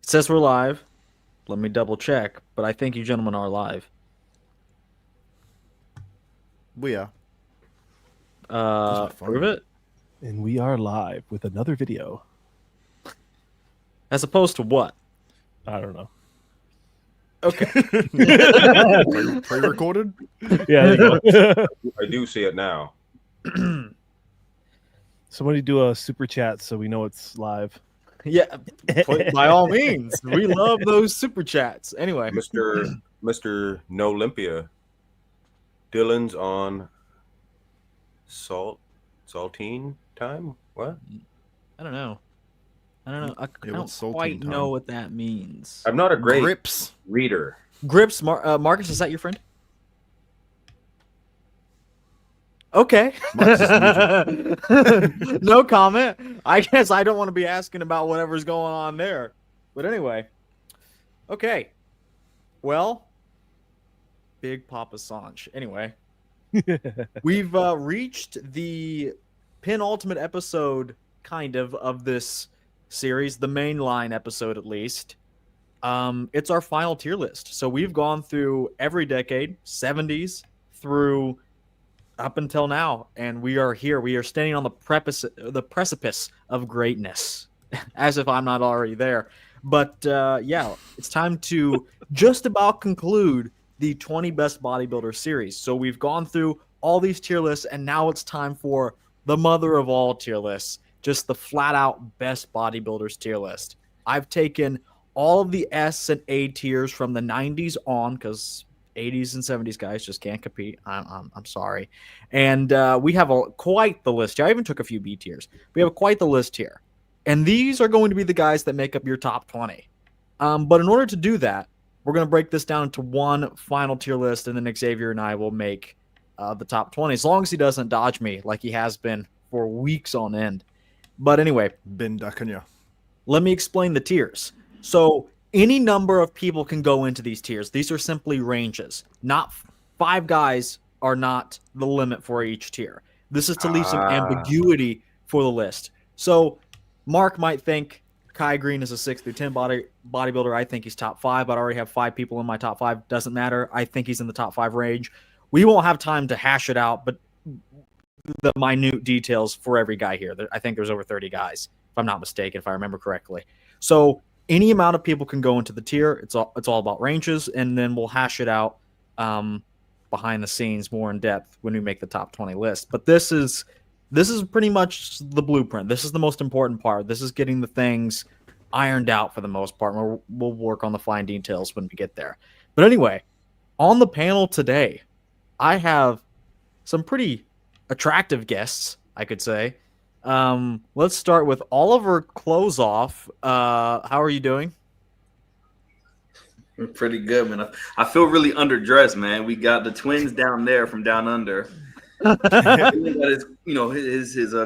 says we're live. Let me double check, but I think you gentlemen are live. We are. Prove it. And we are live with another video. As opposed to what? I don't know. Okay. Pre-recorded? Yeah, there you go. I do see it now. Somebody do a super chat so we know it's live. Yeah, by all means. We love those super chats. Anyway. Mr. No Olympia. Dylan's on saltine time? What? I don't know. I don't saltine quite time? know what that means. I'm not a great Grips. reader. Grips, Marcus, is that your friend? Okay. No comment. I guess I don't want to be asking about whatever's going on there. But anyway. Okay. Well, Big Papa Sanch. Anyway, we've reached the penultimate episode, kind of this series, the main line episode at least. It's our final tier list. So we've gone through every decade, 70s through up until now, and we are here. We are standing on the precipice of greatness, as if I'm not already there. But yeah, it's time to just about conclude the 20 Best Bodybuilder series. So we've gone through all these tier lists, and now it's time for the mother of all tier lists, just the flat-out Best Bodybuilders tier list. I've taken all of the S and A tiers from the 90s on, because 80s and 70s guys just can't compete. I'm sorry. And we have quite the list here. I even took a few B tiers. We have quite the list here. And these are going to be the guys that make up your top 20. But in order to do that, we're going to break this down into one final tier list, and then Xavier and I will make the top 20, as long as he doesn't dodge me like he has been for weeks on end. But anyway, Been ducking you. let me explain the tiers. So any number of people can go into these tiers. These are simply ranges. Not 5 guys are not the limit for each tier. This is to leave some ambiguity for the list. So Mark might think Kai Greene is a 6 through 10 bodybuilder. I think he's top 5, but I already have 5 people in my top 5. Doesn't matter. I think he's in the top 5 range. We won't have time to hash it out, but the minute details for every guy here. I think there's over 30 guys, if I'm not mistaken, if I remember correctly. So any amount of people can go into the tier. It's all about ranges, and then we'll hash it out behind the scenes more in depth when we make the top 20 list. But this is pretty much the blueprint. This is the most important part. This is getting the things ironed out for the most part. We'll work on the fine details when we get there. But anyway, on the panel today, I have some pretty attractive guests, I could say. Let's start with Oliver Closeoff. How are you doing? I'm pretty good, man. I feel really underdressed, man. We got the twins down there from down under. Got his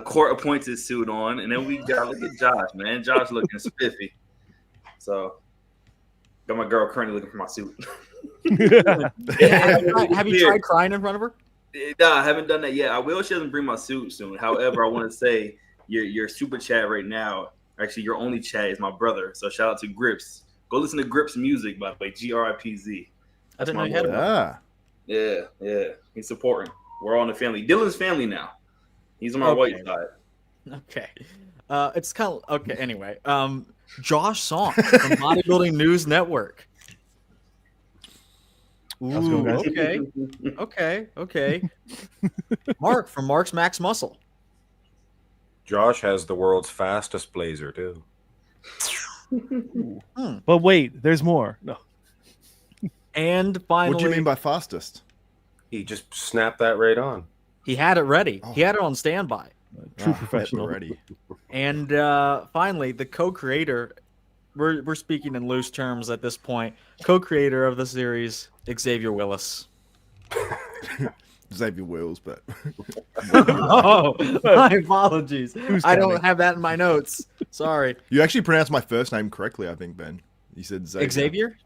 court-appointed suit on, and then we got look at Josh, man. Josh looking spiffy. So got my girl currently looking for my suit. Have you tried crying in front of her? Nah, I haven't done that yet. I will. She doesn't bring my suit soon. However, I want to say your super chat right now. Actually, your only chat is my brother. So shout out to Grips. Go listen to Grips music, by the way. GRIPZ. I didn't know you had it. Yeah. He's supporting. We're all in the family. Dylan's family now. He's on my white side. Okay. It's kind of okay. Anyway, Josh Song from Bodybuilding News Network. Ooh, okay. Mark from Mark's Max Muscle. Josh has the world's fastest blazer, too. But wait, there's more. No. And finally, What do you mean by fastest? He just snapped that right on. he had it ready. He had it on standby. True professional. Ready. And finally, the co-creator, we're speaking in loose terms at this point, co-creator of the series, Xavier Willis. Xavier Wills, but Oh, my apologies. I don't have that in my notes. Sorry. you actually pronounced my first name correctly, I think, Ben. You said Xavier. Xavier?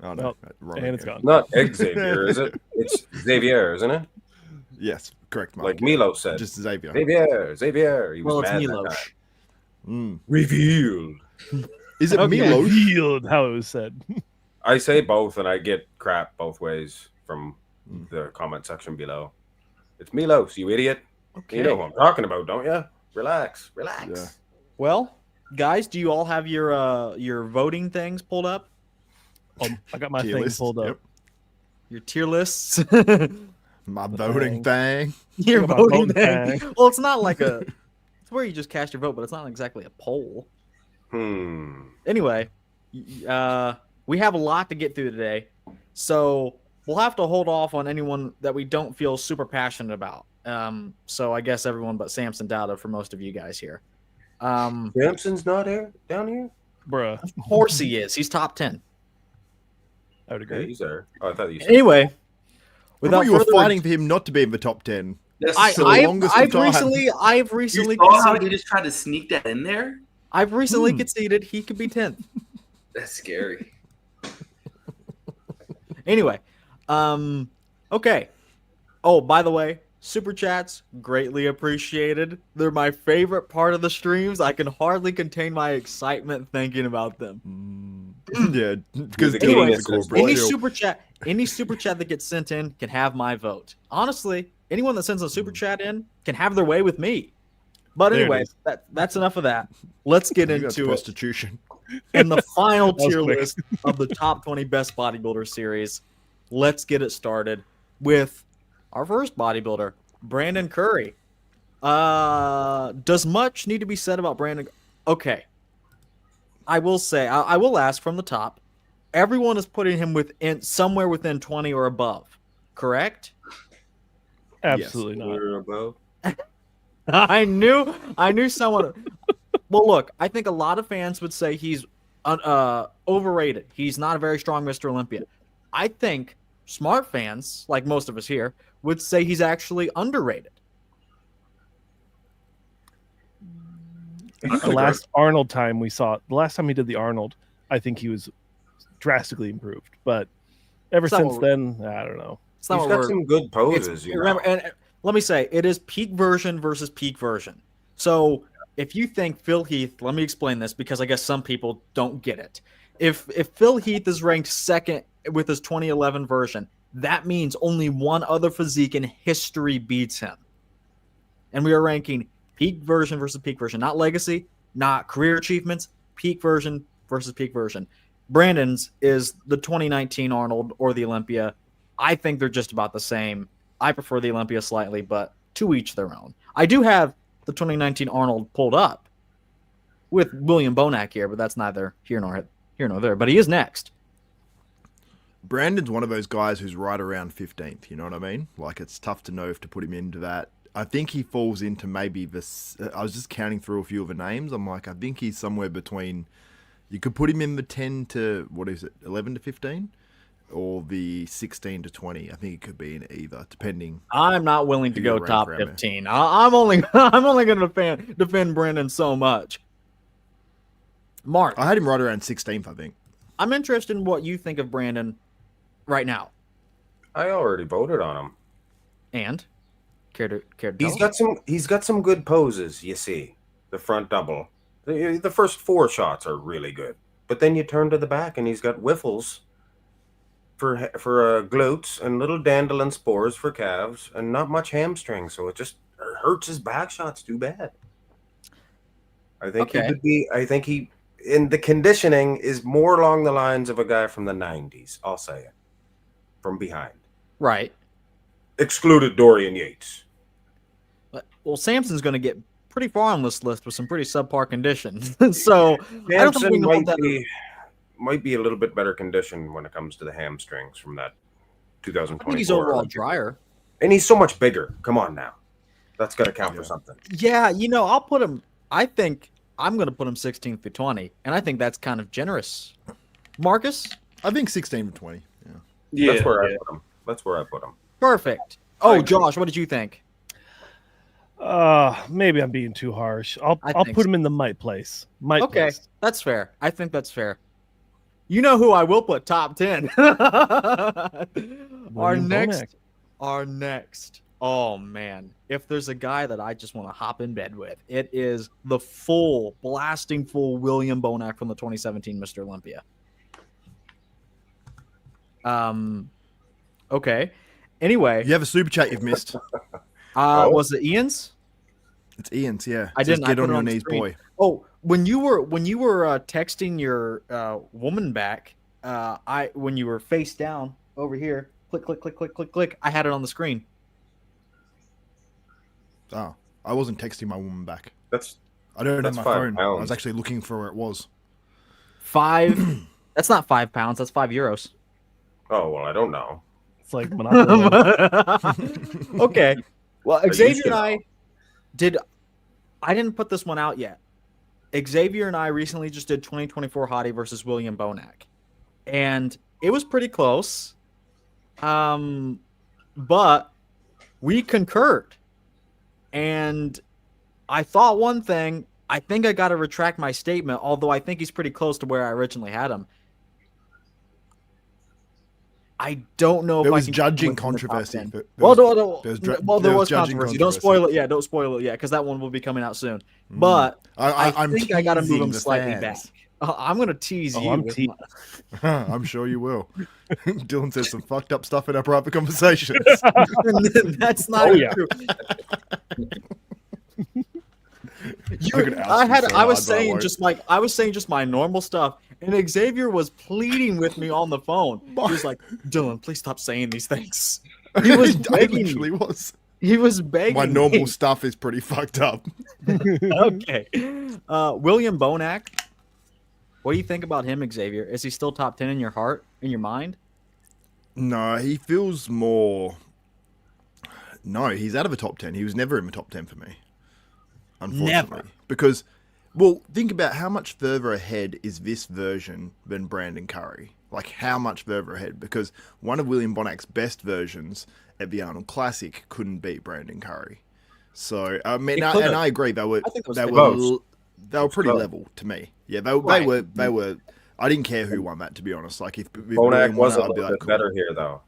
Oh no, Nope. wrong. And it's gone. Not Xavier, is it? It's Xavier, isn't it? Yes, correct, Mark. Like Milo said. Just Xavier. Xavier. He was Well, it's mad that Milos. time. Mm. Revealed. Is it Okay. Milos? Revealed how it was said. I say both, and I get crap both ways from the comment section below. It's Milos, you idiot. Okay. You know who I'm talking about, don't you? Relax, relax. Yeah. Well, guys, do you all have your voting things pulled up? I got my Tier thing list, pulled up. yep. Your tier lists? My voting thing. Your Got my voting voting thing. thing. Well, it's not like it's where you just cast your vote, but it's not exactly a poll. Anyway, we have a lot to get through today, so we'll have to hold off on anyone that we don't feel super passionate about. So I guess everyone but Samson, Dauda for most of you guys here. Samson's not here, down here? Bruh. Of course he is. He's top 10. I would Yeah, agree. he's there. Oh, I thought you said. Anyway, I without thought you were further fighting for him not to be in the top 10. That's the longest of I've time. recently you saw how he conceded, just tried to sneak that in there? I've recently conceded he could be 10th. That's scary. Anyway, okay. Oh, by the way, super chats greatly appreciated. They're my favorite part of the streams. I can hardly contain my excitement thinking about them. Yeah, because Anyway, Dylan's a corporate Any shield. super chat that gets sent in can have my vote. Honestly, anyone that sends a super chat in can have their way with me. But There it anyway, is. that's enough of that. Let's get I think that's into it. prostitution. In the final That was tier quick. list of the top 20 best bodybuilder series, let's get it started with our first bodybuilder, Brandon Curry. Does much need to be said about Brandon? Okay. I will say, I will ask from the top. Everyone is putting him somewhere within 20 or above, correct? Absolutely not. We're above. I knew someone. Well, look, I think a lot of fans would say he's overrated. He's not a very strong Mr. Olympia. I think smart fans, like most of us here, would say he's actually underrated. I think the last Arnold time we saw, the last time he did the Arnold, I think he was drastically improved. But ever It's not since what then, I don't know. It's not He's what got we're- some good poses. You remember, know. and let me say, it is peak version versus peak version. So if you think Phil Heath, let me explain this because I guess some people don't get it. If Phil Heath is ranked second with his 2011 version, that means only one other physique in history beats him. And we are ranking peak version versus peak version, not legacy, not career achievements, peak version versus peak version. Brandon's is the 2019 Arnold or the Olympia. I think they're just about the same. I prefer the Olympia slightly, but to each their own. I do have the 2019 Arnold pulled up with William Bonac here, but that's neither here nor there. But he is next. Brandon's one of those guys who's right around 15th, you know what I mean? Like, it's tough to know if to put him into that. I think he falls into maybe this. I was just counting through a few of the names. I'm like, I think he's somewhere between. You could put him in the 10 to, 11 to 15? Or the 16 to 20. I think it could be in either, depending. I'm not willing to Who go you rank top around there. 15. I'm only going to defend Brandon so much. Mark, I had him right around 16th, I think. I'm interested in what you think of Brandon right now. I already voted on him. And care to tell us? He's got some good poses. You see, the front double. The first 4 shots are really good, but then you turn to the back and he's got whiffles for glutes and little dandelion spores for calves and not much hamstring. So it just hurts his back shots too bad. I think Okay. he could be. I think he in the conditioning is more along the lines of a guy from the 90s. I'll say it from behind. Right. Excluded Dorian Yates. Well, Samson's going to get pretty far on this list with some pretty subpar conditions. So I don't think we Samson know that. might be a little bit better conditioned when it comes to the hamstrings from that I 2024. think he's overall drier. And he's so much bigger. Come on now. That's got to count for something. Yeah, I'll put him. I think I'm going to put him 16th to 20, and I think that's kind of generous. Marcus, I think 16 to 20. Yeah. Yeah, That's where I put him. That's where I put him. perfect. Oh, Josh, what did you think? Maybe I'm being too harsh. I I'll think put so. him in the might place. Might Okay, place. that's fair. I think that's fair. You know who I will put top 10? Our William next Oh man, if there's a guy that I just want to hop in bed with, it is the full, blasting full William Bonac from the 2017 Mr. Olympia. Okay. Anyway, You have a super chat you've missed. was it Ian's? It's Ian's, yeah. I It says, didn't. I Get put on it your on the knees, screen. boy. Oh, when you were texting your woman back, when you were face down over here, click, click, click, click, click, click. I had it on the screen. Oh, I wasn't texting my woman back. That's I don't have That's my 5 phone. I was pounds. actually looking for where it was. 5. That's not 5 pounds. That's 5 euros. oh well, I don't know. It's like Monopoly. Okay. Well, you Xavier should and I did. I didn't put this one out yet. Xavier and I recently just did 2024 Hottie versus William Bonac, and it was pretty close. But we concurred, and I thought one thing. I think I got to retract my statement, although I think he's pretty close to where I originally had him. I don't know There if was I can judging keep him in the top controversy. 10. There Well, was there there was was judging controversy. Don't controversy. spoil it yet. Don't spoil it yet, because that one will be coming out soon. But I'm think I got to move teasing him the slightly fans. back. I'm going to tease Oh, you. I'm with te- my- I'm sure you will. Dylan says some fucked up stuff in our private conversations. That's not Oh, yeah. true. I could oust you so I was hard, but I saying won't. I was saying just my normal stuff, and Xavier was pleading with me on the phone. He was like, "Dylan, please stop saying these things." He was I begging literally me. was. He was begging. My normal me. stuff is pretty fucked up. Okay. William Bonac. What do you think about him, Xavier? Is he still top 10 in your heart, in your mind? No, he feels more. No, he's out of a top 10. He was never in the top 10 for me. Unfortunately. Never. Because, well, think about how much further ahead is this version than Brandon Curry. Like, how much further ahead? Because one of William Bonac's best versions at the Arnold Classic couldn't beat Brandon Curry. So, I mean, It could've. and I agree, they were I think it was they close. were they were pretty close. level to me. Yeah, they Right. were. I didn't care who won that, to be honest. Like, if Bonac William won was it, a I'd be little like, bit cool. better here, though.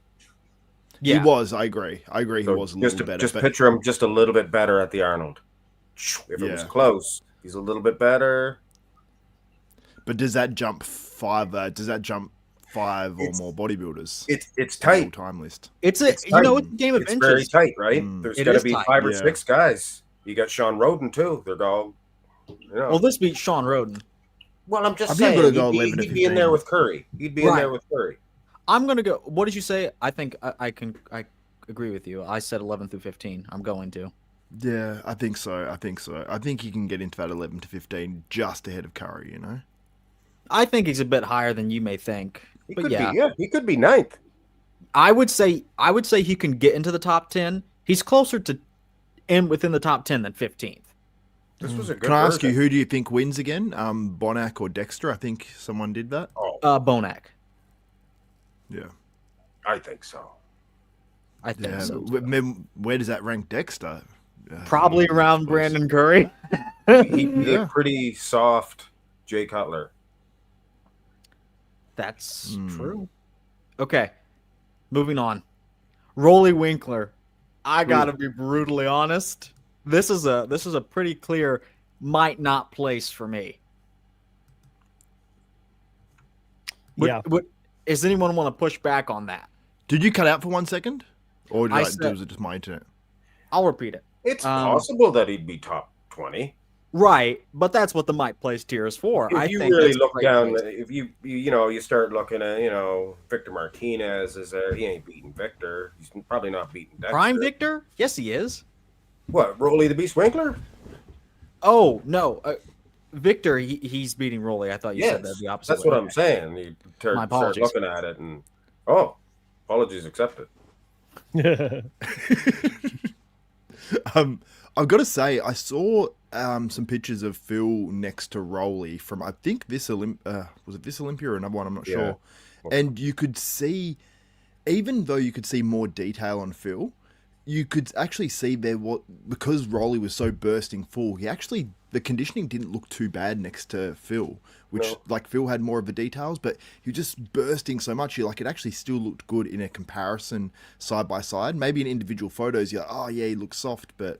Yeah. He was. I agree. So he was a little better. Just but picture him just a little bit better at the Arnold. If it was Yeah. close, he's a little bit better. But does that jump 5? Does that jump 5 or It's- more bodybuilders? It's tight. All-time list. It's a It's it's a tight. game of It's very inches. tight, right? Mm. There's It got to is be tight. 5 or Yeah. 6 guys. You got Shawn Rhoden too. They're all. Well, this beats Shawn Rhoden. Well, I'm just I think I'm saying. gonna go He'd 11 to be in there 15. with Curry. He'd be in there Right. with Curry. I'm gonna go. What did you say? I think I agree with you. I said 11 through 15. I'm going to. Yeah, I think so. I think he can get into that 11 to 15 just ahead of Curry, you know? I think he's a bit higher than you may think. He But could yeah, be. Yeah, he could be 9th. I would say he can get into the top 10. He's closer to within the top 10 than 15th. This was a good. Can I ask you, version. who do you think wins again? Bonac or Dexter? I think someone did that. Oh, Bonac. Yeah. I think so. I think Yeah. so. but where does that rank Dexter? Probably I around suppose. Brandon Curry. He'd be Yeah. a pretty soft Jay Cutler. That's Hmm. true. Okay, moving on. Roelly Winklaar. I gotta be brutally honest. This is a pretty clear might not place for me. Yeah. Does anyone want to push back on that? Did you cut out for 1 second? Or I was said- it just my internet? I'll repeat it. It's Um, possible that he'd be top 20. Right, but that's what the might place tier is for. If I you think really that's a look great down, place. if you start looking at Victor Martinez is there. He ain't beating Victor. He's probably not beating Dexter. Prime Victor? Yes, he is. What? Roelly the Beast Winkler? Oh no, Victor. He's beating Roelly. I thought you said Yes, that the opposite. that's way. what I'm saying. You start apologies. looking at it and apologies accepted. I've got to say, I saw some pictures of Phil next to Roelly from, I think, was it this Olympia or another one? I'm not Yeah. sure. And you could see, even though you could see more detail on Phil, you could actually see there because Roelly was so bursting full. The conditioning didn't look too bad next to Phil, which like Phil had more of the details, but he was just bursting so much. It actually still looked good in a comparison side by side. Maybe in individual photos, you're like, oh yeah, he looks soft, but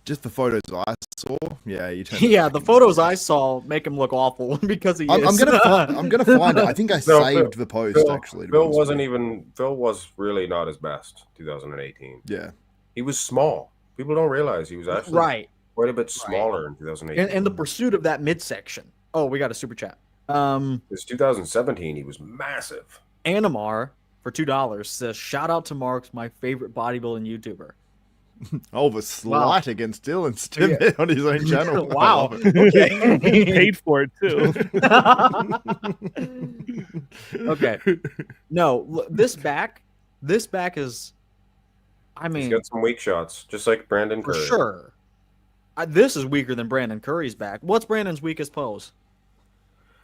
just the photos I saw, the photos I saw make him look awful because he is. I'm gonna find it. I think I saved the post actually. Phil was really not his best 2018. Yeah, he was small. People don't realize he was actually quite a bit smaller in 2018. In the pursuit of that midsection. Oh, we got a super chat. It's 2017. He was massive. Animar for $2 says, "Shout out to Marks, my favorite bodybuilding YouTuber." The slight against Dylan Stimmett on his own channel. Wow. Okay. He paid for it too. Okay. No, this back is, he's got some weak shots, just like Brandon for Curry. sure. This is weaker than Brandon Curry's back. What's Brandon's weakest pose?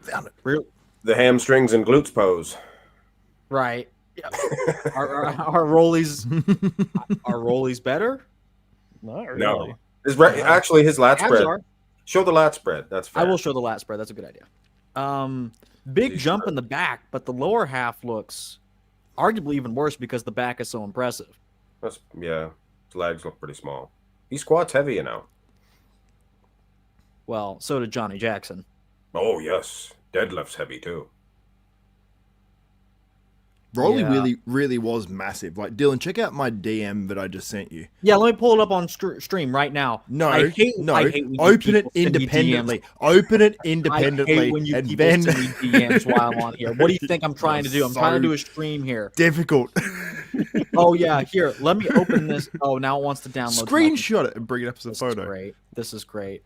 The hamstrings and glutes pose. Right. Yeah. Are Roelly's better? Not really. No. Actually, his lat spread. Show the lat spread. That's fair. I will show the lat spread. That's a good idea. Big jump in the back, but the lower half looks arguably even worse because the back is so impressive. His legs look pretty small. He squats heavy, Well, so did Johnny Jackson. Oh, yes. Deadlifts heavy, too. Roelly really was massive. Like, Dylan, check out my DM that I just sent you. Yeah, let me pull it up on stream right now. I hate open it independently. Open it independently. I hate when you and people then send me DMs while I'm on here. What do you think I'm trying to do? I'm trying to do a stream here. Difficult. Oh, yeah. Here, let me open this. Oh, now it wants to download. Screenshot it and bring it up as a photo. This is great.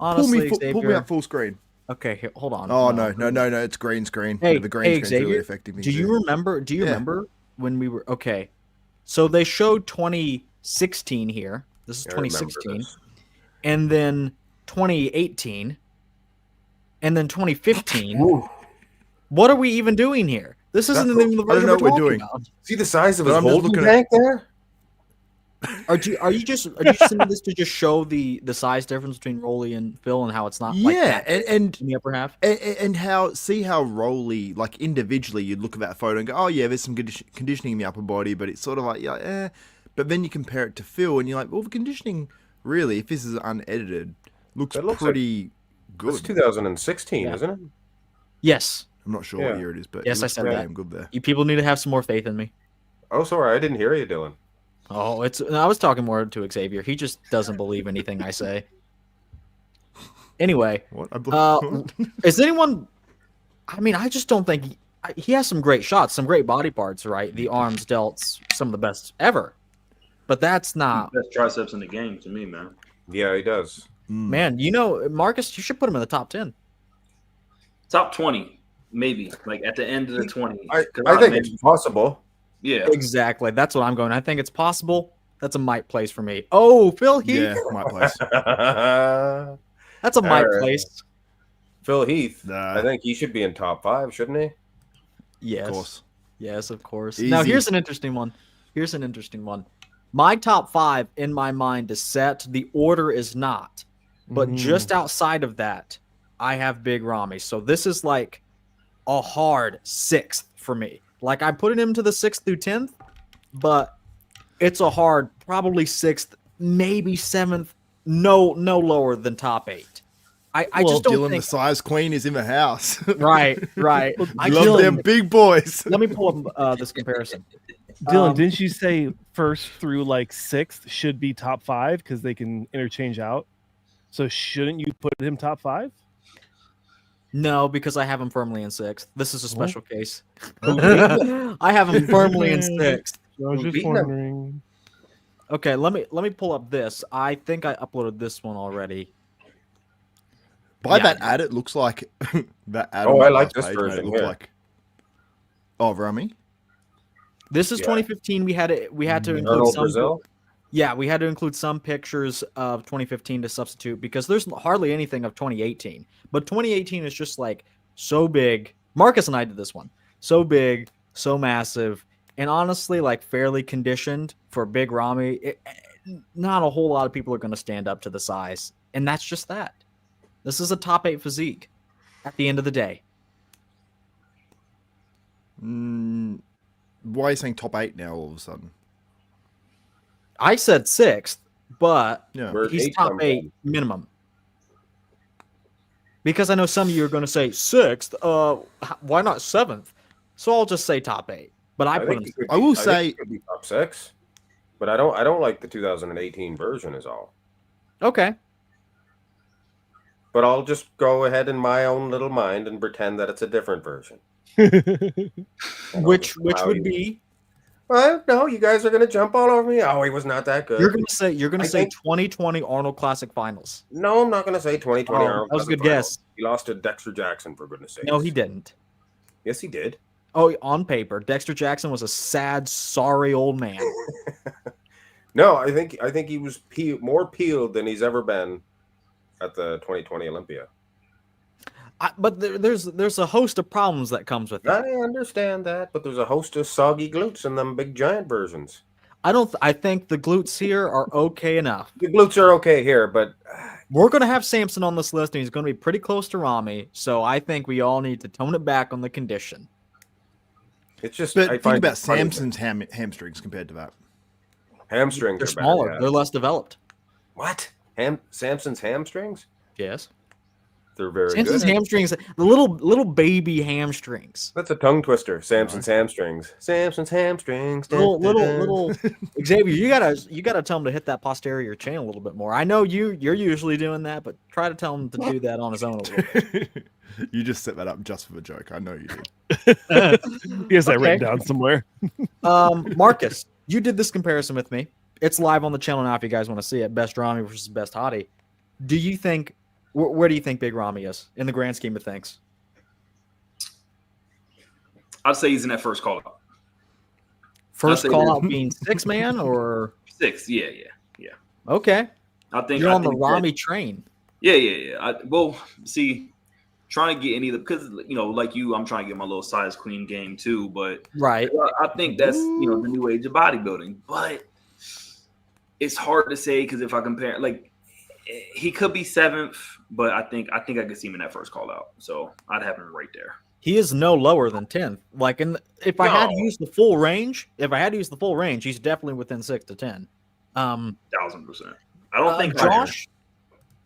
Honestly, pull me up full screen. Okay, here, hold on. Oh no, it's green screen. Hey, the green screen's Xavier, really affecting me. Do you remember when we were okay? So they showed 2016 here. This is 2016. And then 2018. And then 2015. What are we even doing here? This isn't even the version we're talking about. See the size of his holding tank there? Are you just sending this to just show the size difference between Roelly and Phil and how it's not like that and in the upper half? And how Roelly, like individually, you'd look at that photo and go, oh yeah, there's some conditioning in the upper body, but it's sort of like, But then you compare it to Phil and you're like, well, the conditioning really, if this is unedited, looks pretty good. It's 2016, isn't it? Yes. I'm not sure what year it is, but yes, I said that. Good there. You people need to have some more faith in me. Oh, sorry, I didn't hear you, Dylan. Oh, I was talking more to Xavier. He just doesn't believe anything I say. Anyway, is anyone? I mean, I just don't think he has some great shots, some great body parts. Right, the arms, delts, some of the best ever. But that's not best triceps in the game to me, man. Yeah, he does. Man, Marcus, you should put him in the top 10, top 20, maybe like at the end of the 20. I think it's possible. Yeah, exactly. That's what I'm going. I think it's possible. That's a might place for me. Oh, Phil Heath. Yeah, might place. That's a might place. Phil Heath. I think he should be in top 5, shouldn't he? Yes. Of course. Yes, of course. Easy. Now, here's an interesting one. My top 5 in my mind is set. The order is not. But just outside of that, I have Big Ramy. So this is like a hard 6th for me. Like, I put him to the 6th through 10th, but it's a hard, probably 6th, maybe 7th, no lower than top 8. I just don't Dylan, think... the size queen is in the house. Right. I love them big boys. Let me pull up this comparison. Dylan, didn't you say 1st through like 6th should be top 5 because they can interchange out? So shouldn't you put him top 5? No, because I have him firmly in 6th. This is a special case. I have him firmly in 6th. I was just wondering. Okay, let me pull up this. I think I uploaded this one already. By that ad, it looks like that ad. Oh, I like this version. It like... Oh, Ramy. This is 2015. We had to include some. Brazil? Yeah, we had to include some pictures of 2015 to substitute because there's hardly anything of 2018. But 2018 is just like so big. Marcus and I did this one. So big, so massive, and honestly, like fairly conditioned for big Ramy, not a whole lot of people are going to stand up to the size, and that's just that. This is a top 8 physique at the end of the day. Why are you saying top 8 now all of a sudden? I said 6th, but Yeah. Where's he's 8 top come 8 from? minimum. Because I know some of you are going to say 6th. Why not 7th? So I'll just say top 8. But I put him. I will think say- he could be top 6, but I don't like the 2018 version is all. Okay. But I'll just go ahead in my own little mind and pretend that it's a different version. Which would be? Well, no, you guys are gonna jump all over me. Oh, he was not that good. You're gonna I say think- 2020 Arnold Classic Finals. No, I'm not gonna say 2020. Oh, Arnold that was a Classic good guess. Finals. He lost to Dexter Jackson, for goodness sake. No, he didn't. Yes, he did. Oh, on paper, Dexter Jackson was a sad, sorry old man. No, I think he was more peeled than he's ever been at the 2020 Olympia. But there's a host of problems that comes with I that. understand that, but there's a host of soggy glutes in them big giant versions. I think the glutes here are okay enough. The glutes are okay here, but We're gonna have Samson on this list, and he's gonna be pretty close to Ramy. So I think we all need to tone it back on the condition. it's just. But I think find about it funny that Samson's hamstrings compared to that. hamstrings. They're are better, smaller. yeah. They're less developed. What? Samson's hamstrings? Yes. They're very Samson's good. hamstrings, the little baby hamstrings. That's a tongue twister. Samson's hamstrings. Samson's hamstrings. Little Xavier, you gotta tell him to hit that posterior chain a little bit more. I know you're usually doing that, but try to tell him to do that on his own a little bit. You just set that up just for the joke. I know you did. He has that Okay. written down somewhere. Marcus, you did this comparison with me. It's live on the channel now if you guys want to see it. Best Ramy versus best Hottie. Do you think where do you think Big Ramy is in the grand scheme of things? I'd say he's in that first call out. First say call you're- out being 6-man or 6, yeah. okay. I think You're I on the think that- Ramy train. Yeah. Well, see, trying to get any of the because like you, I'm trying to get my little size queen game too. But Right. I think that's the new age of bodybuilding. But it's hard to say because if I compare, like, he could be 7th, but I think I could see him in that first call out. So I'd have him right there. He is no lower than 10th. Like, if I had to No. use the full range, he's definitely within 6 to 10. 1000%. I don't think Josh,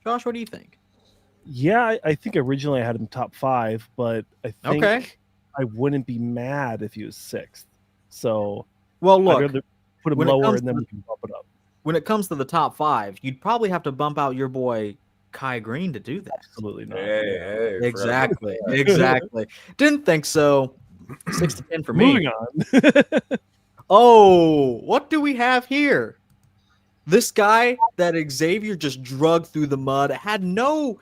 what do you think? Yeah, I think originally I had him top 5, but I think Okay. I wouldn't be mad if he was 6th. So Well, I'd look, rather put him when it lower comes and then to- we can bump it up. when it comes to the top 5, you'd probably have to bump out your boy Kai Greene to do that. Absolutely not. Hey, Exactly. Didn't think so. 6 to 10 for me. Moving on. Oh, what do we have here? This guy that Xavier just drugged through the mud had no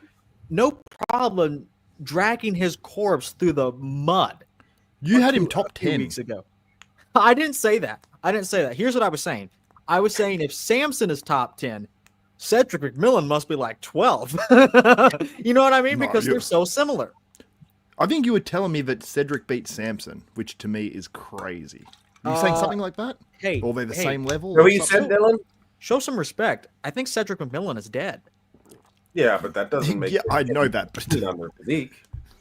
problem dragging his corpse through the mud. You had him a top few 10. weeks ago. I didn't say that. Here's what I was saying. I was saying if Samson is top 10, Cedric McMillan must be like 12. You know what I mean? No, Because they're so similar. I think you were telling me that Cedric beat Samson, which to me is crazy. Are you saying something like that? Hey, Or they're the hey, same level? So or you something? said, Dylan? show some respect. I think Cedric McMillan is dead. Yeah, but that doesn't make Yeah, I know that, but it on their physique.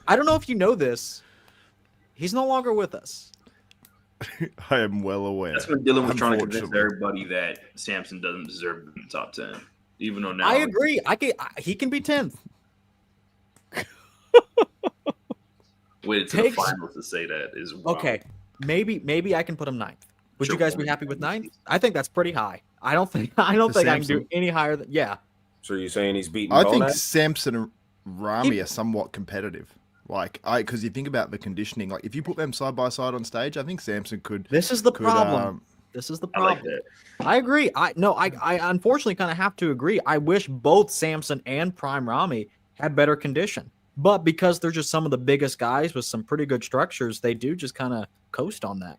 I don't know if you know this. He's no longer with us. I am well aware. that's when Dylan was trying to convince Unfortunately. everybody that Samson doesn't deserve to be in the top 10, even though now I agree. He can be 10th. waited to the Takes- finals to say that is wild. Okay, maybe I can put him 9th. Would Sure. you guys be happy with 9th? I think that's pretty high. I don't think I can Samson? do any higher than So you're saying he's beating I think Bonac? Samson and Ramy are somewhat competitive. Because you think about the conditioning, like if you put them side by side on stage, I think Samson could. This is the problem. um, This is the I like problem. that. I agree. I unfortunately kind of have to agree. I wish both Samson and Prime Ramy had better condition. But because they're just some of the biggest guys with some pretty good structures, they do just kind of coast on that.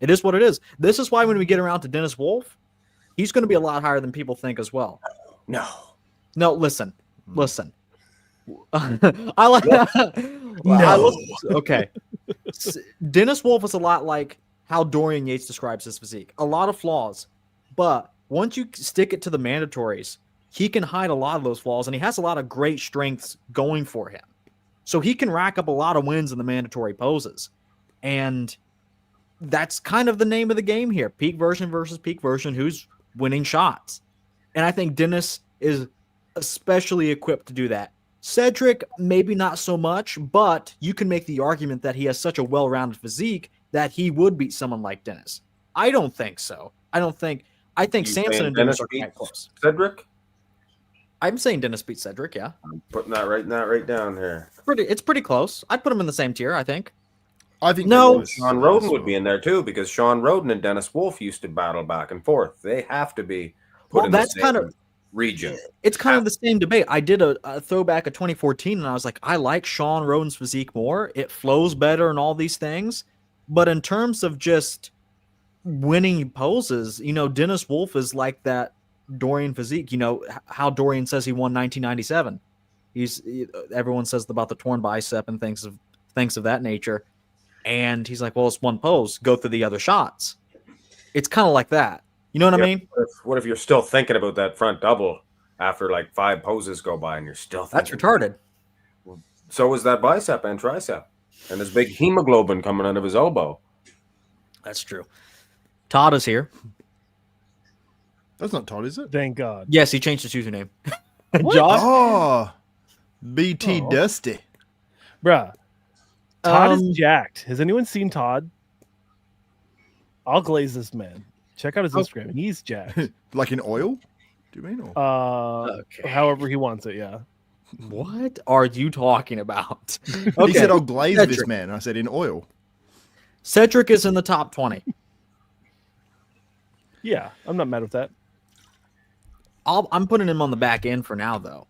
It is what it is. This is why when we get around to Dennis Wolf, he's going to be a lot higher than people think as well. No. No, listen. I like okay. Dennis Wolf is a lot like how Dorian Yates describes his physique. A lot of flaws, but once you stick it to the mandatories, he can hide a lot of those flaws, and he has a lot of great strengths going for him. So he can rack up a lot of wins in the mandatory poses. And that's kind of the name of the game here. Peak version versus peak version, who's winning shots. And I think Dennis is especially equipped to do that. Cedric, maybe not so much, but you can make the argument that he has such a well-rounded physique that he would beat someone like Dennis. I don't think so. I think You Samson saying and Dennis Dennis are quite beats close. Cedric? I'm saying Dennis beats Cedric, yeah. I'm putting that right down here. It's pretty close. I'd put him in the same tier, I think. I think No. they're close. Shawn Rhoden would be in there too, because Shawn Rhoden and Dennis Wolf used to battle back and forth. They have to be put Well, in that's the kind same of region. It's kind of the same debate. I did a throwback of 2014, and I was like, I like Shawn Rhoden's physique more. It flows better and all these things. But in terms of just winning poses, Dennis Wolf is like that Dorian physique. How Dorian says he won 1997. Everyone says about the torn bicep and things of that nature. And he's like, well, it's one pose. Go through the other shots. It's kind of like that. You know what I mean? What if you're still thinking about that front double after like 5 poses go by and you're still That's thinking? retarded. So is that bicep and tricep. And his big hemoglobin coming out of his elbow. That's true. Todd is here. That's not Todd, is it? Thank God. Yes, he changed his username. What? Josh? Oh, BT Oh. Dusty. Bruh. Todd Um, is jacked. Has anyone seen Todd? I'll glaze this man. Check out his Oh. Instagram. He's jacked. Like in oil? Do you mean? Or? Okay. However he wants it, yeah. What are you talking about? He said, I'll glaze this Cedric. man. I said, in oil. Cedric is in the top 20. Yeah, I'm not mad with that. I'm putting him on the back end for now, though.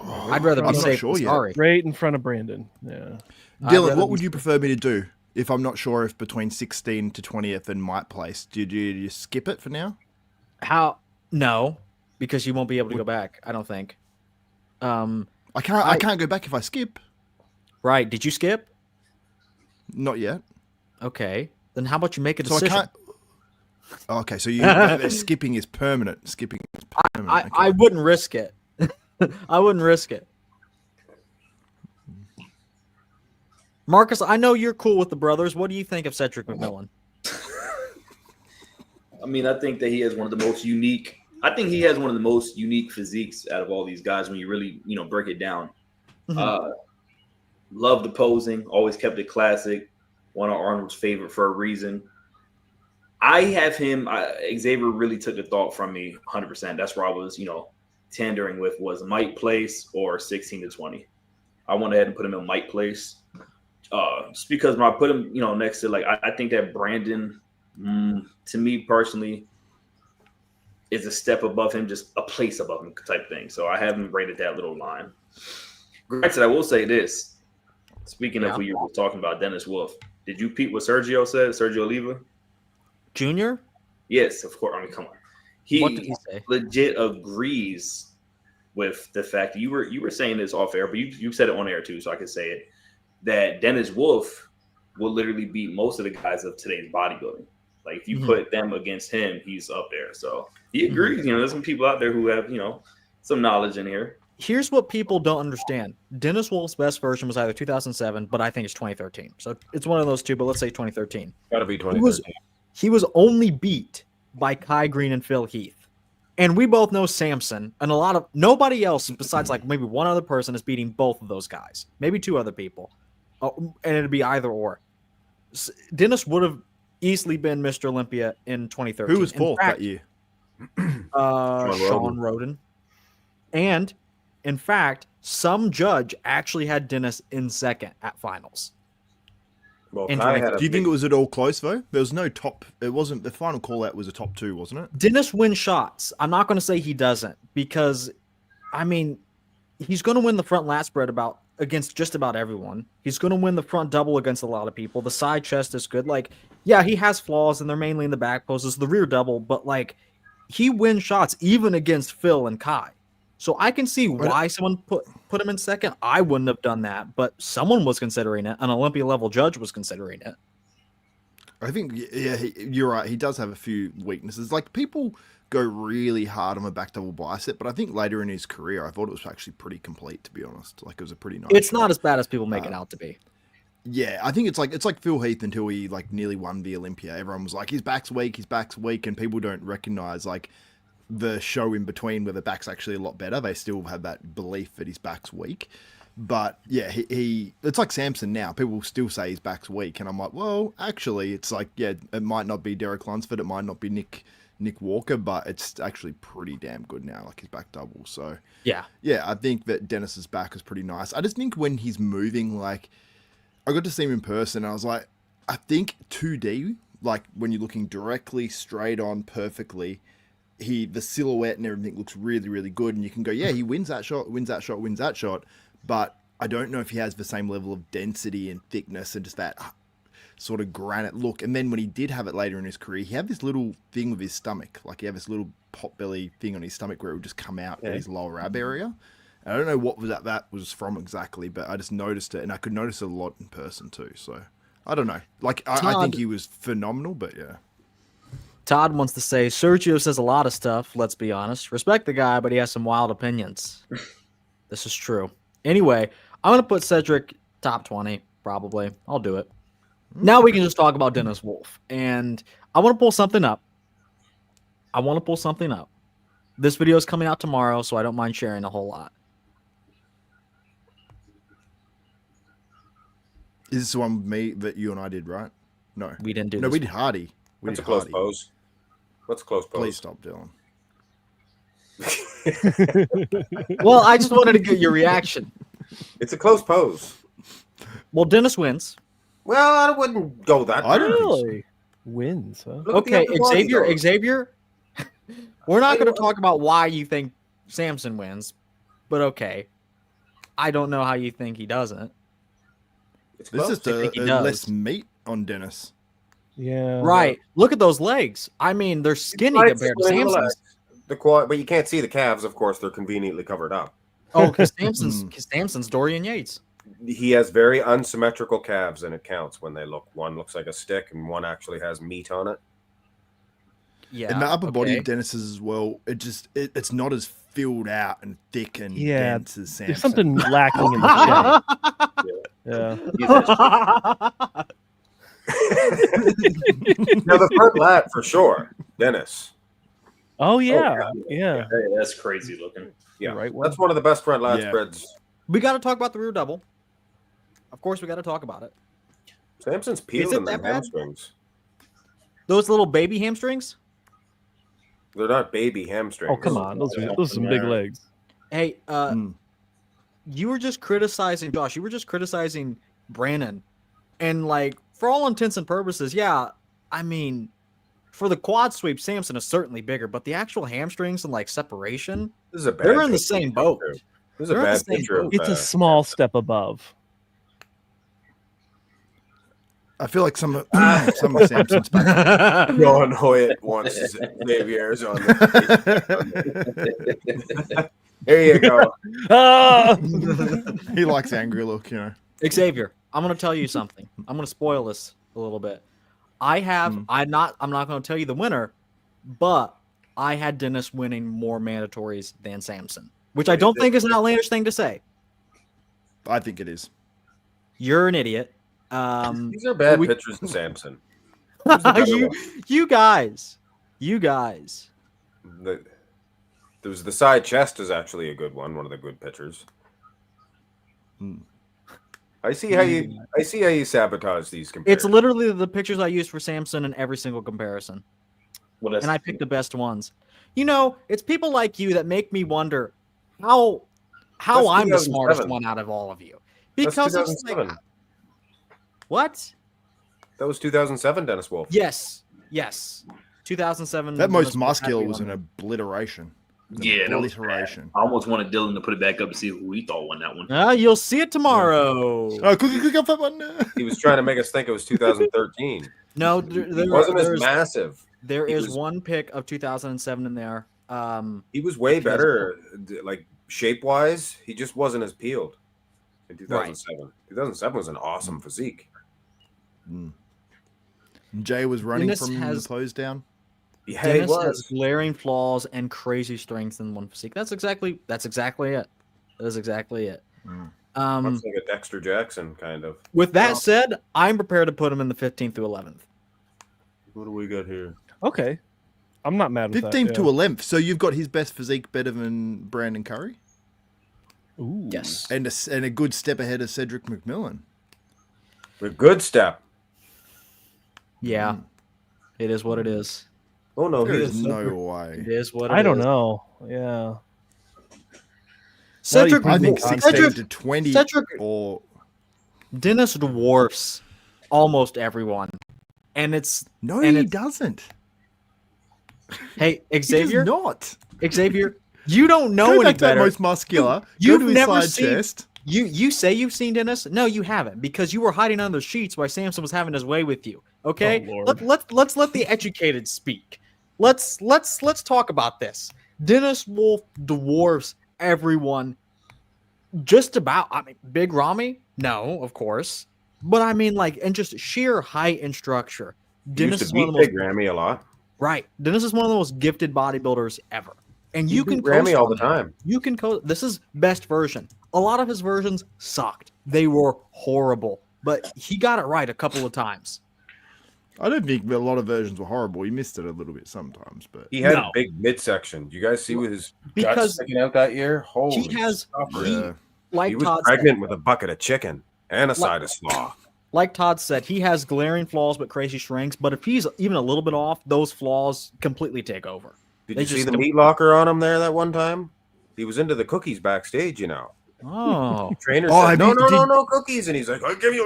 I'd rather be I'm not safe sure than yet. sorry. Right in front of Brandon. Yeah. I'd Dylan, rather what be would you safe. prefer me to do if I'm not sure if between 16 to 20th and might place? Did you just skip it for now? How? No, because you won't be able to go back. I don't think. I can't go back if I skip. Right? Did you skip? Not yet. Okay. Then how about you make a So I decision? can't. Okay, so skipping is permanent. Skipping is permanent. I okay. wouldn't risk it. I wouldn't risk it. Marcus, I know you're cool with the brothers. What do you think of Cedric McMillan? I mean, I think that he has one of the most unique. I think he has one of the most unique physiques out of all these guys when you really, break it down. Mhm. Love the posing, always kept it classic. One of Arnold's favorite for a reason. I have him. Xavier really took the thought from me 100%. That's where I was, tendering with was Mike Place or 16 to 20. I went ahead and put him in Mike Place. Just because when I put him, next to I think that Brandon, to me personally, is a step above him, just a place above him type thing. So I haven't rated that little line. Granted, I will say this. Speaking of who you were talking about, Dennis Wolf, did you peep what Sergio said? Sergio Oliva? Junior? Yes, of course. I mean, come on. What did he say? Legit agrees with the fact that you were saying this off air, but you said it on air too, so I can say it. That Dennis Wolf will literally beat most of the guys of today's bodybuilding. Like if you put them against him, he's up there. So he agrees. There's some people out there who have some knowledge in here. Here's what people don't understand. Dennis Wolf's best version was either 2007, but I think it's 2013. So it's one of those two, but let's say 2013. Got to be 2013. He was only beat by Kai Greene and Phil Heath. And we both know Samson, and nobody else besides like maybe one other person is beating both of those guys. Maybe 2 other people. And it'd be either or. Dennis would have easily been Mr. Olympia in 2013. Who was fourth that year? Shawn Rhoden. And in fact, some judge actually had Dennis in second at finals. Well, in Kai had a Do you think big- it was at all close though? There was no top. It wasn't. The final call out was a top 2, wasn't it? Dennis wins shots. I'm not going to say he doesn't because, I mean, he's going to win the front lat spread against just about everyone. He's going to win the front double against a lot of people. The side chest is good. Like, yeah, he has flaws and they're mainly in the back poses, the rear double, but like he wins shots even against Phil and Kai. So I can see why someone put him in second. I wouldn't have done that, but someone was considering it. An Olympia level judge was considering it. I think, yeah, you're right. He does have a few weaknesses. Like, people go really hard on a back double bicep, but I think later in his career, I thought it was actually pretty complete, to be honest. Like, it was a pretty nice It's shot. not as bad as people make it out to be. Yeah, I think it's like Phil Heath until he like nearly won the Olympia. Everyone was like, his back's weak, and people don't recognize like the show in between where the back's actually a lot better. They still have that belief that his back's weak. But yeah, he it's like Samson now. People still say his back's weak, and I'm like, well, actually, it's like, yeah, it might not be Derek Lunsford, it might not be Nick Walker, but it's actually pretty damn good now, like his back double. So Yeah. I think that Dennis's back is pretty nice. I just think when he's moving, like, I got to see him in person, and I was like, I think 2D, like when you're looking directly straight on perfectly, the silhouette and everything looks really, really good, and you can go, yeah, he wins that shot, but I don't know if he has the same level of density and thickness and just that sort of granite look. And then when he did have it later in his career, he had this little thing with his stomach, like he had this little pot belly thing on his stomach where it would just come out at his lower ab area. And I don't know what that was from exactly, but I just noticed it, and I could notice it a lot in person too. So I don't know. Like, I think he was phenomenal, but yeah. Todd wants to say, Sergio says a lot of stuff, let's be honest. Respect the guy, but he has some wild opinions. This is true. Anyway, I'm going to put Cedric top 20, probably. I'll do it. Now we can just talk about Dennis Wolf. And I want to pull something up. This video is coming out tomorrow, so I don't mind sharing a whole lot. Is this the one with me that you and I did, right? No. We didn't do No, this we did Hardy. That's a close pose. What's a close pose? Please stop, Dylan. Well, I just wanted to get your reaction. It's a close pose. Well, Dennis wins. Well, I wouldn't go that far. Really? Wins, huh? Look at the Okay, upper body, though. Xavier, we're not going to talk about why you think Samson wins, but okay. I don't know how you think he doesn't. It's There's close. just I think he does. less meat on Dennis. Yeah. Right. Look at those legs. I mean, they're skinny Right, compared to skinny Samson's. legs. The quad, but you can't see the calves. Of course, they're conveniently covered up. Oh, because Samson's Dorian Yates. He has very unsymmetrical calves, and it counts when they look. One looks like a stick, and one actually has meat on it. Yeah. And the upper body okay. of Dennis's as well, it's not as filled out and thick and Yeah, dense as Samson. There's something lacking in the shape. Yeah. Now the front lat for sure, Dennis. Oh yeah, yeah. Hey, that's crazy looking. Yeah, Right one. that's one of the best front lat Yeah. spreads. We got to talk about the rear double. Of course, we got to talk about it. Samson's Is peeled it in the that bad? hamstrings. Those little baby hamstrings. They're not baby hamstrings. Oh come on, those are some big legs. Hey, you were just criticizing Josh. You were just criticizing Brandon, and like for all intents and purposes, yeah. I mean, for the quad sweep, Samson is certainly bigger, but the actual hamstrings and like separation, This is a bad they're in the picture. same boat. This is a They're in the bad same picture. Of, It's a small step above. I feel like some of Samson's back. John Hoyt wants Xavier's on the. There you go. Ah! He likes angry look, you know. Xavier, I'm going to tell you something. I'm going to spoil this a little bit. I'm not going to tell you the winner, but I had Dennis winning more mandatories than Samson, which I don't think is an outlandish thing to say. I think it is. You're an idiot. These are bad pictures of Samson. you guys. There's the side chest is actually a good one of the good pictures. I see how you sabotage these comparisons. It's literally the pictures I used for Samson in every single comparison. Well, And I picked the best ones. You know, it's people like you that make me wonder how That's I'm the smartest 2007. one out of all of you. That's Because it's like 2007. what? That was 2007, Dennis Wolf. Yes. 2007. That most Dennis muscular Wolf was had an obliteration. Yeah, that was bad. Obliteration. I almost wanted Dylan to put it back up and see who he thought won that one. You'll see it tomorrow. Oh, click up that one. He was trying to make us think it was 2013. No, It wasn't as massive. There He is was- one pick of 2007 in there. He was way better, like shape-wise. He just wasn't as peeled in 2007. 2007 was an awesome physique. Jay was running Dennis from has- the close down. Yeah, Dennis he has was. glaring flaws and crazy strength in one physique. That's exactly it. That's exactly it. Mm. Much like a Dexter Jackson kind of. With that said, I'm prepared to put him in the 15th through 11th. What do we got here? Okay, I'm not mad with 15th that. to 11th. So you've got his best physique better than Brandon Curry? Ooh. Yes. And a good step ahead of Cedric McMillan. A good step. Yeah. It is what it is. Oh no, There he is is no It way. is what it is. I don't know. Yeah. Cedric, Well, I think Cedric- 16 to 20 Cedric- or Dennis dwarfs almost everyone. And it's no, and he it's- doesn't. hey, He does Xavier, not. Xavier, you don't know Go any back to that better. most muscular. You've go to his never side seen- chest. You say you've seen Dennis? No, you haven't, because you were hiding under the sheets while Samson was having his way with you. Okay, Oh, Lord. let's let the educated speak. Let's talk about this. Dennis Wolf dwarfs everyone. Just about. I mean, Big Ramy? No, of course, but I mean, like, in just sheer height and structure, He Dennis used is to one of beat the most Big Ramy a lot. right. Dennis is one of the most gifted bodybuilders ever, and He you beat can Ramy coast all on the that. time. You can this is best version. A lot of his versions sucked. They were horrible, but he got it right a couple of times. I don't think a lot of versions were horrible. He missed it a little bit sometimes, but He had No. a big midsection. You guys see with his guts Because sticking out that year? Holy he has stuffer. yeah. like He was Todd pregnant said, with a bucket of chicken and a side of slaw. like Todd said, he has glaring flaws but crazy strengths. But if he's even a little bit off, those flaws completely take over. Did They you see just the don't- meat locker on him there that one time? He was into the cookies backstage, you know. Oh, Trainer Oh, said, have you- no cookies. And he's like, I'll give you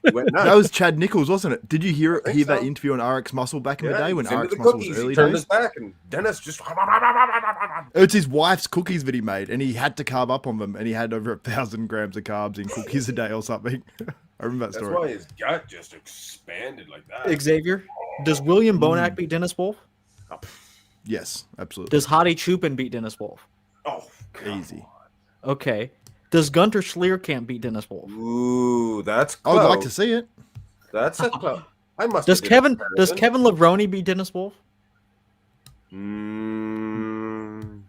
He went nuts. That was Chad Nichols, wasn't it? Did you hear think that so. interview on RX Muscle back in the Yeah, day he when was into RX the Muscle was cookies. early He turned days? his back and Dennis just It's his wife's cookies that he made, and he had to carb up on them, and he had over 1,000 grams of carbs in cookies a day or something. I remember that That's story. why his gut just expanded like that. Xavier, does William Bonac beat Dennis Wolf? Yes, absolutely. Does Hadi Chupin beat Dennis Wolf? Oh, Easy. Okay. Does Gunter Schlierkamp beat Dennis Wolf? Ooh, that's I close. would like to see it. That's a close. I must. Does have did Kevin a does comparison. Kevin Levrone beat Dennis Wolf?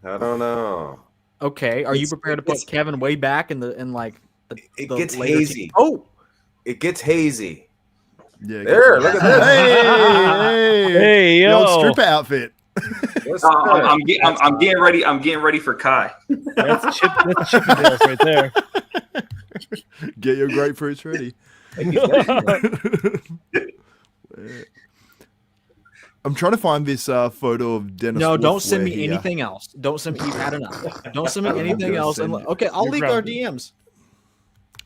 I don't know. Okay. Are you It's- prepared to put it's- Kevin way back in the It the gets later hazy. Oh, It gets hazy. Yeah. There, look at this. Hey, Hey, the old yo. stripper outfit. Yes, I'm sir. getting ready. I'm getting ready for Kai. That's Chippendales right there. Get your grapefruits ready. I'm trying to find this photo of Dennis. no, Wolf don't send where me he, anything else. Don't send me. You've had enough. Don't send me anything gonna else. send And, you. okay, I'll You're leak our grounded. DMs.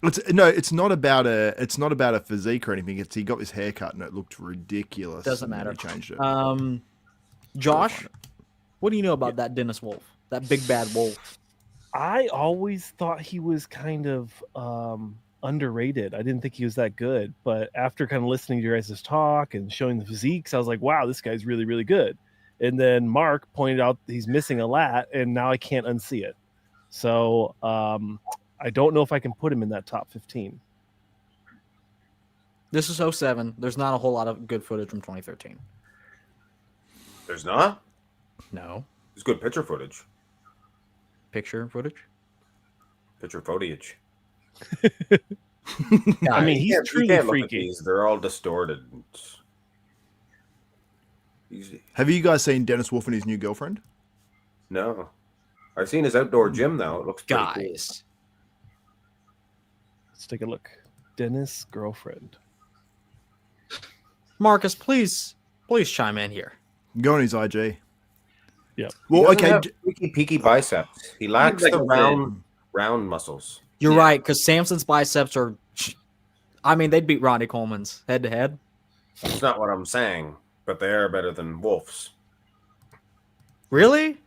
It's not about a physique or anything. It's he got this haircut and it looked ridiculous. Doesn't and then matter. He changed it. Josh, find it. what do you know about that Dennis Wolf? That big bad wolf? I always thought he was kind of underrated. I didn't think he was that good, but after kind of listening to your guys' talk and showing the physiques, I was like, wow, this guy's really, really good. And then Mark pointed out he's missing a lat, and now I can't unsee it. So I don't know if I can put him in that top 15. This is 07. There's not a whole lot of good footage from 2013. There's not. No It's good picture footage. picture footage. Picture footage. I mean, You he's can't- you truly can't look at freaky. these. They're all distorted. Have you guys seen Dennis Wolf and his new girlfriend? No, I've seen his outdoor gym now. It looks pretty cool. Guys, Let's take a look. Dennis' girlfriend. Marcus, please chime in here. Go on his IG. Yep. Well, He doesn't okay. have peaky biceps. He lacks like the a round muscles. You're Yeah. right, because Samson's biceps are. I mean, they'd beat Ronnie Coleman's head to head. That's not what I'm saying, but they are better than Wolf's. Really?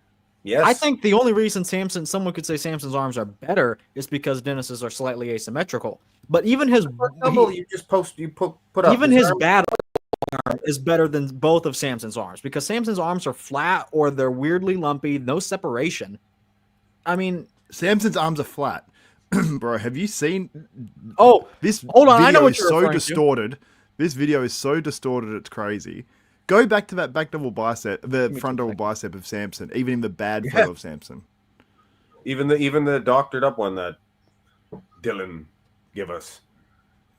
Yes, I think the only reason someone could say Samson's arms are better is because Dennis's are slightly asymmetrical. But even his you just put up even his arm- bad arm is better than both of Samson's arms because Samson's arms are flat or they're weirdly lumpy, no separation. I mean, Samson's arms are flat. Bro, have you seen oh, this hold on, I know video what is you're so referring to. distorted This video is so distorted, it's crazy. Go back to that back double bicep, the front double bicep of Samson, even in the bad photo of Samson. Even the doctored up one that Dylan give us.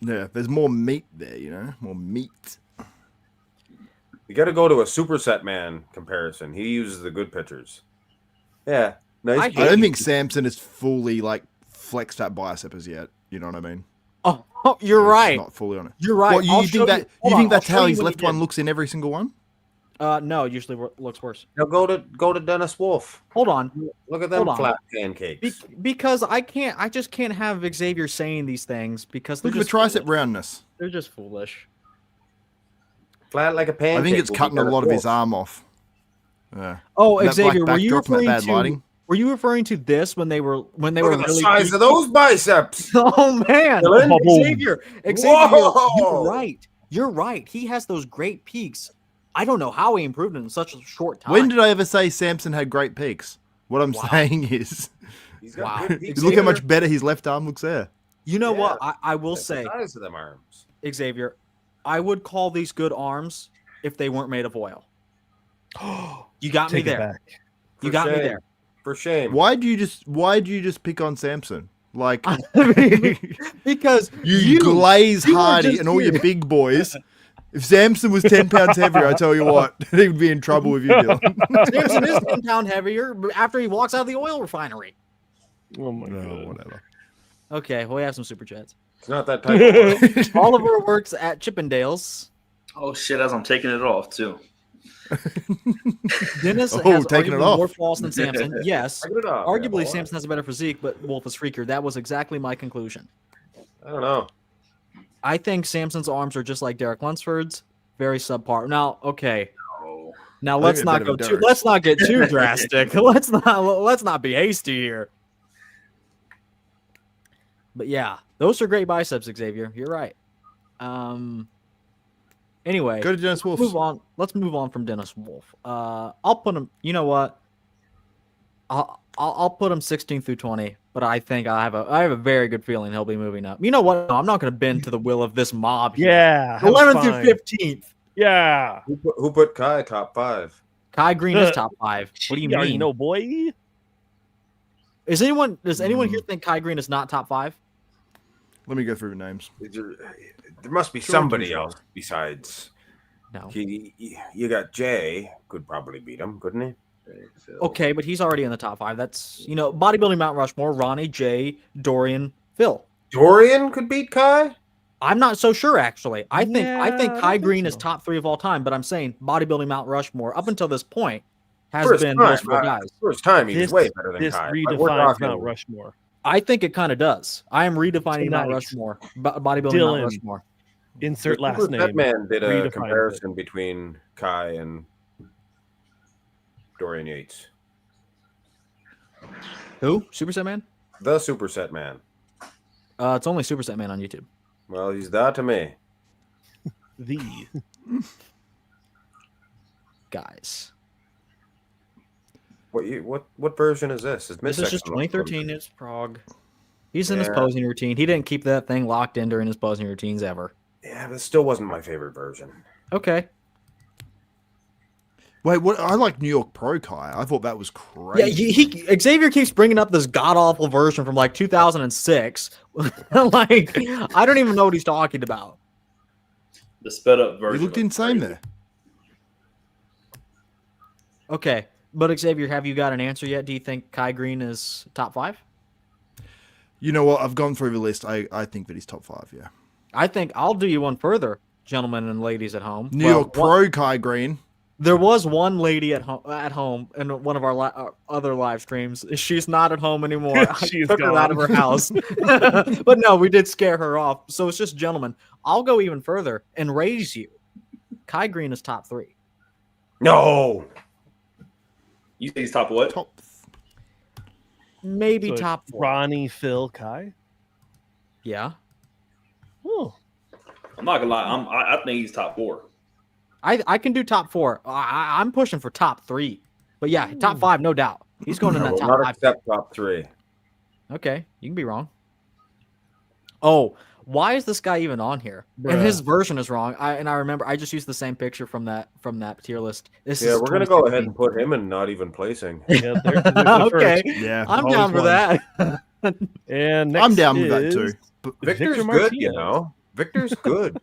Yeah, there's more meat there, you know, more meat. You got to go to a superset man comparison. He uses the good pictures. Yeah, nice. I don't think Samson is fully like flexed that bicep as yet. You know what I mean? Oh, you're right. Not fully on it. You're right. What, I'll you show think that? hold You on, think that's I'll show how you his what he left one did. looks in every single one? No, it usually looks worse. Now go to Dennis Wolf. Hold on. Look at them Hold on. flat pancakes. Because I just can't have Xavier saying these things because they're Look at the just tricep roundness. They're just foolish. Flat like a pancake. I think it's will be cutting a Dennis lot of his Wolf. arm off. Yeah. Oh, That Xavier, black were you backdrop and that referring bad to lighting? were you referring to this when they were Look at the really size of those biceps. Oh man, Dylan? Xavier, Whoa! you're right. You're right. He has those great peaks. I don't know how he improved in such a short time. When did I ever say Samson had great peaks? What I'm Wow. saying is, He's got Wow. good peaks. look how much better his left arm looks there. You know Yeah. what? I will That's the say, size of them arms. Xavier, I would call these good arms if they weren't made of oil. You got me Take it there. back. You For got me shame. there. For shame. Why do you just pick on Samson? Like Because you glaze you were Hardy just and all your here. big boys. If Samson was 10 pounds heavier, I tell you what, he would be in trouble with you, Dylan. Samson is 10 pound heavier after he walks out of the oil refinery. Oh my No, god. whatever. Okay, well, we have some super chats. It's not that type of work. Oliver works at Chippendales. Oh shit! As I'm taking it off too. Dennis Oh, has taking it arguably off. more flaws than Samson. Yes. Take it off, Arguably, yeah, boy. Samson has a better physique, but Wolf is freakier. That was exactly my conclusion. I don't know. I think Samson's arms are just like Derek Lunsford's, very subpar. Now, okay. Oh. Now I think let's they're not better go than too. Derek. Let's not get too drastic. Let's not be hasty here. But yeah, those are great biceps, Xavier. You're right. Anyway, Go to Dennis Wolf. move on. Let's move on from Dennis Wolf. I'll put him. You know what? I'll put him 16 through 20. But I think I have a very good feeling he'll be moving up. You know what? No, I'm not going to bend to the will of this mob. Here. Yeah. that was 11th fine. through 15th. Yeah. Who put Kai top 5? Kai Greene is top 5. What do you already mean? know, boy. Does anyone here think Kai Greene is not top 5? Let me go through the names. There must be somebody else besides. No. You got Jay. Could probably beat him, couldn't he? Okay, but he's already in the top 5. That's, bodybuilding Mount Rushmore, Ronnie, Jay, Dorian, Phil. Dorian could beat Kai? I'm not so sure, actually. I think I Kai think Greene is so. top 3 of all time, but I'm saying bodybuilding Mount Rushmore up until this point has First been time, those 4 guys. First time he was way better than This Kai. But we're redefines talking- Mount Rushmore. I think it kind of does. I am redefining Mount Tonight. Rushmore, bodybuilding Dylan. Mount Rushmore. Insert The last Super name. Set Man did a redefines comparison between Kai and Dorian Yates. Who? Superset Man? The Superset Man. It's only Superset Man on YouTube. Well, he's that to me. The Guys. What version is this? This is just 2013. It's Prague. He's in his Yeah. posing routine. He didn't keep that thing locked in during his posing routines ever. Yeah, but it still wasn't my favorite version. Okay. Wait, what? I like New York Pro Kai. I thought that was Yeah, crazy. Xavier keeps bringing up this god awful version from like 2006. Like, I don't even know what he's talking about. The sped up He version. looked was insane crazy. there. Okay, but Xavier, have you got an answer yet? Do you think Kai Greene is top 5? You know what? I've gone through the list. I think that he's top 5. Yeah. I think I'll do you one further, gentlemen and ladies at home. New Well, York Pro Kai Greene. There was one lady at home in one of our other live streams. She's not at home anymore. I She's took her out of her house. But no, we did scare her off. So it's just, gentlemen, I'll go even further and raise you. Kai Greene is top 3. No. You think he's top what? Top. Maybe So it's top 4. Ronnie, Phil, Kai. Yeah. Oh, I'm not gonna lie. I think he's top 4. I can do top 4. I'm pushing for top 3. But yeah, top 5, no doubt. He's going in I that will top not 5. accept top 3. Okay, you can be wrong. Oh, why is this guy even on here? Bruh. And his version is wrong. I remember I just used the same picture from that tier list. This Yeah, is we're gonna go ahead 2016. and put him in not even placing. Yeah, they're Okay, Yeah, I'm I down was for one. that. And next I'm down with that is too. But Victor's Victor good, you Martinez. know. Victor's good.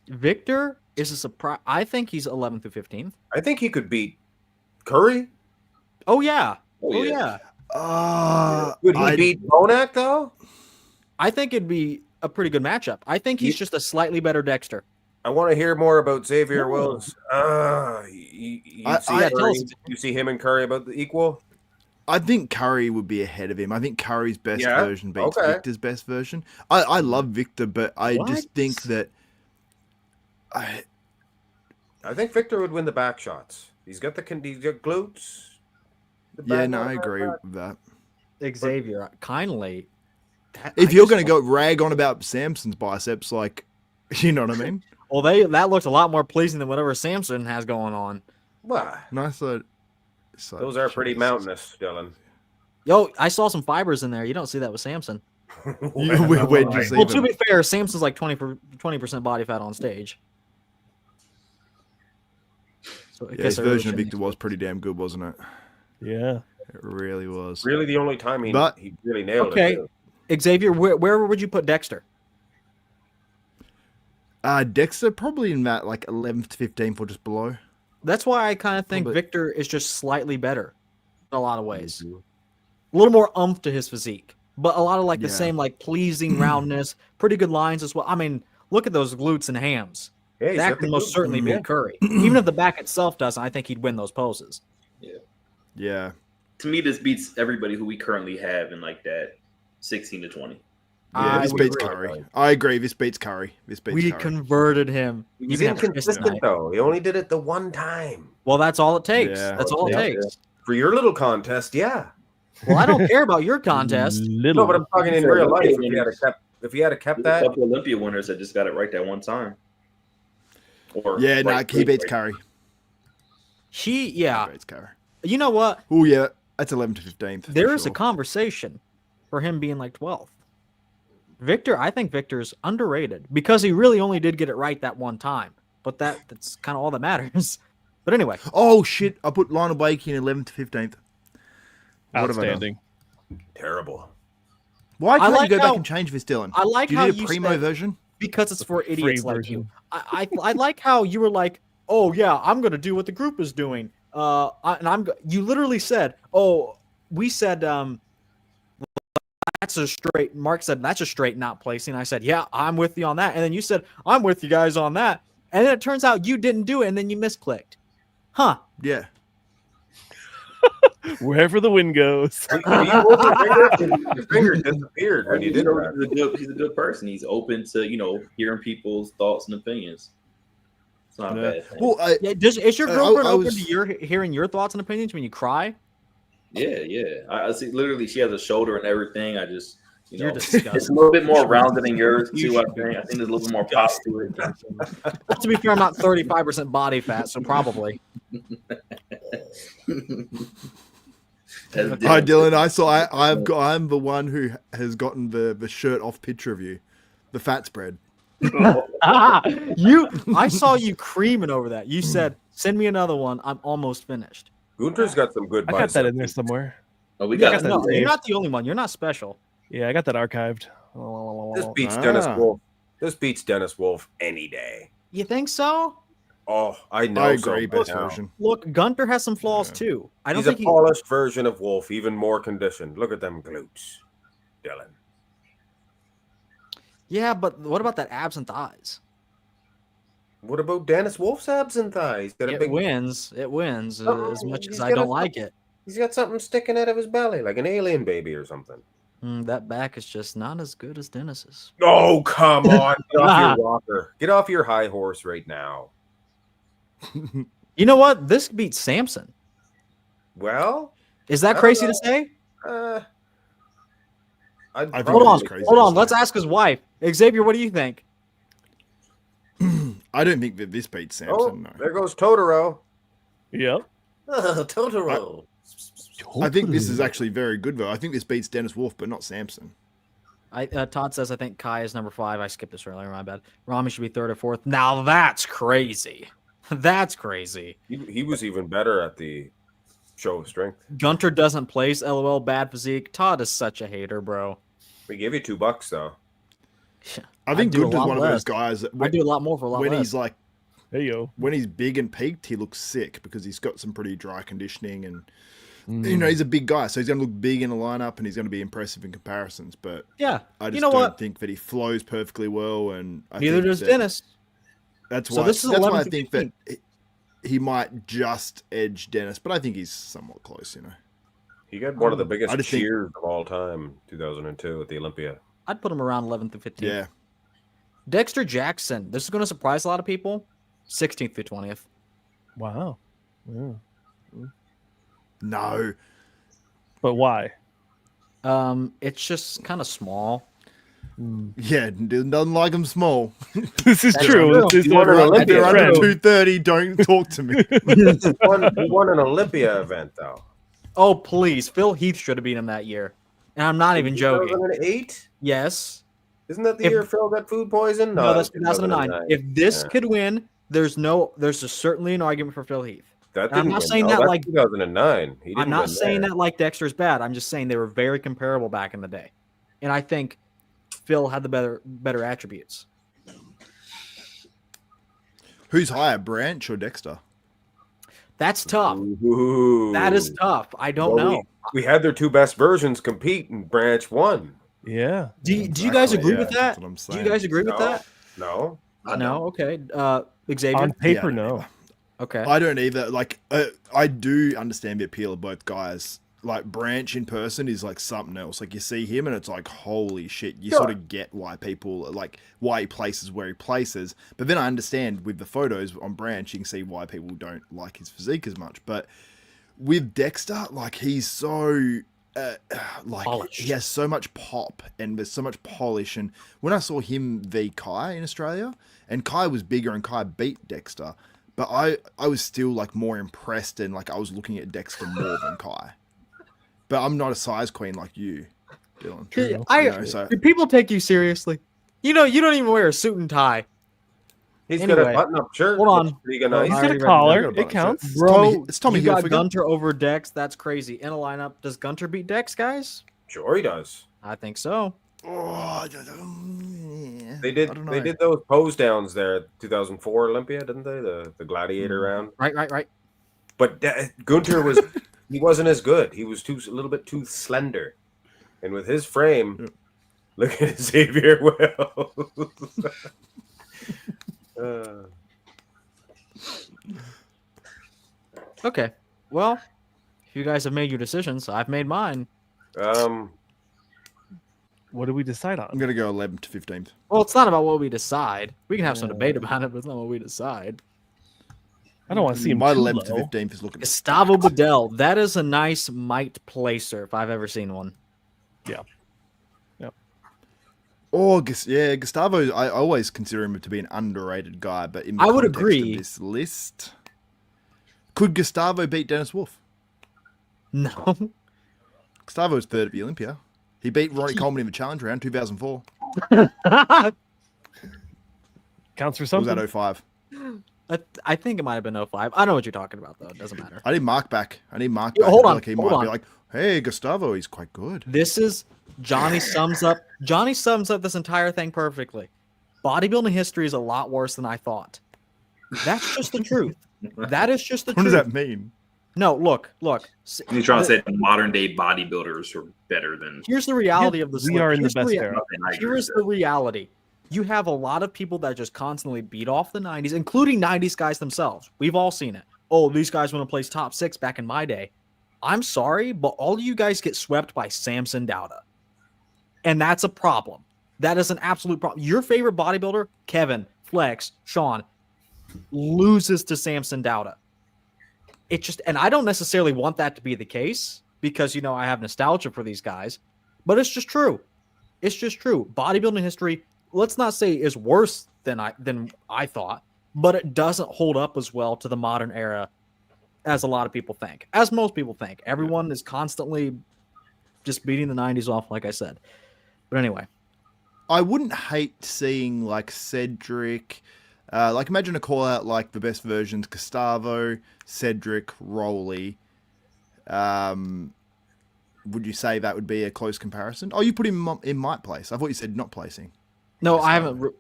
Victor is a surprise. I think he's 11th through 15th. I think he could beat Curry. Oh yeah. Oh, Oh yeah. yeah. Would he beat Bonac though? I think it'd be a pretty good matchup. I think he's just a slightly better Dexter. I want to hear more about Xavier No. Wills. You see Yeah, tell Curry, us. you see him and Curry about the equal? I think Curry would be ahead of him. I think Curry's best Yeah? version beats Okay. Victor's best version. I love Victor, but I just What? think that I think Victor would win the back shots. He's got glutes. The yeah, back no, on I the agree back. with that. Xavier, kindly. If you're going to go rag on about Samson's biceps, like, you know what I mean? Well, that looked a lot more pleasing than whatever Samson has going on. Well, Nice. those are pretty mountainous, Dylan. Yo, I saw some fibers in there. You don't see that with Samson. Where'd you see Well, to them? be fair, Samson's like 20% body fat on stage. So I Yeah, guess his I really version of shouldn't Victor was pretty damn good, wasn't it? Yeah. It really was. Really, the only time he really nailed Okay. it. too. Xavier, where would you put Dexter? Dexter probably in that like 11th to 15th or just below. That's why I kind of think But- Victor is just slightly better in a lot of ways. Mhm. A little more oomph to his physique, but a lot of like the Yeah. same like pleasing roundness, pretty good lines as well. I mean, look at those glutes and hams. Yeah, he's That got can the most glutes. certainly Yeah. beat Curry. Even if the back itself doesn't, I think he'd win those poses. Yeah. To me, this beats everybody who we currently have in like that 16 to 20. Yeah, I this would beats agree. Curry. I agree. This beats Curry. We Curry. converted him. He You was can have fist inconsistent tonight. though. He only did it the one time. Well, that's all it takes. Yeah. That's all it Yeah. takes. For your little contest, yeah. Well, I don't care about your contest. No, but I'm talking in For real life. Olympia If he had kept There's a that, couple Olympia winners that just got it right that one time. Or Yeah, no, he beats right. Curry. He He beats Curry. You know what? Oh, yeah. That's 11th to 15th. for There is a sure. conversation for him being like 12th. Victor, I think Victor's underrated because he really only did get it right that one time. But that's kind of all that matters. But anyway, Oh, shit. I put Lionel Blakey in 11th to 15th. What have I done? Outstanding. terrible. Why can't like you go how- back and change this, Dylan? I like Do you how need a you primo said- version? because it's for Free idiots like version. you. I like how you were like, oh yeah, I'm gonna do what the group is doing. You literally said, oh, we said that's a straight. Mark said that's a straight not placing. I said, yeah, I'm with you on that. And then you said, I'm with you guys on that. And then it turns out you didn't do it, and then you misclicked. Huh? Yeah. Wherever the wind goes. You moved your finger, your finger disappeared when you did that. He's a good person. He's open to hearing people's thoughts and opinions. It's not a Yeah. bad thing. Well, Yeah. Is your I girlfriend open was- to hearing your thoughts and opinions when you cry? Yeah. I see. Literally, she has a shoulder and everything. I just, You're it's disgusting. a little bit more rounded than yours You too. I should be think. I think there's a little bit more pop to it. To be fair, I'm not 35% body fat, so probably. Hi, Dylan. I'm the one who has gotten the shirt off picture of you, the fat spread. I saw you creaming over that. You said, "Send me another one. I'm almost finished." Gunter's got some good I got biceps. that in there somewhere. Oh, we Yeah, got that No, saved. you're not the only one. You're not special. Yeah, I got that archived. This beats Dennis Ah. Wolf. This beats Dennis Wolf any day. You think so? Oh, I know. I so agree, best now. version. Look, Gunter has some flaws Yeah. too. I don't He's a think he. polished version of Wolf, even more conditioned. Look at them glutes, Dylan. Yeah, but what about that abs and thighs? What about Dennis Wolf's abs and thighs? Got a It big. wins. It wins Oh, as much he's as I got don't a- like it. He's got something sticking out of his belly, like an alien baby or something. That back is just not as good as Dennis's. Oh, come on. Get off your rocker. Get off your high horse right now. You know what? This beats Samson. Well, Is I that don't crazy know. to say? I'd I think Hold it on. is crazy Hold to on. say. Let's ask his wife. Xavier, what do you think? I don't think that this beats Oh, Samson. No. there goes Totoro. Yep. Oh, Totoro. I think this is actually very good, though. I think this beats Dennis Wolf, but not Samson. Todd says I think Kai is number 5. I skipped this earlier. My bad. Ramy should be 3rd or 4th. Now that's crazy. That's crazy. He was even better at the show of strength. Gunter doesn't place. LOL. Bad physique. Todd is such a hater, bro. We gave you $2 though. I think do a Gunter's lot one of less. those guys that I do a lot more for a lot when less. he's like There you go. when he's big and peaked, he looks sick because he's got some pretty dry conditioning and you know he's a big guy, so he's going to look big in a lineup and he's going to be impressive in comparisons. But Yeah. I just You know don't what? think that he flows perfectly well, and I Neither think does that Dennis. That's So why. this is That's why I 11th to think that he might just edge Dennis, but I think he's somewhat close. You know, He got one of the I biggest just think- cheers of all time, 2002 at the Olympia. I'd put him around 11th to 15th. yeah. Dexter Jackson. This is going to surprise a lot of people. 16th through 20th. Wow. Yeah. No, But why? It's just kind of small. yeah, doesn't like him small. This is That's true. true. This is You want an a Olympic They're under friend. 230. Don't talk to me. He won an Olympia event though. Oh, please. Phil Heath should have beat him that year. And I'm not even joking. 2008? Yes. Isn't that the If- year Phil got food poison? No, that's 2009. If this Yeah. could win, there's certainly an argument for Phil Heath. That I'm didn't not win. saying No, that that's like 2009. He didn't I'm not win saying there. that like Dexter's bad. I'm just saying they were very comparable back in the day. And I think Phil had the better attributes. Who's higher, Branch or Dexter? That's tough. Ooh. That is tough. I don't Well, know. We had their 2 best versions compete, and Branch won. Yeah. Do you guys Exactly, agree yeah, with that? that's what I'm Do you saying. guys agree with No. that? No, I No. don't. Okay. Xavier. On paper, Yeah. no. Okay. I don't either. Like, I do understand the appeal of both guys. Like, Branch in person is like something else. Like, you see him and it's like, holy shit. You sort of get why people, like, why he places where he places. But then I understand with the photos on Branch, you can see why people don't like his physique as much. But with Dexter, like, he's so, like, Polished. he has so much pop and there's so much polish. And when I saw him v Kai in Australia, and Kai was bigger and Kai beat Dexter, but I was still like more impressed and like I was looking at Dexter more than Kai. But I'm not a size queen like you, Dylan. True. You know, so Do people take you seriously? You know, you don't even wear a suit and tie. he's Anyway, got a button-up shirt. hold on. Looks pretty Hold He's on. nice. got already a read collar. that. It counts. It's Bro, It's Tommy you got Hilfiger. Gunter over Dex. That's crazy. In a lineup, does Gunter beat Dex, guys? Sure, he does. I think so. Oh, They did. I don't know. They did those pose downs there at 2004 Olympia, didn't they? The gladiator round. Right. But Gunter was he wasn't as good. He was a little bit too slender, and with his frame, look at Xavier Wells. Okay. Well, if you guys have made your decisions, I've made mine. What do we decide I'm on? gonna go 11th to 15th. Well, it's not about what we decide. We can have some debate about it, but it's not what we decide. I don't want to see him My too 11th to low. 15th is looking. Gustavo Badell. That is a nice might placer if I've ever seen one. Oh, yeah, Gustavo. I always consider him to be an underrated guy, but in the I would context agree. of this list, could Gustavo beat Dennis Wolf? No. Gustavo was 3rd at the Olympia. He beat Ronnie Coleman in the challenge round 2004. Counts for Or was something. that 05? I think it might have been 05. I know what you're talking about, though. It doesn't matter. I need Mark back. I need Mark Yeah, back. hold I feel on, like he hold might on. be like, hey, Gustavo, he's quite good. This is Johnny sums up this entire thing perfectly. Bodybuilding history is a lot worse than I thought. That's just the truth. That is just the What does truth. that mean? No, look. You're trying to say modern day bodybuilders are better than Here's the reality of the We are in the here's best rea- era. nothing. I agree Here with is that. the reality. You have a lot of people that just constantly beat off the 90s, including 90s guys themselves. We've all seen it. Oh, these guys want to place top 6 back in my day. I'm sorry, but all of you guys get swept by Samson Dauda. And that's a problem. That is an absolute problem. Your favorite bodybuilder, Kevin, Flex, Shawn, loses to Samson Dauda. It just, and I don't necessarily want that to be the case because, you know, I have nostalgia for these guys, but it's just true. It's just true. Bodybuilding history, let's not say is worse than I thought, but it doesn't hold up as well to the modern era as a lot of people think, as most people think. Everyone is constantly just beating the 90s off, like I said. But anyway, I wouldn't hate seeing like Cedric, like imagine a call out like the best versions: Gustavo, Cedric, Roelly. Would you say that would be a close comparison? Oh, you put him in my place. I thought you said not placing. No, I Gustavo. haven't.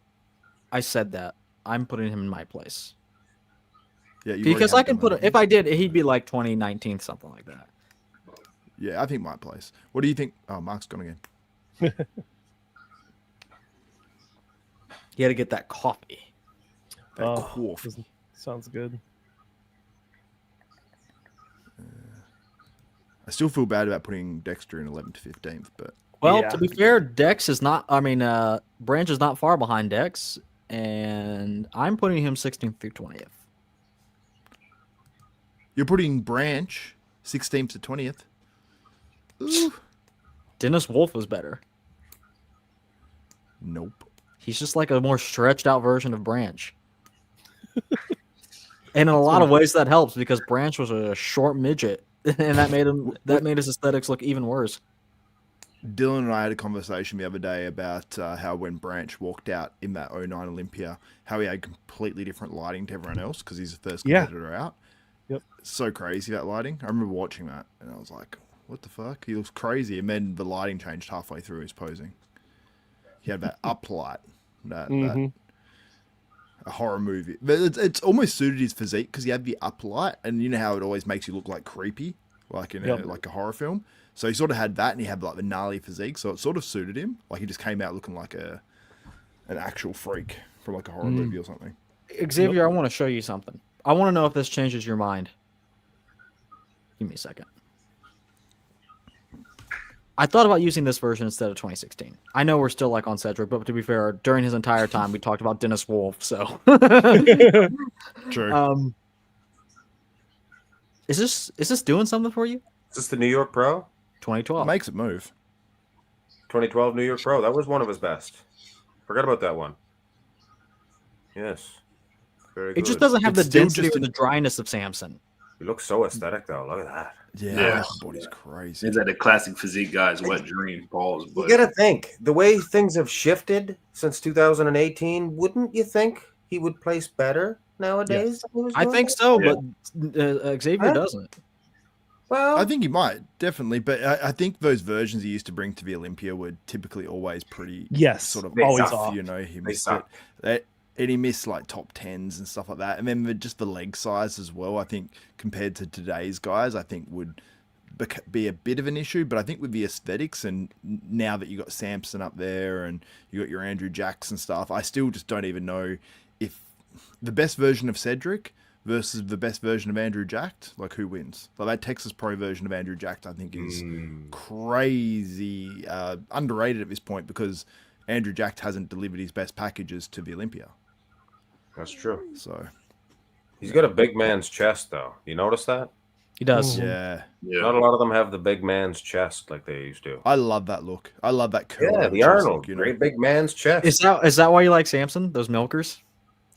I said that. I'm putting him in my place. Yeah, you Because I already can have put done it. that. If I did, he'd be like 2019, something like that. Yeah, I think my place. What do you think? Oh, Mark's gone again. He had to get that coffee. That Oh, coffee. sounds good. I still feel bad about putting Dexter in 11th to 15th, but Well, Yeah. to be fair, Dex is not. I mean, Branch is not far behind Dex, and I'm putting him 16th through 20th. you're putting Branch 16th to 20th. Ooh. Dennis Wolf was better. Nope. He's just like a more stretched out version of Branch. And in a lot of ways that helps because Branch was a short midget, and that made his aesthetics look even worse. Dylan and I had a conversation the other day about how when Branch walked out in that 09 Olympia, how he had completely different lighting to everyone else because he's the first Yeah. competitor out. Yep. So crazy, that lighting. I remember watching that, and I was like, what the fuck? He looks crazy. And then the lighting changed halfway through his posing. He had that uplight, that a horror movie. But it's almost suited his physique because he had the uplight, and you know how it always makes you look like creepy, like in like a horror film. So he sort of had that, and he had like the gnarly physique, so it sort of suited him. Like he just came out looking like an actual freak from like a horror movie or something. Xavier, I want to show you something. I want to know if this changes your mind. Give me a second. I thought about using this version instead of 2016. I know we're still like on Cedric, but to be fair, during his entire time, we talked about Dennis Wolf. So, True. is this doing something for you? Is this the New York Pro? 2012. Makes it move. 2012 New York Pro. That was one of his best. Forgot about that one. Yes. Very good. It just doesn't have It's the still density just or the dryness of Samson. He looks so aesthetic, though. Look at that. Yeah, Yeah. the body's crazy. Is that a classic physique guy's wet dream? Balls, You but got to think, the way things have shifted since 2018, wouldn't you think he would place better nowadays? than he was I doing think back so, then? but Xavier Huh? doesn't. Well, I think he might, definitely. But I think those versions he used to bring to the Olympia were typically always pretty Yes, sort of They always off, off. you know, he They missed suck. it. And he missed like top 10s and stuff like that. And then just the leg size as well, I think, compared to today's guys, I think would be a bit of an issue. But I think with the aesthetics and now that you got Samson up there and you got your Andrew Jackson stuff, I still just don't even know if the best version of Cedric versus the best version of Andrew Jacked, like who wins? Like that Texas Pro version of Andrew Jacked, I think is crazy underrated at this point because Andrew Jacked hasn't delivered his best packages to the Olympia. that's true. So He's got a big man's chest, though. You notice that? He does. yeah, Not a lot of them have the big man's chest like they used to. I love that look. I love that curl. Yeah, chest the Arnold. look, you know? Great big man's chest. Is that why you like Samson? Those milkers?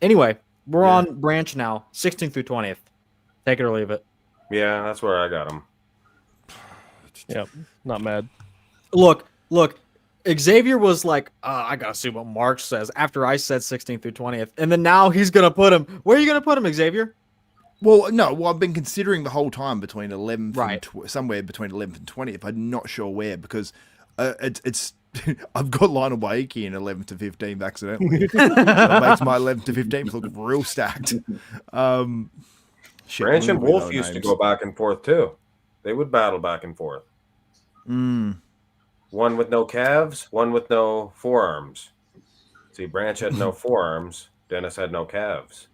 Anyway, we're on Branch now, 16th through 20th. Take it or leave it. Yeah, that's where I got him. Yep, not mad. Look. Xavier was like, I gotta see what Mark says after I said 16th through 20th, and then now he's gonna put him. Where are you gonna put him, Xavier? Well, no, I've been considering the whole time between 11th Right. and somewhere between 11th and 20th. I'm not sure where because it's I've got Lionel Baiki in 11th to 15th accidentally. That makes my 11th to 15th look real stacked. Shit, Branch and we know Wolf used to names. go back and forth, too. They would battle back and forth. One with no calves, one with no forearms. See, Branch had no forearms. Dennis had no calves.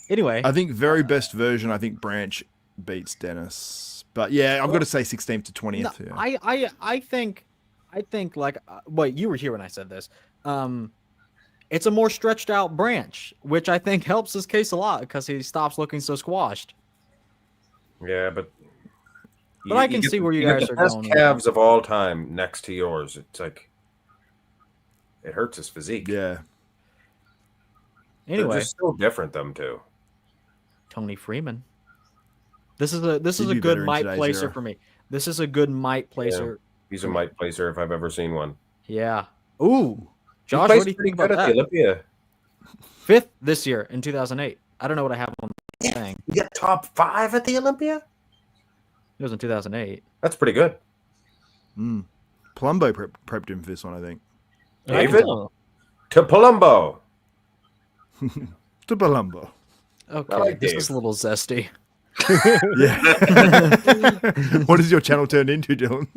Anyway, I think very best version. I think Branch beats Dennis, but yeah, I've got to say 16th to 20th. no, Yeah. I think like wait, you were here when I said this. It's a more stretched out Branch, which I think helps his case a lot because he stops looking so squashed. Yeah, but I can see where you guys the are best going. calves of all time next to yours. It's like it hurts his physique. Yeah. They're Anyway, just so different, them two. Tony Freeman. This is a He'd good be better in might today's placer era. for me. This is a good might placer. He's a might placer if I've ever seen one. Yeah. Ooh, He Josh, placed what do you pretty think good about at the that? Olympia. 5th this year in 2008. I don't know what I have on the thing. You got top 5 at the Olympia? It was in 2008. That's pretty good. Palumbo prepped him for this one, I think. David? Oh. To Palumbo. To Palumbo. Okay, like this Dave. is a little zesty. Yeah. What has your channel turned into, Dylan?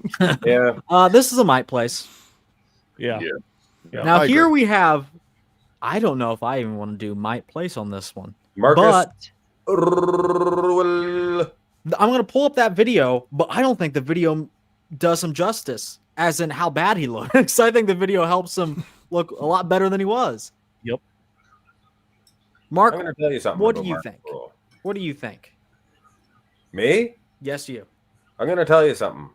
Yeah. This is a Mike place. Yeah. Yeah. Now I here agree. we have. I don't know if I even want to do Mike place on this one, Markus but Rühl. I'm gonna pull up that video. But I don't think the video does him justice, as in how bad he looks. I think the video helps him look a lot better than he was. Yep. Mark, I'm going to tell you something. what do about you Markus think? Rühl. What do you think? Me? Yes, you. I'm going to tell you something.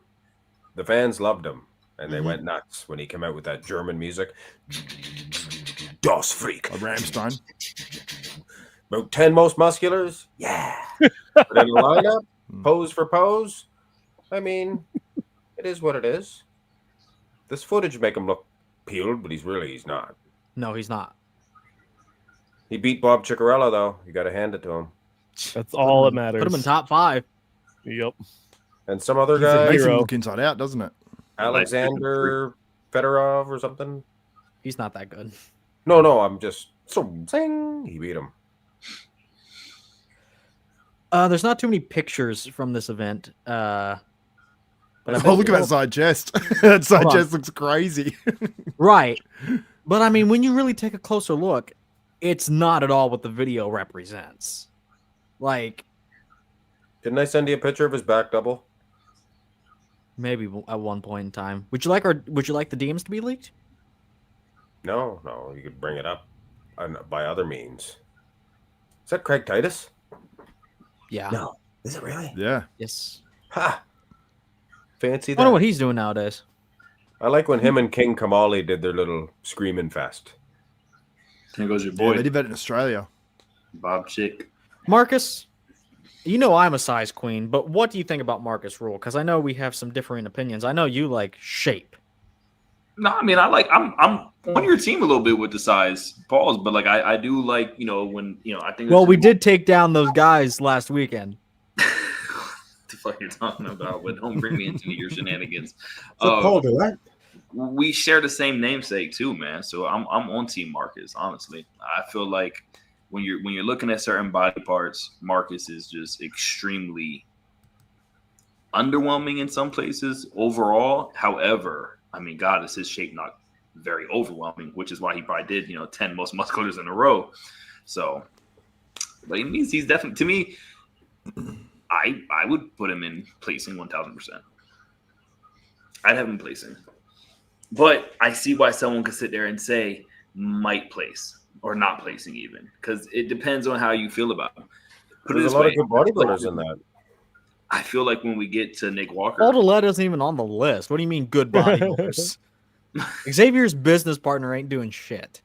The fans loved him, and they Mhm. went nuts when he came out with that German music. Das Freak. A Ramstein. About 10 most musculars? Yeah. But in the lineup, pose for pose, I mean, it is what it is. This footage make him look peeled, but he's not. No, he's not. He beat Bob Ciccarello, though. You got to hand it to him. That's all that matters. Put him in top 5. Yep. And some other It guy, makes him Hero. look inside out, doesn't it? Alexander Fedorov or something. He's not that good. No, I'm just saying he beat him. There's not too many pictures from this event. But I bet Oh, look you- at that side chest. That side Hold on. chest looks crazy. Right. But I mean, when you really take a closer look, it's not at all what the video represents. Like, Didn't I send you a picture of his back double? maybe at one point in time. Would you like the DMs to be leaked? No, you could bring it up by other means. Is that Craig Titus? Yeah. No. Is it really? Yeah. Yes. Ha! Fancy I wonder that. what he's doing nowadays. I like when him and King Kamali did their little screaming fest. There goes your Yeah, boy, they did that in Australia. Bob Chick. Marcus, you know I'm a size queen, but what do you think about Markus Rühl? Because I know we have some differing opinions. I know you like shape. No, I mean I'm on your team a little bit with the size pause, but like I do like when I think. Well, we did take down those guys last weekend. The fuck you're talking about? But don't bring me into your shenanigans. We share the same namesake too, man. So I'm on Team Markus. Honestly, I feel like when you're looking at certain body parts, Markus is just extremely underwhelming in some places overall. However, I mean, God, is his shape not very overwhelming, which is why he probably did 10 most musculars in a row. So, but it means he's definitely, to me, I would put him in placing 1000%. I'd have him placing. But I see why someone could sit there and say might place or not placing even, because it depends on how you feel about him. Put it There's this a lot way, of good bodybuilders in that. I feel like when we get to Nick Walker, Aldelet isn't even on the list. What do you mean good bodybuilders? Xavier's business partner ain't doing shit.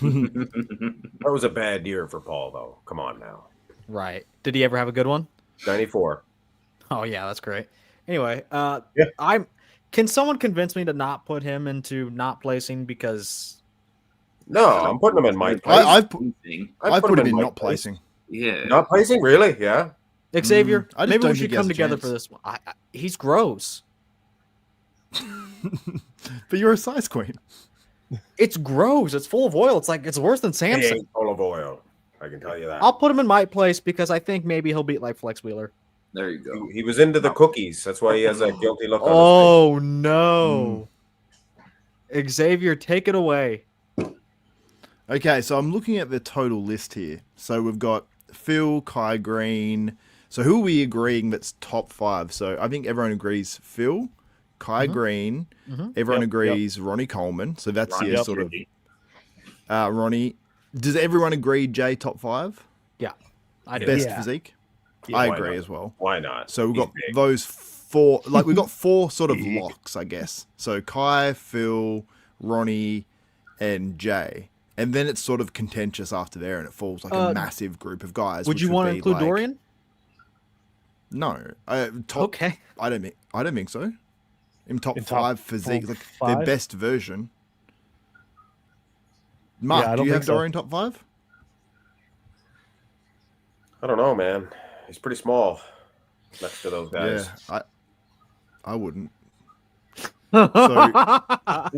That was a bad year for Paul, though. Come on now. Right. Did he ever have a good one? 94. Oh yeah, that's great. Anyway, Yeah. Can someone convince me to not put him into not placing because No, I'm putting him in my place. I've put him in my not place. placing. yeah. Not placing, really? Yeah. Xavier, I just maybe don't we should think he has come a together chance. for this one. He's gross. But you're a size queen. It's gross. It's full of oil. It's like it's worse than He Samson. ain't full of oil. I can tell you that. I'll put him in my place because I think maybe he'll beat like Flex Wheeler. There you go. He was into the cookies. That's why he has that guilty look on Oh no. Xavier, take it away. Okay, so I'm looking at the total list here. So we've got Phil, Kai, Greene. So who are we agreeing that's top 5? So I think everyone agrees Phil, Kai, Greene. Everyone agrees Ronnie Coleman. So that's Ronnie, your sort of Ronnie. Does everyone agree Jay top 5? Yeah. I do. Best Yeah. physique? Yeah, I why agree not? as well. Why not? So we've He's got big. those 4, like we've got 4 sort of locks, I guess. So Kai, Phil, Ronnie, and Jay. And then it's sort of contentious after there, and it falls like a massive group of guys. Would which you want to be include like- Dorian? No, top. Okay. I don't think so. In top In top 5 physique, top like their five? best version. Mark, I do don't you think have so. Dorian top 5? I don't know, man. He's pretty small next to those guys. Yeah, I wouldn't. I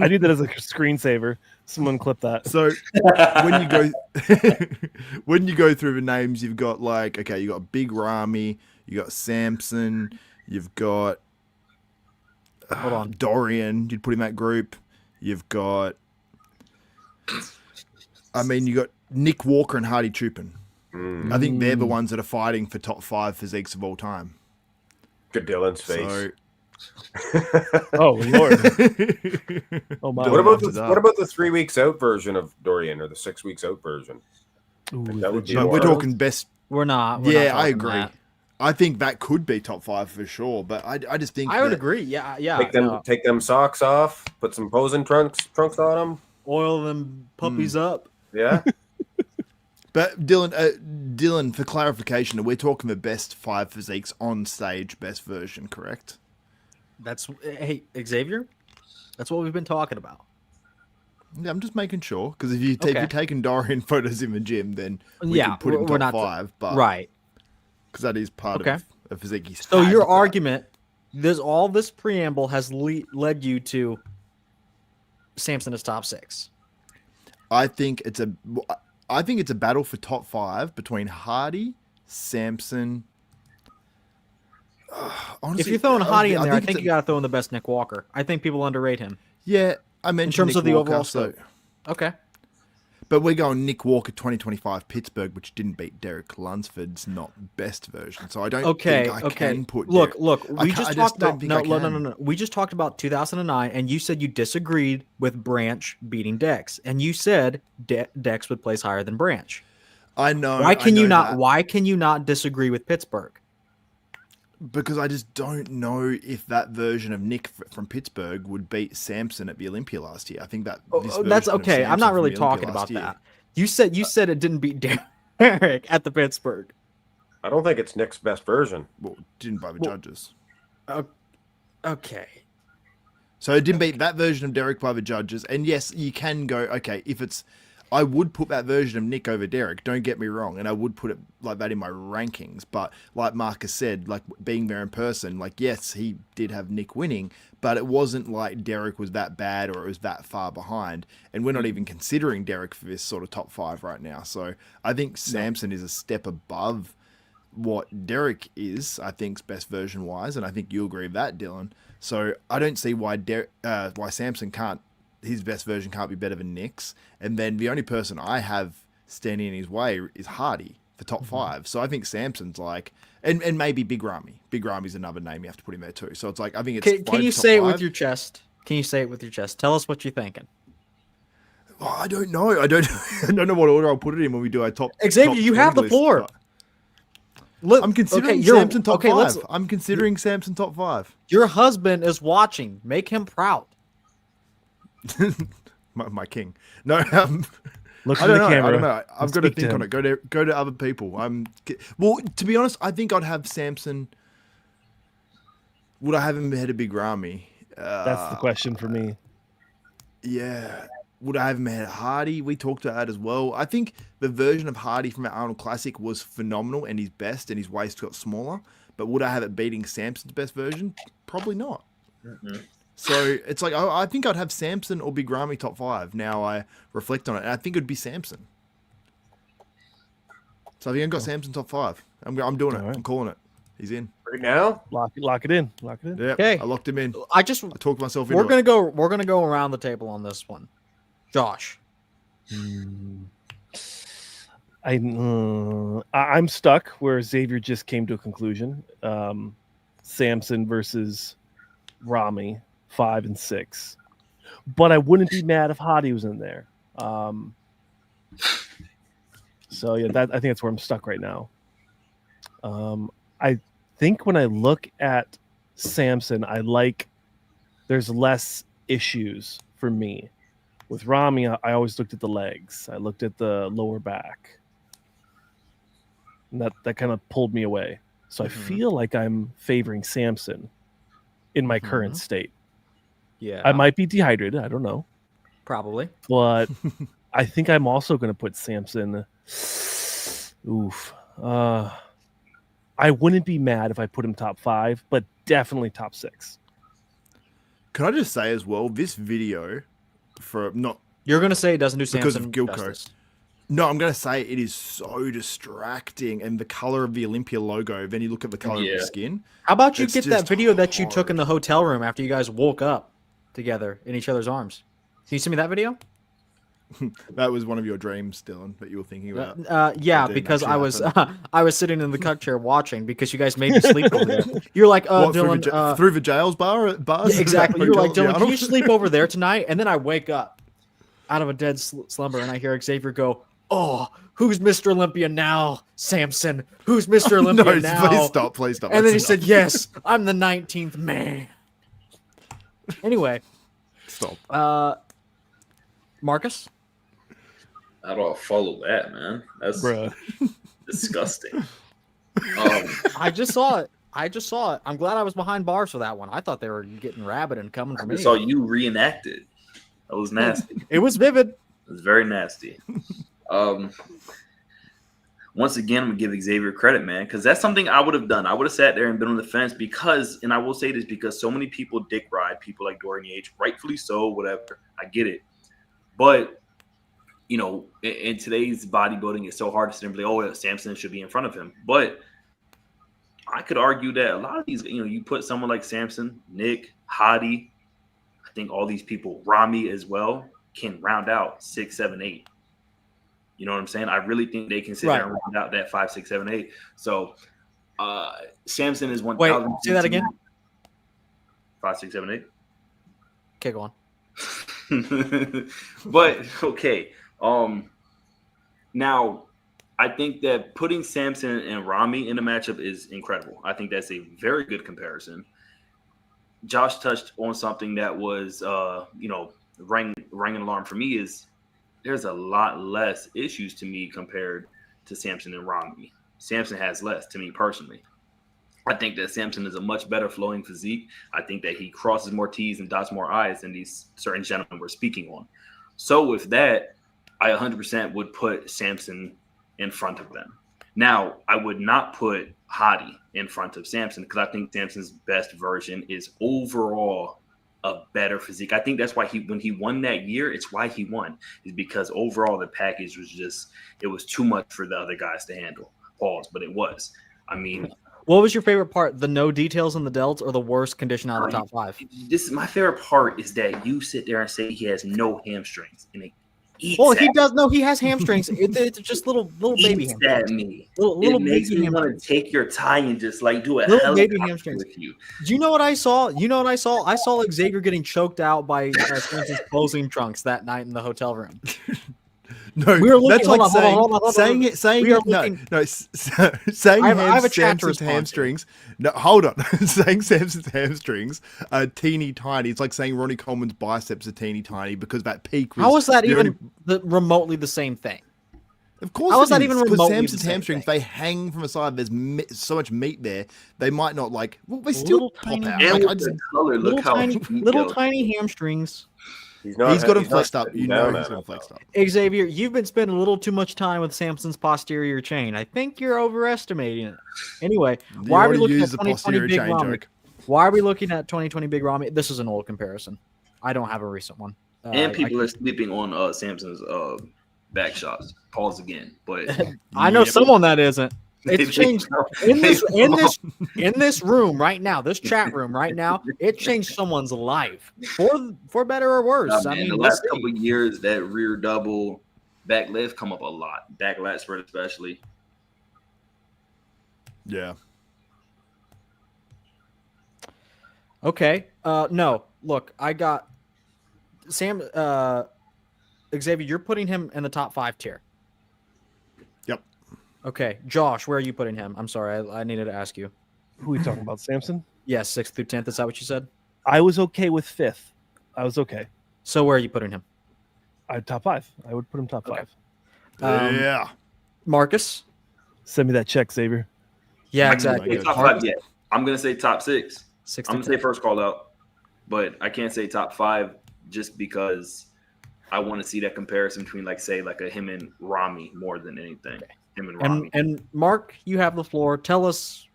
need that as a screensaver. Someone clip that. So when you go when you go through the names, you've got like, okay, you got Big Ramy, you got Samson, you've got Hold on. Dorian, you'd put in that group. You've got, I mean, you got Nick Walker and Hardy Chupin. I think they're the ones that are fighting for top 5 physiques of all time. Good Dylan's face. So, Oh Lord. Oh my. What about After that. the 3 weeks out version of Dorian or the 6 weeks out version? Ooh, That would be but more- we're talking best. We're not. Yeah, I agree. I think that could be top 5 for sure. But I just think I would that- agree. Yeah, yeah. Take them socks off, put some posing trunks on them. Oil them puppies up. Yeah. But Dylan, for clarification, we're talking the best 5 physiques on stage, best version, correct? That's hey Xavier. That's what we've been talking about. Yeah, I'm just making sure because if you're taking Dorian photos in the gym, then we Yeah, could put him we're top not 5, but Right. because that is part Okay. of a physique. He's So had, your but- argument, all this preamble has led you to Samson is top 6. I think it's a battle for top 5 between Hardy, Samson. Honestly, If you're throwing Hardy in there, I it's think a- you got to throw in the best Nick Walker. I think people underrate him. Yeah, I mentioned terms Nick of the Walker, overall so- scope. Okay. But we're going Nick Walker 2025 Pittsburgh, which didn't beat Derek Lunsford's not best version. So I don't Okay. think I can put. Look. I We can't- just I talked don't about think I can. no. We just talked about 2009, and you said you disagreed with Branch beating Dex, and you said Dex would place higher than Branch. I know. Why can I you know not? that. Why can you not disagree with Pittsburgh? Because I just don't know if that version of Nick from Pittsburgh would beat Samson at the Olympia last year. I think that this That's version of okay. I'm Samson not from really the Olympia talking last about year- that. You said it didn't beat Derek at the Pittsburgh. I don't think it's Nick's best version. Well, didn't by the Well- judges. Okay. So it didn't beat that version of Derek by the judges. And yes, you can go, okay, if it's... I would put that version of Nick over Derek, don't get me wrong, and I would put it like that in my rankings. But like Marcus said, like being there in person, like yes, he did have Nick winning, but it wasn't like Derek was that bad or it was that far behind. And we're not even considering Derek for this sort of top 5 right now. So I think Samson is a step above what Derek is, I think's best version wise, and I think you agree with that, Dylan. So I don't see why Samson can't, his best version can't be better than Nick's. And then the only person I have standing in his way is Hardy for top 5. So I think Samson's like, and maybe Big Ramy. Big Ramy's another name you have to put in there too. So it's like, I think it's Can you say it with your chest? Can you say it with your chest? Tell us what you're thinking. Oh, I don't know. I don't know what order I'll put it in when we do our top. Xavier, top you have 20 the floor. list, but I'm considering Samson top 5. Let's, I'm considering Samson top 5. your husband is watching. Make him proud. my king. No, Look I at don't the know. camera. I don't know. I've got to Speak to think on him. it. Go to other people. Well, to be honest, I think I'd have Samson. Would I have him ahead of Big Ramy? That's the question for me. Yeah. Would I have him ahead of Hardy? We talked about that as well. I think the version of Hardy from our Arnold Classic was phenomenal and he's best and his waist got smaller. But would I have it beating Samson's best version? Probably not. So it's like, I think I'd have Samson or Big Ramy top 5. Now I reflect on it, and I think it'd be Samson. So I think I've got Samson top 5. I'm doing it. All right. I'm calling it. He's in. Right now? Lock it in. Lock it in. Yeah, Okay. I locked him in. I talked myself into we're it. gonna go around the table on this one. Josh. I'm stuck where Xavier just came to a conclusion. Samson versus Ramy, 5 and 6. But I wouldn't be mad if Hardy was in there. So yeah, I think that's where I'm stuck right now. I think when I look at Samson, there's less issues for me. With Ramy, I always looked at the legs. I looked at the lower back. And that kind of pulled me away. So I feel like I'm favoring Samson. in my current state. Yeah. I might be dehydrated. I don't know. Probably. But I think I'm also going to put Samson. Oof. I wouldn't be mad if I put him top 5, but definitely top 6. Can I just say as well, this video for not You're gonna say it doesn't do because Samson of Gilco. justice. No, I'm going to say it is so distracting, and the color of the Olympia logo. Then you look at the color of Yeah. the skin. How about you It's get that just video that you took hard. in the hotel room after you guys woke up together in each other's arms? Can you send me that video? That was one of your dreams, Dylan, that you were thinking about. Yeah, That didn't because actually I was sitting in the cut chair watching because you guys made me sleep over there. You're like, What, Dylan, through the jails bars? yeah, exactly. You're like, Dylan, can you Hotel? sleep over there tonight? And then I wake up out of a dead slumber and I hear Xavier go, "Oh, who's Mr. Olympia now, Samson? Who's Mr. Olympia No, now?" please stop, please stop. And then he That's said, enough. "Yes, I'm the 19th man." Anyway, Stop. Marcus? How do I follow that, man? That's Bruh. disgusting. I just saw it. I'm glad I was behind bars for that one. I thought they were getting rabid and coming for I me. saw you reenact it. That was nasty. It was vivid. It was very nasty. Once again, I'm gonna give Xavier credit, man, because that's something I would have done. I would have sat there and been on the fence because, and I will say this because so many people dick ride people like Dorian Yates, rightfully so, whatever. I get it, but you know, in today's bodybuilding, it's so hard to simply, oh, Samson should be in front of him. But I could argue that a lot of these, you know, you put someone like Samson, Nick, Hadi, I think all these people, Ramy as well, can round out 6, 7, 8. You know what I'm saying? I really think they can sit there and round out that 5, 6, 7, 8. So Samson is 1,000. Wait, say that again. 5, 6, 7, 8. Okay, go on. But okay. Now I think that putting Samson and Ramy in a matchup is incredible. I think that's a very good comparison. Josh touched on something that was, you know, rang an alarm for me is there's a lot less issues to me compared to Samson and Ramy. Samson has less to me personally. I think that Samson is a much better flowing physique. I think that he crosses more T's and dots more I's than these certain gentlemen we're speaking on. So with that, I 100% would put Samson in front of them. Now, I would not put Hadi in front of Samson because I think Samson's best version is overall a better physique. I think that's why when he won that year, it's why he won, is because overall the package was just, it was too much for the other guys to handle. Pause, but it was. I mean, What was your favorite part? The no details in the delts or the worst condition out of the top 5? this is my favorite part is that you sit there and say he has no hamstrings, and it eats Well, he at does. No, he has hamstrings. It's just little baby eats hamstrings. at me. Little It makes baby me want hamstrings. to take your tie and just like do a Little baby helicopter hamstrings. with you. Do you know what I saw? I saw Xavier getting choked out by Samson's closing trunks that night in the hotel room. No, We were looking- that's like hold on, saying We are it. No, looking- no, saying I have a chat to Samson's respond to. hamstrings. No, hold on. Saying Samson's hamstrings are teeny tiny. It's like saying Ronnie Coleman's biceps are teeny tiny because that peak was. How is that the even only- remotely the same thing? Of course, How is it that even because remotely Samson's the same hamstrings thing? they hang from the side. There's so much meat there. They might not like. Well, they still Little pop tiny- out. And Like, I with just, the color, Little look how little detailed. tiny hamstrings. he's got him he's not flexed up. sitting You know down he's on got him it, flexed though. up. Xavier, you've been spending a little too much time with Samson's posterior chain. I think you're overestimating it. Anyway, You why are we already looking at used the 2020 posterior Big chain Ramy? joke. Why are we looking at 2020 Big Ramy? This is an old comparison. I don't have a recent one. And people are sleeping on Samson's back shots. Pause again, but I know Yep. someone that isn't. It's They- changed in this room right now, this chat room right now. It changed someone's life for better or worse. Nah, I man, mean, the we'll last see. couple of years, that rear double back lift come up a lot. Back lat spread especially. Yeah. Okay. No. Look, I got Sam. Xavier, you're putting him in the top 5 tier. Yep. Okay, Josh, where are you putting him? I'm sorry, I needed to ask you. Who are we talking about? Samson? Yes, 6th through 10th. Is that what you said? I was okay with 5th. I was okay. So where are you putting him? Top 5. I would put him top 5. Yeah. Marcus? Send me that check, Xavier. Yeah, I'm exactly. gonna say top Marcus? 5 yet. I'm gonna say top 6. I'm gonna say first called out, but I can't say top 5 just because I want to see that comparison between, like, say, like a him and Ramy more than anything. Okay. Him and Ramy. And Mark, you have the floor. Tell us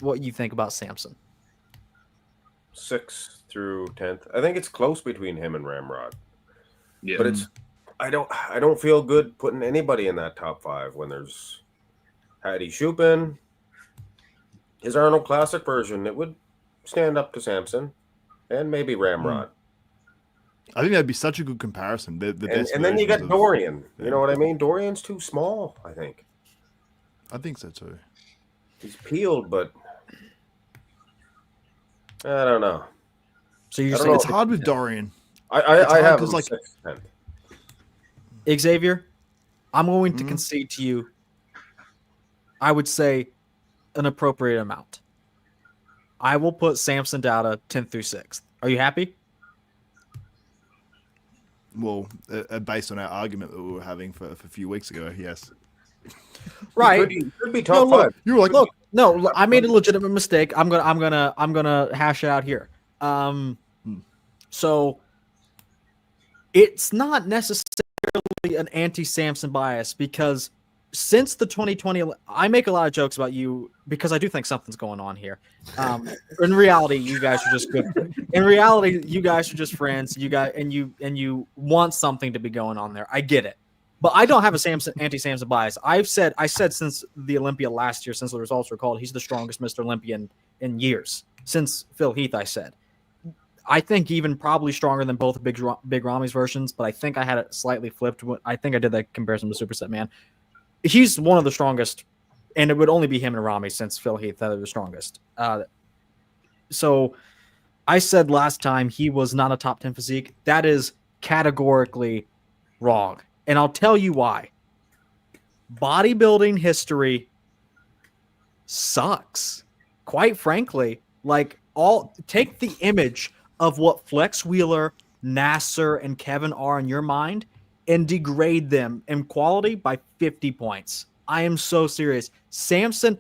what you think about Samson. 6th through 10th. I think it's close between him and Ramrod. Yeah. But it's I don't feel good putting anybody in that top 5 when there's Hadi Chupin, his Arnold Classic version. It would stand up to Samson and maybe Ramrod. I think that'd be such a good comparison. The best and then you got versions of- Dorian. Yeah. You know what I mean? Dorian's too small, I think. I think so too. He's peeled, but I don't know. So you're I don't saying know. It's hard with Dorian. I hard have 'cause, him like- 6th, 10th. Xavier, I'm going to Mhm. concede to you, I would say, an appropriate amount. I will put Samson Dauda 10th through 6th. Are you happy? Well, based on our argument that we were having for a few weeks ago, yes. Right. Could be top No, look, 5. You were like, Look, no, I made a legitimate mistake. I'm gonna hash it out here. So it's not necessarily an anti-Samson bias because since the 2020, I make a lot of jokes about you because I do think something's going on here. In reality, you guys are just good. In reality, you guys are just friends. You guys and you want something to be going on there. I get it. But I don't have a anti-Samson bias. I said since the Olympia last year, since the results were called, he's the strongest Mr. Olympian in years. Since Phil Heath, I said. I think even probably stronger than both Big Ramy's versions, but I think I had it slightly flipped. I think I did that comparison with Superset Man. He's one of the strongest, and it would only be him and Ramy since Phil Heath that are the strongest. So I said last time he was not a top 10 physique. That is categorically wrong. And I'll tell you why. Bodybuilding history sucks. Quite frankly, take the image of what Flex Wheeler, Nasser, and Kevin are in your mind and degrade them in quality by 50 points. I am so serious. Samson,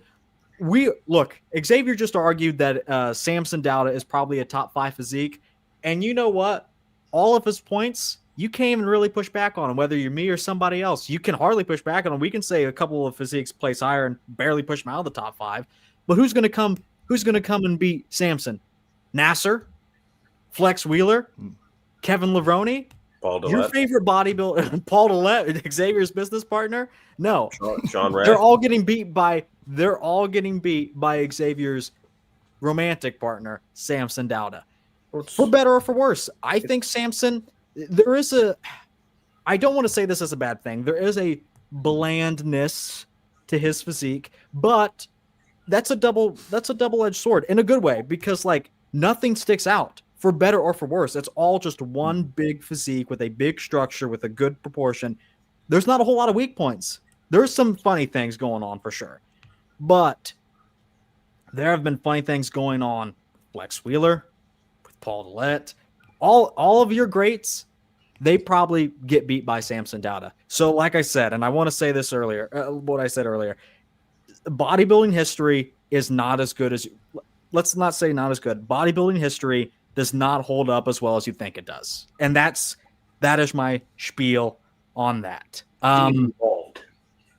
Xavier just argued that Samson Dauda is probably a top 5 physique. And you know what? All of his points, you can't even really push back on him, whether you're me or somebody else. You can hardly push back on him. We can say a couple of physiques place higher and barely push him out of the top 5. But who's going to come and beat Samson? Nasser? Flex Wheeler? Kevin Lavroni? Paul Your Dillette, favorite bodybuilder, Paul Dillette, Xavier's business partner? No. Sean Ray. They're all getting beat by Xavier's romantic partner, Samson Dauda. For better or for worse. I think Samson, I don't want to say this is a bad thing. There is a blandness to his physique, but that's a double-edged sword in a good way because nothing sticks out. For better or for worse, it's all just one big physique with a big structure with a good proportion. There's not a whole lot of weak points. There's some funny things going on for sure. But there have been funny things going on with Flex Wheeler, with Paul Dillette. All of your greats, they probably get beat by Samson Dauda. So like I said, and I want to say this earlier, what I said earlier, bodybuilding history is not as good as, let's not say not as good. Bodybuilding history does not hold up as well as you think it does. And that is my spiel on that.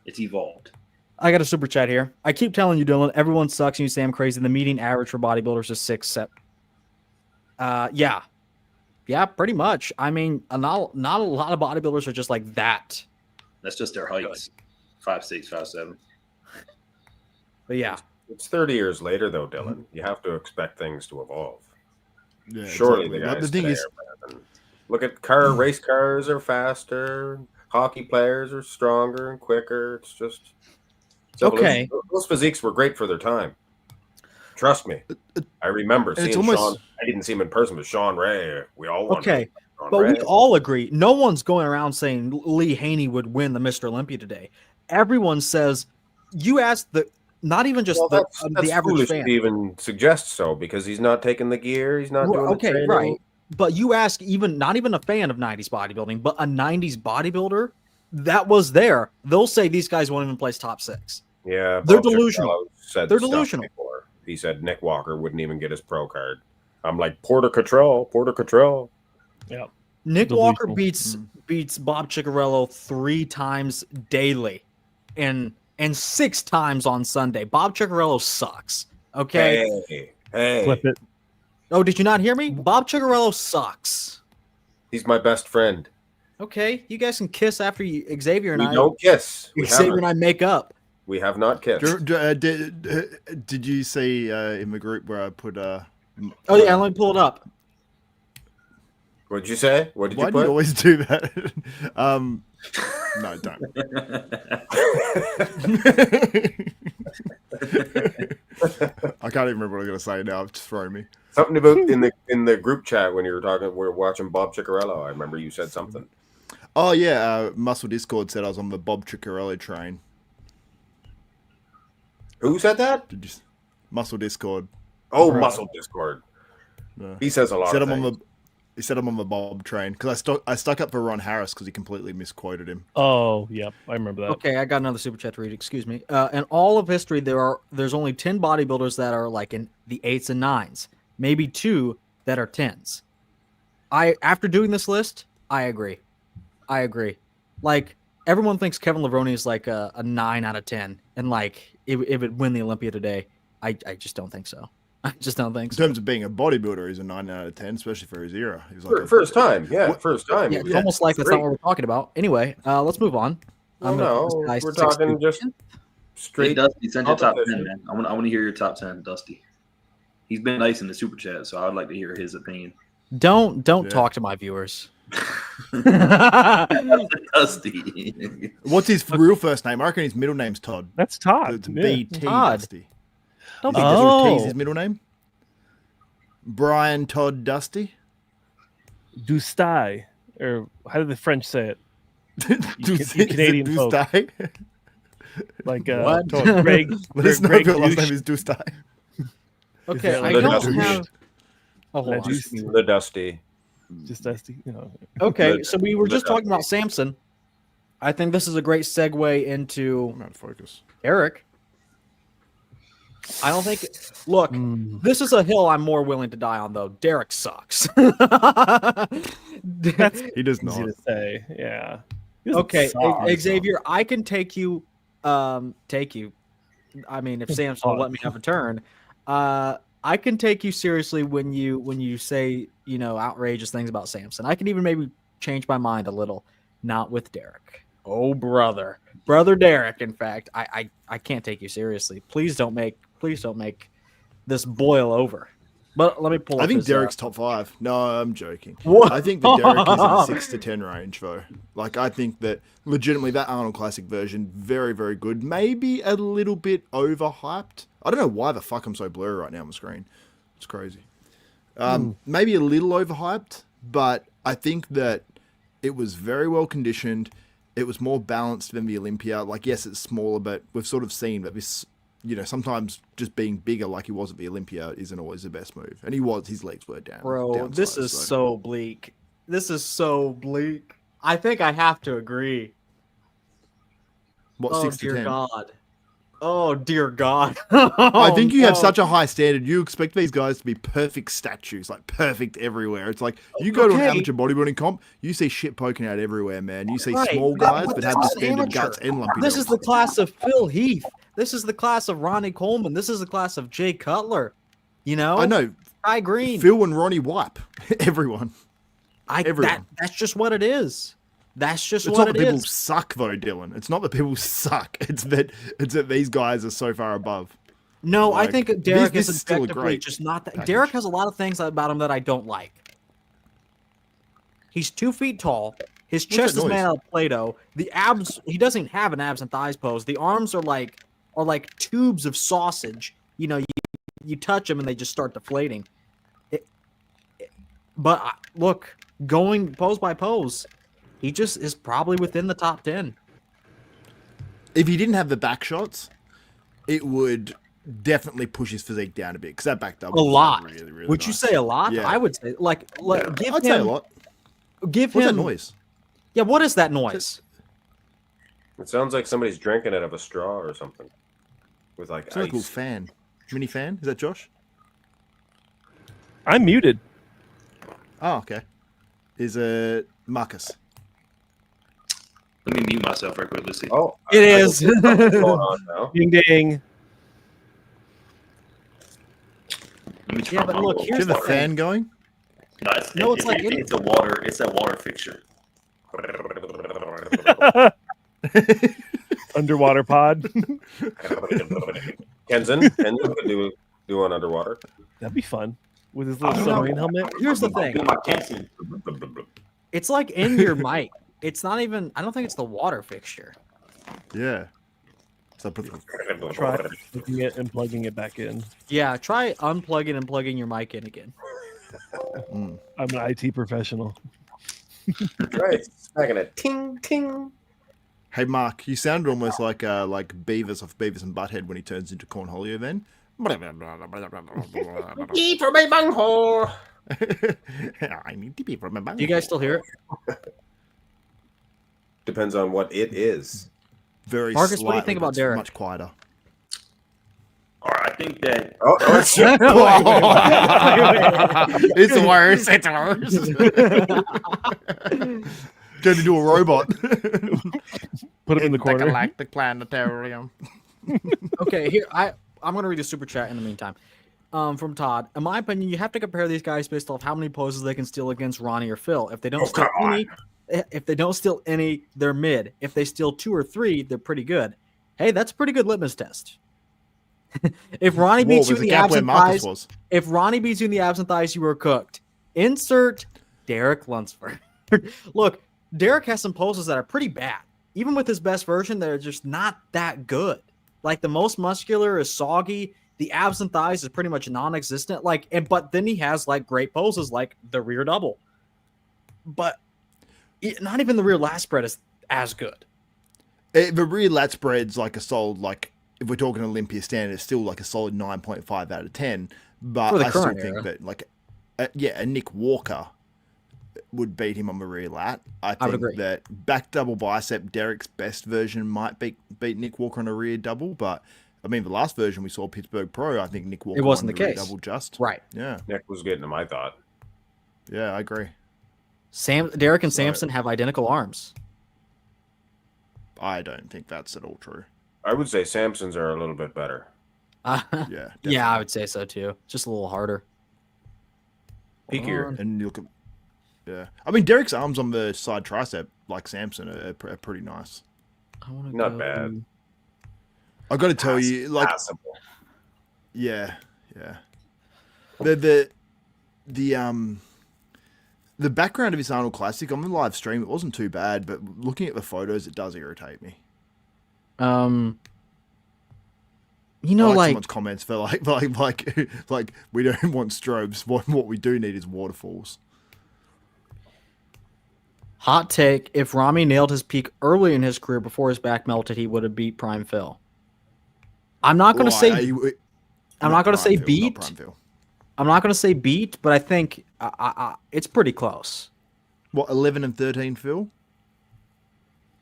It's evolved. I got a super chat here. I keep telling you, Dylan, everyone sucks and you say I'm crazy. The median average for bodybuilders is 6-7. Yeah, pretty much. I mean, not a lot of bodybuilders are just like that. That's just their heights. 5'6", 5'7". But yeah. It's 30 years later, though, Dylan. You have to expect things to evolve. Yeah, Surely exactly. the But guys the thing today is, are better than- look at race cars are faster. Hockey players are stronger and quicker. It's just Okay. Those physiques were great for their time. Trust me. I remember seeing Sean. I didn't see him in person, but Shawn Ray. We all wanted Okay. Shawn But Ray. we all agree. No one's going around saying Lee Haney would win the Mr. Olympia today. Everyone says you asked not even just that's the average foolish fan. to even suggest so because he's not taking the gear. He's not doing the training. Right. But you ask not even a fan of 90s bodybuilding, but a 90s bodybuilder that was there. They'll say these guys won't even place top 6. Yeah, They're Bob delusional. Giancarlo said They're stuff delusional. before. He said Nick Walker wouldn't even get his pro card. I'm like, Porter Cottrell. Yeah. Nick Delusional. Walker beats Bob Ciccarello 3 times daily, and 6 times on Sunday. Bob Ciccarello sucks. Okay. Hey. Flip it. Oh, did you not hear me? Bob Ciccarello sucks. He's my best friend. Okay, you guys can kiss after Xavier and We I. don't kiss. Xavier and I make up. We have not kissed. Did you see in the group where I put? Oh yeah, let me pull it up. What'd you say? What did Why you do put? you always do that? No, don't. I can't even remember what I was going to say now. It's just throwing me. Something about in the group chat when you were talking, we were watching Bob Ciccarello. I remember you said something. Oh yeah, Muscle Discord said I was on the Bob Ciccarello train. Who said that? Did you? Muscle Discord. Oh, Right. Muscle Discord. Yeah. He says a lot Said of I'm things. He said I'm on the Bob train because I stuck up for Ron Harris because he completely misquoted him. Oh, yep. I remember that. Okay, I got another super chat to read. Excuse me. In all of history, there's only 10 bodybuilders that are like in the 8s and 9s, maybe 2 that are 10s. After doing this list, I agree. Like everyone thinks Kevin Levrone is like a 9 out of 10, and like it would win the Olympia today. I just don't think so. I just don't think In so. terms of being a bodybuilder, he's a 9 out of 10, especially for his era. He was like First time, yeah, first time. Yeah, it's Yeah, almost like that's great. not what we're talking about. Anyway, let's move on. Well, I'm gonna no, put this guy's we're 6th talking just position. Hey, straight. Dusty, send your top 10, competition. man. I want to hear your top 10, Dusty. He's been nice in the super chat, so I would like to hear his opinion. Don't Yeah. talk to my viewers. Dusty. What's his real first name? I reckon his middle name's Todd. That's Todd. It's Yeah. BT Todd. Dusty. Don't Think be Oh. T is his middle name? Brian Todd Dusty? Dustai. Or how do the French say it? Is you it Canadian folk. Dusty? Like What? Todd. Greg. Let us know Greg if your last Douche. name is Dusty. Okay, that I like don't douche? have. Oh, hold on. Douche? The Dusty. Just Dusty. You know. Okay, The- so we were the just talking Dusty. about Samson. I think this is a great segue into I'm out of focus. Eric. I don't think. Look, this is a hill I'm more willing to die on, though. Derek sucks. That's He does easy not. to say. Yeah. He doesn't Okay, suck. Xavier, I can take you. I mean, if Samson will let me have a turn, I can take you seriously when you say outrageous things about Samson. I can even maybe change my mind a little. Not with Derek. Oh, brother Derek. In fact, I can't take you seriously. Please don't make this boil over. But let me pull. I up think his, Derek's top 5. No, I'm joking. What? I think that Derek is in the 6 to 10 range, though. Like, I think that legitimately that Arnold Classic version, very, very good. Maybe a little bit overhyped. I don't know why the fuck I'm so blurry right now on the screen. It's crazy. Maybe a little overhyped, but I think that it was very well conditioned. It was more balanced than the Olympia. Like, yes, it's smaller, but we've sort of seen that this, sometimes just being bigger like he was at the Olympia isn't always the best move. And his legs were down. Bro, this is so bleak. This is so bleak. I think I have to agree. What, Oh 6 to dear 10? God. Oh dear God. I think you have no. such a high standard. You expect these guys to be perfect statues, like perfect everywhere. It's like you go to an Okay. amateur bodybuilding comp, you see shit poking out everywhere, man. You see Right, small but- guys but that this have is distended amateur. guts and lumpy This is dogs. the class of Phil Heath. This is the class of Ronnie Coleman. This is the class of Jay Cutler. I know. Ty Greene. Phil and Ronnie wipe everyone. everyone. That's just what it is. That's just It's what not it that people is. suck though, Dylan. It's not that people suck. It's that these guys are so far above. No, Like, I think Derek this is is still a objectively great just not that. package. Derek has a lot of things about him that I don't like. He's 2 feet tall. His chest that is made noise? out of Play-Doh. The abs, he doesn't have an abs and thighs pose. The arms are like tubes of sausage. You touch them and they just start deflating. But look, going pose by pose, he just is probably within the top 10. If he didn't have the back shots, it would definitely push his physique down a bit because that back double A was lot. Really, really Would you nice. say a lot? Yeah. I would say give I'd him say a lot. Give What's him that noise? Yeah, what is that noise? It sounds like somebody's drinking out of a straw or something. With like It's like a little ice. fan. Mini fan? Is that Josh? I'm muted. Oh, okay. Is it Marcus? Let me mute myself right quick. Let's see. Oh, It I is. think there's something going on now. Ding ding. Let me Yeah, but look, Do you here's have the a thing. fan going? No, it's like it's a water. It's that water fixture. Underwater pod. Kenzen could do an underwater. That'd be fun with his little No, submarine helmet. Here's the Do thing. my Kenson. It's like in your mic. It's not even. I don't think it's the water fixture. Yeah. So I put Try plugging it and plugging it back in. Yeah, try unplugging and plugging your mic in again. Mm. I'm an IT professional. Right, smacking it, ting ting. Hey, Mark, you sounded almost like Beavis off Beavis and Butthead when he turns into Cornholio then. Eat from my bunghole. I need to be from my Do you guys still hear it? Depends on what it is. Very Marcus, what do you slightly, think about but it's Derek? Much quieter. All right, I think that Oh, it's It's worse. It's worse. Turn into a robot. Put him in the corner. Galactic planetarium. Okay, here I'm gonna read a super chat in the meantime. From Todd. In my opinion, you have to compare these guys based off how many poses they can steal against Ronnie or Phil. If they don't steal any, they're mid. If they steal 2 or 3, they're pretty good. Hey, that's a pretty good litmus test. If Ronnie beats you in the abs and thighs, if Ronnie beats you in the abs and thighs, you were cooked. Insert Derek Lunsford. Look, Derek has some poses that are pretty bad. Even with his best version, they're just not that good. Like the most muscular is soggy. The abs and thighs is pretty much non-existent. But then he has like great poses like the rear double. But not even the rear lat spread is as good. The rear lat spread's like a solid, like, if we're talking Olympia standard, it's still like a solid 9.5 out of 10. But I still think that, like, a Nick Walker would beat him on the rear lat. I would think agree. that back double bicep, Derek's best version might beat Nick Walker on a rear double. But, I mean, the last version we saw, Pittsburgh Pro, I think Nick Walker wasn't won the rear case. double just. Right. Yeah. Nick was getting him, I thought. Yeah, I agree. Derek and Samson have identical arms. I don't think that's at all true. I would say Samsons are a little bit better. Yeah. Yeah, definitely. I would say so too. Just a little harder. Peakier. And you look at, yeah. I mean, Derek's arms on the side tricep, like Samson, are pretty nice. I wanna Not go- bad. I got to tell you, like, Passable. yeah. The background of his Arnold Classic on the live stream, it wasn't too bad, but looking at the photos, it does irritate me. You I know, like like someone's comments for like we don't want strobes. What we do need is waterfalls. hot take: if Ramy nailed his peak early in his career before his back melted, he would have beat Prime Phil. I'm not going to say. I'm not going to say beat. I'm not going to say beat, but I think it's pretty close. What, 11 and 13, Phil?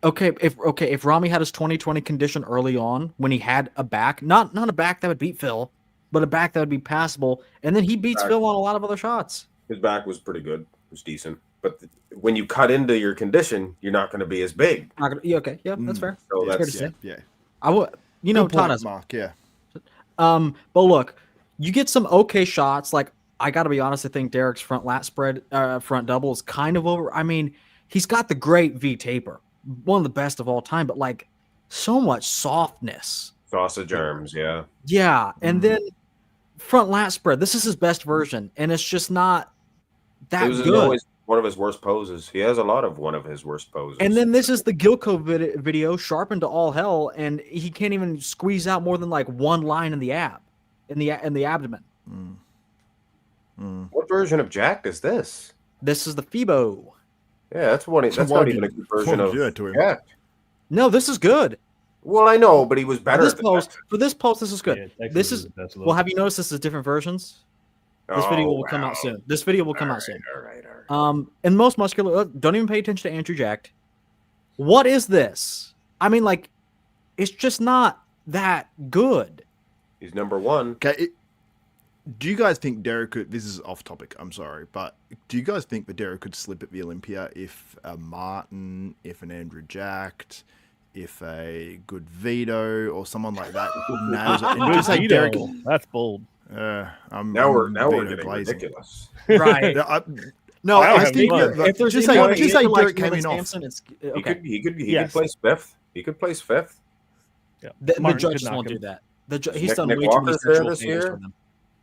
Okay, if Ramy had his 2020 condition early on when he had a back, not a back that would beat Phil, but a back that would be passable, and then he beats Phil on a lot of other shots. His back was pretty good. It was decent. But when you cut into your condition, you're not going to be as big. Okay, yeah, that's fair. So That's fair to that's say. Yeah. I would, Good point, Tadas. Mark, yeah. But look, you get some okay shots. Like, I got to be honest, I think Derek's front lat spread, front double is kind of over. I mean, he's got the great V taper, one of the best of all time, but like so much softness. Sausage arms, yeah. Yeah, and then front lat spread. This is his best version, and it's just not that It was good. always one of his worst poses. He has a lot of one of his worst poses. And then this is the Gilco video, sharpened to all hell, and he can't even squeeze out more than like one line in the abdomen. What version of Jacked is this? This is the FIBO. Yeah, that's one. That's Why not did- even a good why version did of you do that to him? Jacked. No, this is good. Well, I know, but he was better. This at the post time. for this post, this is good. Yeah, Texas This is is the best well. Have you noticed this is different versions? This video Oh, will come out wow. soon. This video will come out soon. All right. And most muscular, don't even pay attention to Andrew Jacked. What is this? I mean, like, it's just not that good. He's number one. Okay. Do you guys think Derek could? This is off topic. I'm sorry, but do you guys think that Derek could slip at the Olympia if a Martin, if an Andrew Jacked, if a good Vito or someone like that nails it? And just say Derek. That's bold. Now we're getting ridiculous. Right. No, I I have think fun. if there's Just anyone say that likes Derek came in off. Samson, it's He okay. could Yes. place fifth. He could place fifth. Yeah. The Martin judges could knock won't him. do that. He's Nick- done Nick way too many Walker's there sexual this favors year? for them.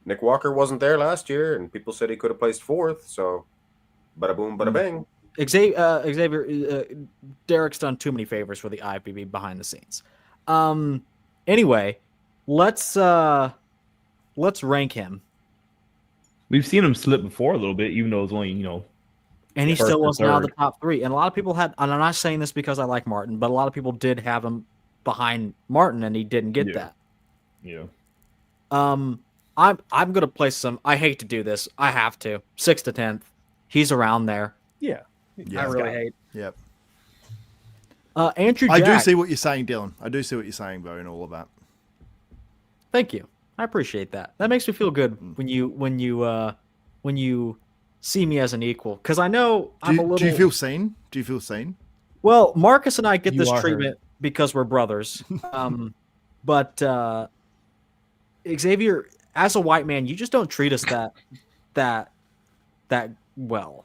Nick Walker wasn't there last year, and people said he could have placed fourth. So, bada boom, bada bang. Xavier, Derek's done too many favors for the IFBB behind the scenes. Anyway, let's rank him, We've seen him slip before a little bit, even though it's only, and he First still or was now the third. top three. And a lot of people had, and I'm not saying this because I like Martin, but a lot of people did have him behind Martin, and he didn't get Yeah. that. yeah. I'm gonna place some. I hate to do this. I have to 6th to 10th. He's around there. Yeah. Yeah. I really hate. Yep. Andrew I Jack. do see what you're saying, Dylan. I do see what you're saying, though, in all of that. Thank you. I appreciate that. That makes me feel good when you see me as an equal, because I know I'm a little. Do you feel seen? Do you feel seen? Well, Marcus and I get You this are treatment because we're brothers. But Xavier, as a white man, you just don't treat us that well.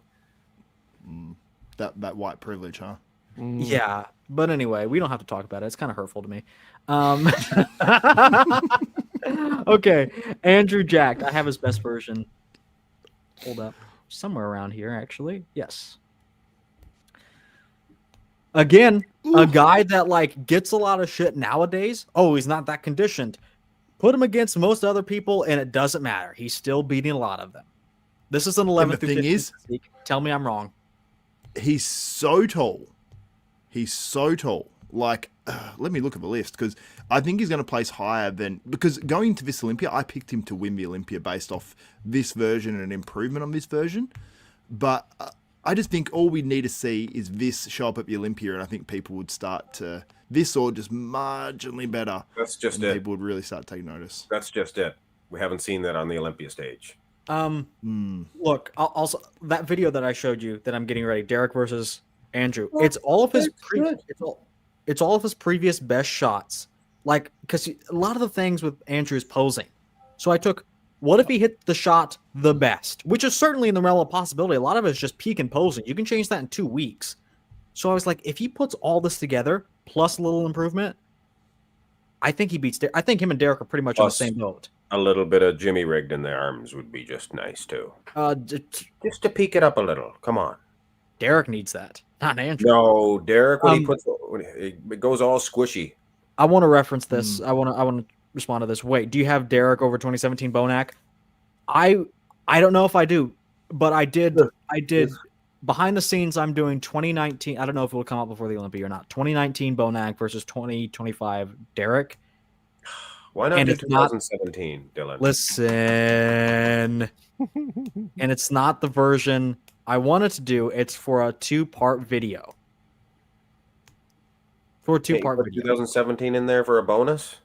That white privilege, huh? Yeah. But anyway, we don't have to talk about it. It's kind of hurtful to me. Okay, Andrew Jack. I have his best version. Hold up, somewhere around here, actually. Yes. Again, a guy that like gets a lot of shit nowadays. Oh, he's not that conditioned. Put him against most other people, and it doesn't matter. He's still beating a lot of them. This is an 11th through thing 15th is- physique. Tell me I'm wrong. He's so tall. He's so tall. Like, let me look at the list, because I think he's going to place higher than, because going to this Olympia, I picked him to win the Olympia based off this version and an improvement on this version. But I just think all we need to see is this show up at the Olympia, and I think people would start to, this or just marginally better. That's just and it. people would really start taking notice. That's just it. We haven't seen that on the Olympia stage. Look, also that video that I showed you that I'm getting ready, Derek versus Andrew. It's all of his it's all of his previous best shots. Like, because a lot of the things with Andrew is posing. So I took, what if he hit the shot the best, which is certainly in the realm of possibility. A lot of it is just peak and posing. You can change that in 2 weeks. So I was like, if he puts all this together plus a little improvement, I think he beats. I think him and Derek are pretty much on the Plus- same boat. A little bit of Jimmy rigged in the arms would be just nice too. Just to peak it up a little. Come on. Derek needs that, not Andrew. No, Derek, when it goes all squishy. I want to reference this. I want to respond to this. Wait, do you have Derek over 2017 Bonac? I don't know if I do, but I did. Behind the scenes, I'm doing 2019. I don't know if it will come out before the Olympia or not. 2019 Bonac versus 2025 Derek. Why not And do it's not- 2017, Dylan? Listen, and it's not the version I wanted to do. It's for a 2-part video. For a Can't you 2-part put video. 2017 in there for a bonus?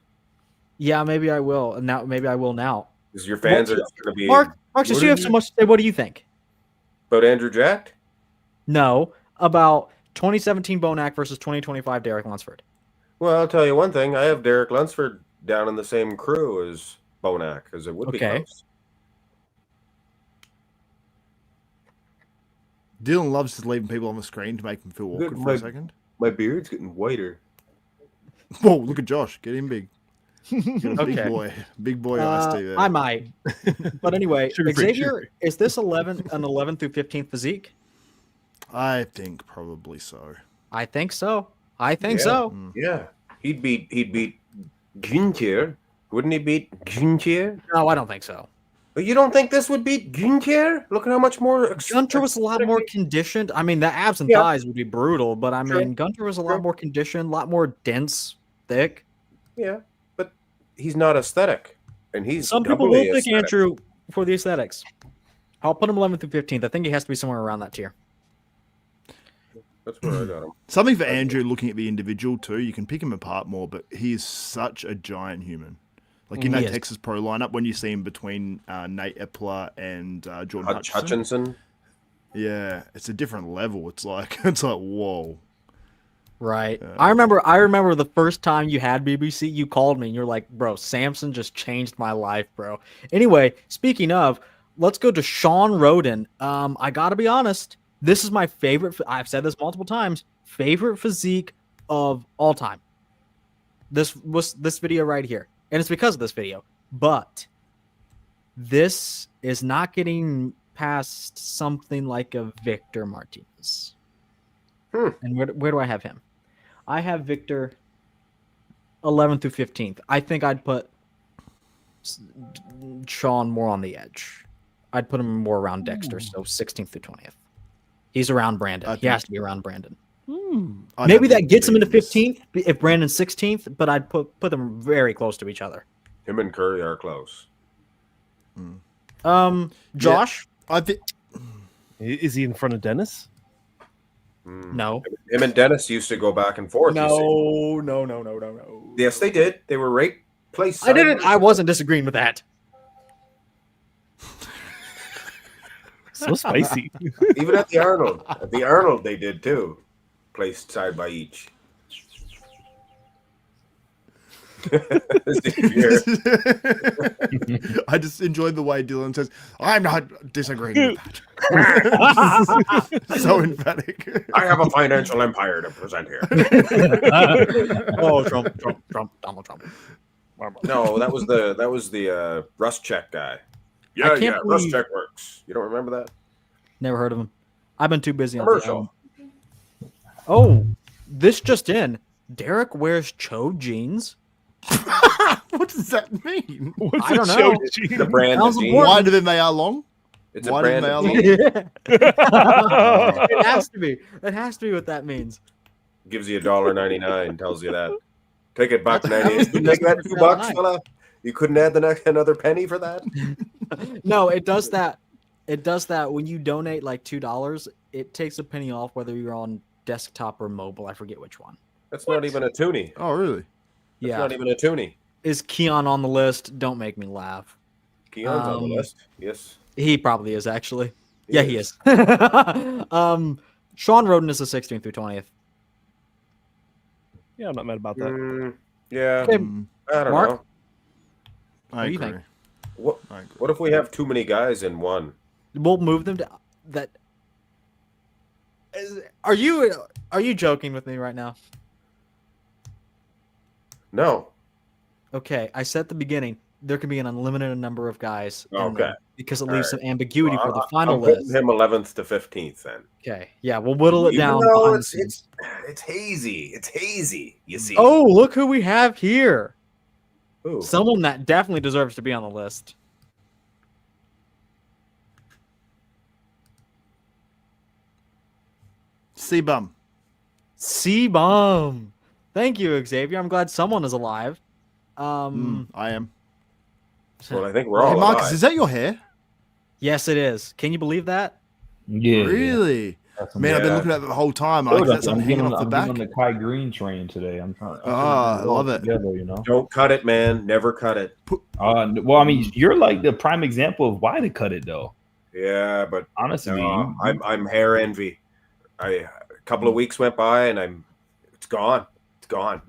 Yeah, maybe I will. And now, maybe I will now. Because your fans are going to be Marcus, What you did have you- so much to say. What do you think? about Andrew Jack. No, about 2017 Bonac versus 2025 Derek Lunsford. Well, I'll tell you one thing. I have Derek Lunsford down in the same crew as Bonac, because it would be Okay. close. Dylan loves just leaving people on the screen to make them feel awkward for a second. My beard's getting whiter. Whoa, look at Josh. Get him big. Got a Okay. Big boy iced tea there. I might. But anyway, Sugar-free, Xavier, sugar-free. is this 11 through 15th physique? I think probably so. I think so. I think Yeah. so. Yeah, he'd beat Ginger. Wouldn't he beat Ginger? No, I don't think so. But you don't think this would beat Ginger? Look at how much more. Gunter was a lot more conditioned. I mean, the abs and Yeah. thighs would be brutal, but I True. mean, Gunter was a lot True. more conditioned, a lot more dense, thick. Yeah, but he's not aesthetic, and he's Some people doubly will pick aesthetic. Andrew for the aesthetics. I'll put him 11th through 15th. I think he has to be somewhere around that tier. That's where I got him. Something for Andrew looking at the individual too. You can pick him apart more, but he is such a giant human. Like in that He is. Texas Pro lineup, when you see him between Nate Epler and Jordan Hutchinson. Hutchinson. Yeah, it's a different level. It's like whoa. Right. I remember the first time you had BBC, you called me and you're like, bro, Samson just changed my life, bro. Anyway, speaking of, let's go to Shawn Rhoden. I gotta be honest, this is my favorite. I've said this multiple times. Favorite physique of all time. This was this video right here, and it's because of this video. But this is not getting past something like a Victor Martinez. And where do I have him? I have Victor 11th through 15th. I think I'd put Shawn more on the edge. I'd put him more around Dexter, so 16th through 20th. He's around Brandon. He has to be around Brandon. Maybe that gets him into 15th if Brandon's 16th, but I'd put them very close to each other. Him and Curry are close. Josh? I think Is he in front of Dennis? No. Him and Dennis used to go back and forth. you see. No. Yes, they did. They were right placed. I didn't. I wasn't disagreeing with that. So spicy. Even at the Arnold. At the Arnold, they did too. Placed side by each. Xavier. I just enjoyed the way Dylan says, "I'm not disagreeing with that." So emphatic. I have a financial empire to present here. Oh, Trump, Donald Trump. No, that was the Rust Check guy. I Yeah, can't Rust believe- Check works. You don't remember that? Never heard of him. I've been too busy on Commercial. Oh, this just in. Derek wears Cho jeans. What does that mean? What's I don't a know. show gene? The brand Sounds of jeans. important. Wider than they are long. It's a Wider than brand they of are jeans. long. It has to be. It has to be what that means. Gives you $1.99. Tells you that. Take it back 98. You take that $2, fella. You couldn't add another penny for that. No, it does that. It does that when you donate like $2. It takes a penny off whether you're on desktop or mobile. I forget which one. That's not even a toonie. Oh, really? That's Yeah. not even a toonie. Is Keon on the list? Don't make me laugh. Keon's on the list. Yes. He probably is actually. Yeah, he is. Shawn Rhoden is the 16th through 20th. Yeah, I'm not mad about that. Yeah. Okay, I don't Mark? know. I do you agree. think? What I agree. What if we have too many guys in one? We'll move them to that. Are you joking with me right now? No. Okay, I said at the beginning there can be an unlimited number of guys. in Okay. there because it All leaves right. some ambiguity for the I'm final putting list. him 11th to 15th then. Okay, yeah, we'll whittle it Even down. though behind the it's scenes. hazy. It's hazy. You see. Oh, look who we have here! Ooh. Someone that definitely deserves to be on the list. C-Bum. C-Bomb. Thank you, Xavier. I'm glad someone is alive. I am. Well, I think we're all Hey, Marcus, alive. is that your hair? Yes, it is. Can you believe that? Yeah. Really? Man, I've been Yeah. looking at it the whole time. I'm Like, that's something hanging off the back. on the Kai Green train today. I'm trying. Ah, I love it. Together, you know. Don't cut it, man. Never cut it. Well, I mean, you're like the prime example of why to cut it, though. Yeah, but Honestly, no, I'm hair envy. A couple of weeks went by and it's gone. It's gone.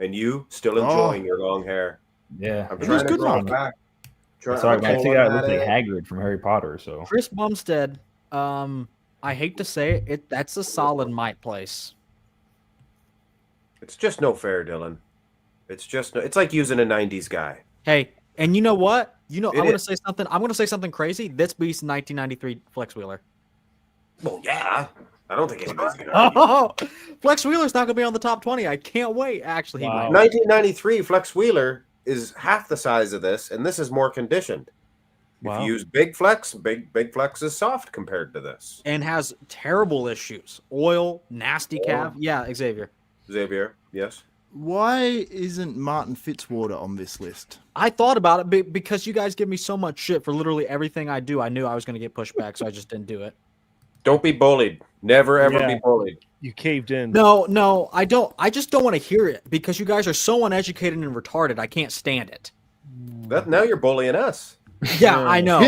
And you still enjoying your long hair. yeah. I'm It trying was to good grow long. it back. Sorry, I'm man. I pulling think I at look like it. Hagrid from Harry Potter. So Chris Bumstead. I hate to say it. That's a solid might place. It's just no fair, Dylan. It's just it's like using a 90s guy. Hey, and you know what? I'm It going to is. say something. I'm going to say something crazy. This beats 1993 Flex Wheeler. Well, yeah. I don't think anybody's gonna. Oh, Flex Wheeler's not going to be on the top 20. I can't wait. Actually, he Wow. might. 1993 Flex Wheeler is half the size of this, and this is more conditioned. If Wow. you use Big Flex, Big Flex is soft compared to this. And has terrible issues. Oil, nasty calf. Yeah, Xavier. Xavier, yes. Why isn't Martin Fitzwater on this list? I thought about it because you guys give me so much shit for literally everything I do. I knew I was going to get pushed back, so I just didn't do it. Don't be bullied. Never ever Yeah. be bullied. You caved in. No, I don't. I just don't want to hear it because you guys are so uneducated and retarded. I can't stand it. Now you're bullying us. Yeah, I know.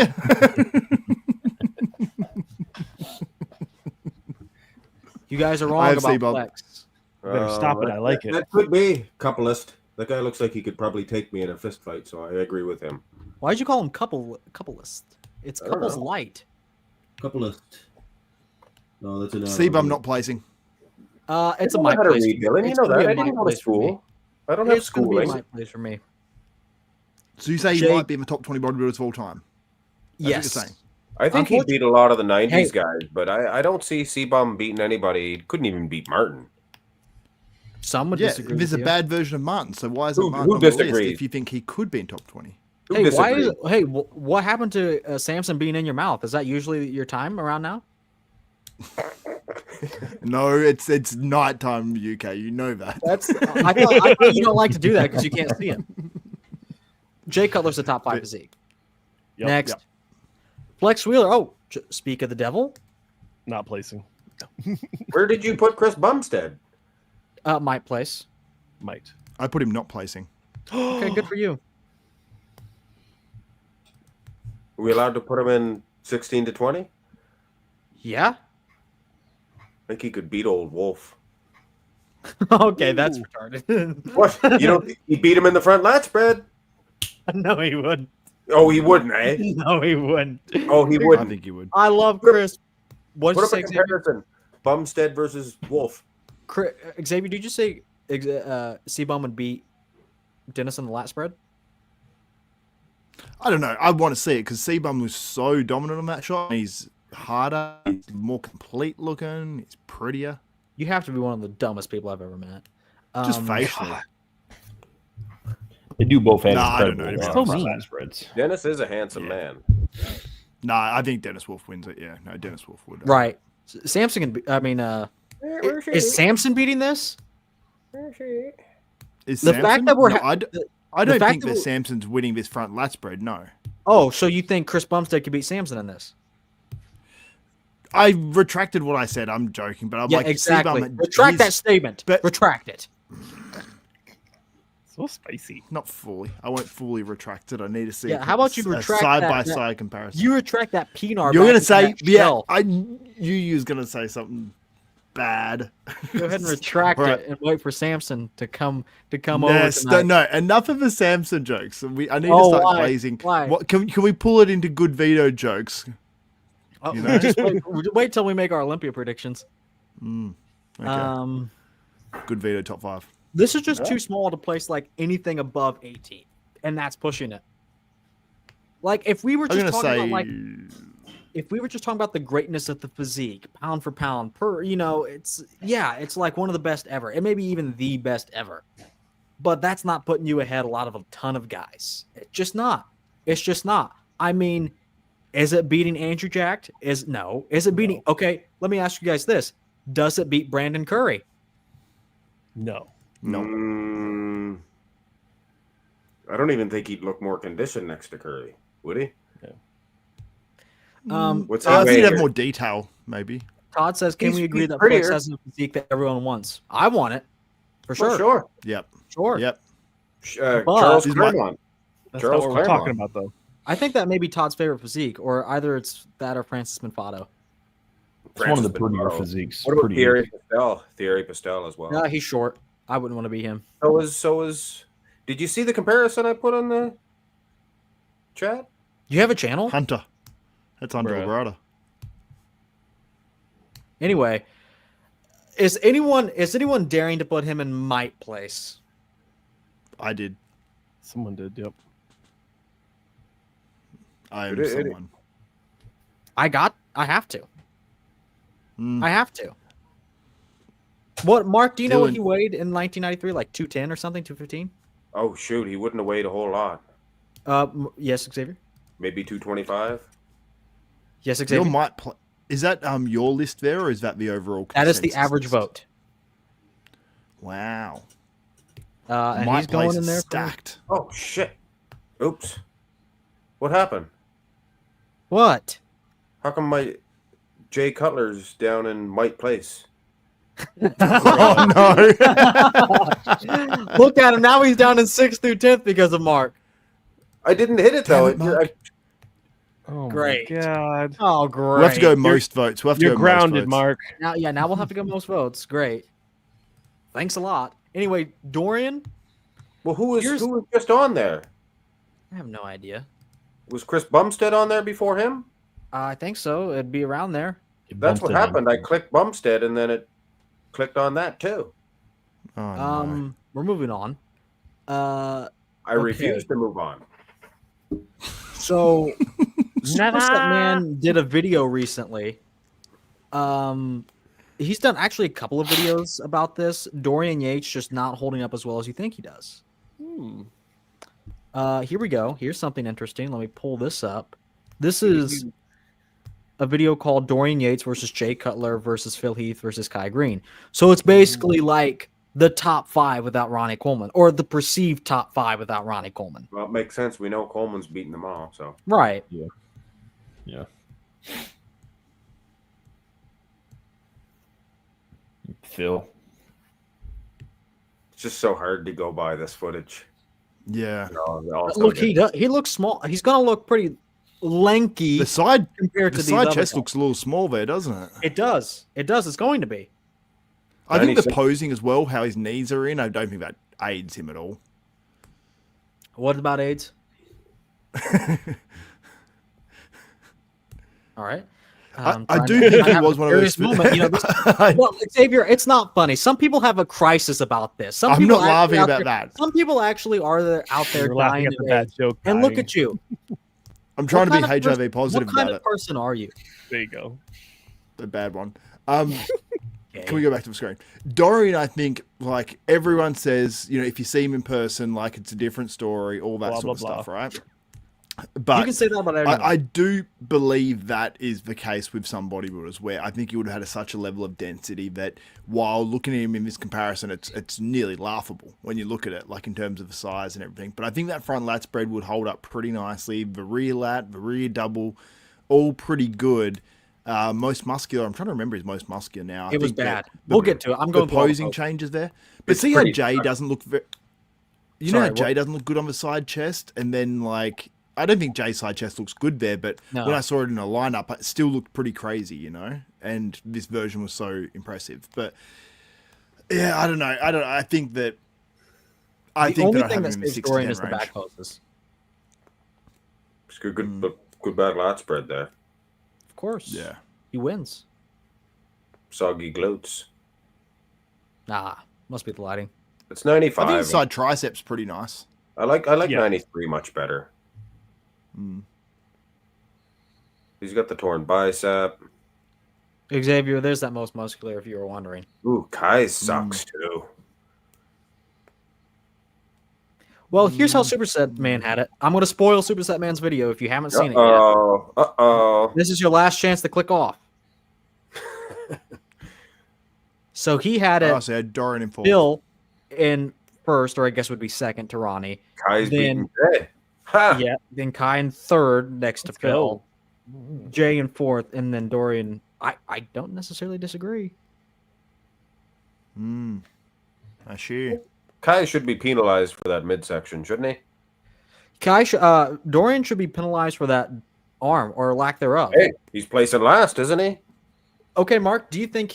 You guys are wrong have about C-Bob. Flex. Better stop it. I like it. That could be couplist. That guy looks like he could probably take me in a fist fight, so I agree with him. Why'd you call him couplist? It's I don't couples know. light. Couplist. No, that's an C-Bum not placing. It's I a know my how to place. read, Dylan. You It's know gonna that. be I a didn't my go to place for me. school. I don't have It's gonna be a schooling. my place for me. So you say he Jake- might be in the top 20 bodybuilders of all time? That's what Yes. you're saying. I think he Unfortunately- beat a lot of the 90s Hey. guys, but I don't see C-Bum beating anybody. He couldn't even beat Martin. Some would Yeah, disagree. there's with a you. bad version of Martin, so why isn't Who Martin on the list disagrees? if you think he could be in top 20? Who Hey, why disagrees? is hey? What happened to Samson being in your mouth? Is that usually your time around now? No, it's nighttime UK. You know that. That's I thought you don't like to do that because you can't see him. Jay Cutler's the top 5 physique. Yep, Next, yep. Flex Wheeler. Oh, speak of the devil. Not placing. Where did you put Chris Bumstead? Might place. Might. I put him not placing. Okay, good for you. Are we allowed to put him in 16 to 20? I Yeah. think he could beat old Wolf. Okay, that's retarded. What? You don't? He beat him in the front lat spread? No, he wouldn't. Oh, he wouldn't, eh? No, he wouldn't. Oh, he I wouldn't. think you would. I love Chris. What did Put you up a say, Xavier? comparison. Bumstead versus Wolf. Xavier, did you say C-Bum would beat Dennis in the lat spread? I don't know. I want to see it because C-Bum was so dominant on that shot. He's harder. He's more complete looking. He's prettier. You have to be one of the dumbest people I've ever met. Just facially. They do both have Nah, I don't incredible know. So front mean. spreads. Dennis is a handsome man. Nah, I think Dennis Wolf wins it. Yeah, no, Dennis Wolf would. Right. Samson can be, I mean, is Samson beating this? Is The fact that we're No, ha- I don't fact think that that we're- Samson's winning this front lat spread. No, Oh, so you think Chris Bumstead could beat Samson in this? I retracted what I said. I'm joking, but I'm Yeah, like exactly. C-Bum, Retract that he's statement. but- Retract it. So spicy. not fully. I won't fully retract it. I need to see. Yeah, how about you retract side that- by that- side comparison? You retract that Pinar. You're back gonna into say, that yeah. shell. I knew you was gonna say something bad. Go ahead and retract All right. it and wait for Samson to come No, over tonight. no, enough of the Samson jokes. I need to Oh, start why? blazing. Why? What can we pull it into good veto jokes? Oh, you know? just wait till we make our Olympia predictions. Okay. Good veto top 5. This is just too small to place like anything above 18, and that's pushing it. Like if we were I'm just gonna talking say about like if we were just talking about the greatness of the physique, pound for pound, it's like one of the best ever. It may be even the best ever. But that's not putting you ahead a ton of guys. It's just not. It's just not. I mean, is it beating Andrew Jacked? Is it beating Okay, let me ask you guys this. Does it beat Brandon Curry? No. no. I don't even think he'd look more conditioned next to Curry, would he? What's I he think weigh he'd have here? more detail, maybe. Todd says, can He's- we agree he's that Flex prettier. has a physique that everyone wants? I want it. For For sure. sure. Yep. Sure. Yep. But- Charles He's my- Claremont. That's Charles not what we're Claremont. talking about, though. I think that may be Todd's favorite physique, or either it's that or Francis Manfado. It's one of Francis the prettier Manfado. physiques. What about Pretty Thierry good. Pastel? Thierry Pastel as well. No, he's short. I wouldn't want to be him. So is. Did you see the comparison I put on the chat? You have a channel? Hunter. That's Hunter Bruh. Labrada. Anyway, is anyone daring to put him in might place? I did. Someone did, yep. I am It- someone. I have to. Mm. I have to. What, Mark, do you know what Dylan- he weighed in 1993? Like 210 or something, 215? Oh shoot, he wouldn't have weighed a whole lot. Yes, Xavier. Maybe 225. Yes, Your Xavier. might is that your list there, or is that the overall? That is the consensus average list? vote. Wow. And Might he's going place in is there. stacked. Oh shit. Oops. What happened? What? How come my Jay Cutler's down in Mike Place? Oh no. Look at him now. He's down in 6th through 10th because of Mark. I didn't hit it though. Damn it, Mark. Oh Great. my god. Oh, great. We'll have to go most votes. We'll have to You're go grounded, most votes. Mark. Now we'll have to go most votes. Great. Thanks a lot. Anyway, Dorian, Well, who was Here's- just on there? I have no idea. Was Chris Bumstead on there before him? I think so. It'd be around there. That's what happened. I clicked Bumstead and then it clicked on that too. Oh, no. We're moving on. I Okay. refuse to move on. So Superset Man did a video recently. He's done actually a couple of videos about this. Dorian Yates just not holding up as well as you think he does. Here we go. Here's something interesting. Let me pull this up. This is a video called Dorian Yates versus Jay Cutler versus Phil Heath versus Kai Greene. So it's basically like the top 5 without Ronnie Coleman, or the perceived top 5 without Ronnie Coleman. Well, it makes sense. We know Coleman's beating them all. So Right. Yeah. Phil. it's just so hard to go by this footage. Yeah. They're all so Look, good. he looks small. He's gonna look pretty lanky The side compared to the these side other chest guys. looks a little small there, doesn't it? It does. It does. It's going to be. I think the 96. posing as well, how his knees are in, I don't think that aids him at all. What about AIDS? All right. I do think he was one of those. Moment. You know, well, Xavier, it's not funny. Some people have a crisis about this. Some I'm people not actually laughing out about there- that. Some people actually are there, out there You're dying laughing at of the bad AIDS. joke. And look dying. at you. I'm trying to be What kind of HIV person- positive What kind about of it. person are you? There you go. The bad one. Okay. Can we go back to the screen? Dorian, I think, like everyone says, you know, if you see him in person, like it's a different story, all that Blah, sort of blah, stuff, right? You But can say that about everyone. I do believe that is the case with some bodybuilders, where I think he would have had such a level of density that while looking at him in this comparison, it's nearly laughable when you look at it, like in terms of the size and everything. But I think that front lat spread would hold up pretty nicely. The rear lat, the rear double, all pretty good. Most muscular. I'm trying to remember his most muscular now. I It was think that bad. We'll get to it. I'm the going through all the posing poses. changes there. But It's see how pretty Jay dark. doesn't look very. You Sorry, know how what? Jay doesn't look good on the side chest, and then like I don't think Jay's side chest looks good there, but No. when I saw it in a lineup, it still looked pretty crazy, you know. And this version was so impressive. But yeah, I don't know. I think that. I The think only that I'd thing have that him in the saves 6 to Dorian 10 is the range. back poses. It's good bad lat spread there. Of course. Yeah. He wins. Soggy glutes. Nah, must be the lighting. It's I 95. think his side triceps pretty nice. I like Yeah. 93 much better. He's got the torn bicep. Xavier, there's that most muscular if you were wondering. Ooh, Kai sucks too. Well, here's how Superset Man had it. I'm going to spoil Superset Man's video if you haven't seen it yet. Uh-oh. This is your last chance to click off. So he had Oh, it so I had Dorian in 4. Bill in first, or I guess would be second to Ronnie. Kai's Then- beating Jay. Ha! Yeah. Then Kai in third next Let's to Phil. go. Jay in fourth, and then Dorian. I don't necessarily disagree. I see. Kai should be penalized for that midsection, shouldn't he? Dorian should be penalized for that arm or lack thereof. Hey, he's placing last, isn't he? Okay, Mark, do you think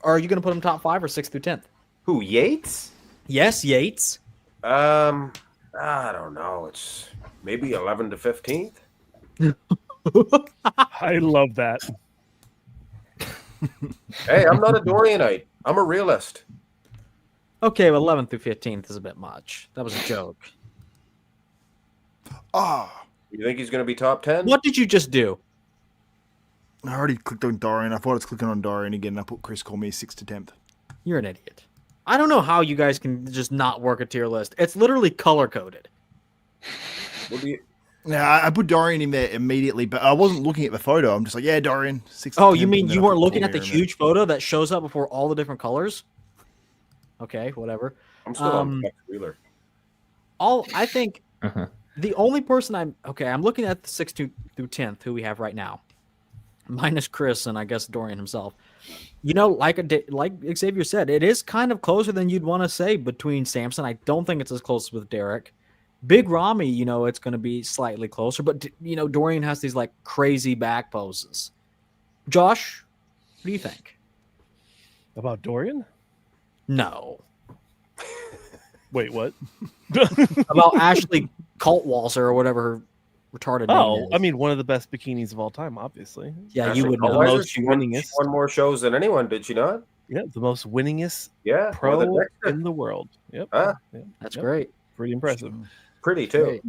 are you going to put him top 5 or 6th through 10th? Who, Yates? Yes, Yates. I don't know. It's maybe 11 to 15th. I love that. Hey, I'm not a Dorianite. I'm a realist. Okay, well, 11th through 15th is a bit much. That was a joke. Ah, You think he's going to be top 10? What did you just do? I already clicked on Dorian. I thought it's clicking on Dorian again. And I put Chris Cormier 6 to 10th. You're an idiot. I don't know how you guys can just not work a tier list. It's literally color coded. What do you... Yeah, I put Dorian in there immediately, but I wasn't looking at the photo. I'm just like, yeah, Dorian 6 to Oh, 10th, you mean and then you I put weren't looking at the Cormier in there. huge photo that shows up before all the different colors? Okay, whatever. I'm still on Flex Wheeler. I think the only person I'm looking at the 6th through 10th who we have right now, minus Chris and I guess Dorian himself. You know, like Xavier said, it is kind of closer than you'd want to say between Samson. I don't think it's as close with Derek. Big Ramy, you know, it's going to be slightly closer, but you know, Dorian has these like crazy back poses. Josh, what do you think? About Dorian? No. Wait, what? About Ashley Cultwalser or whatever her retarded name is. I mean, one of the best bikinis of all time, obviously. Yeah, Ashley you would The know. Cultwalser, most she won winningest. more shows than anyone, did she not? Yeah, the most winningest Yeah, pro more than Dexter. in the world. Yep. Huh? Yep. That's Yep. great. Pretty impressive. Pretty too. Great.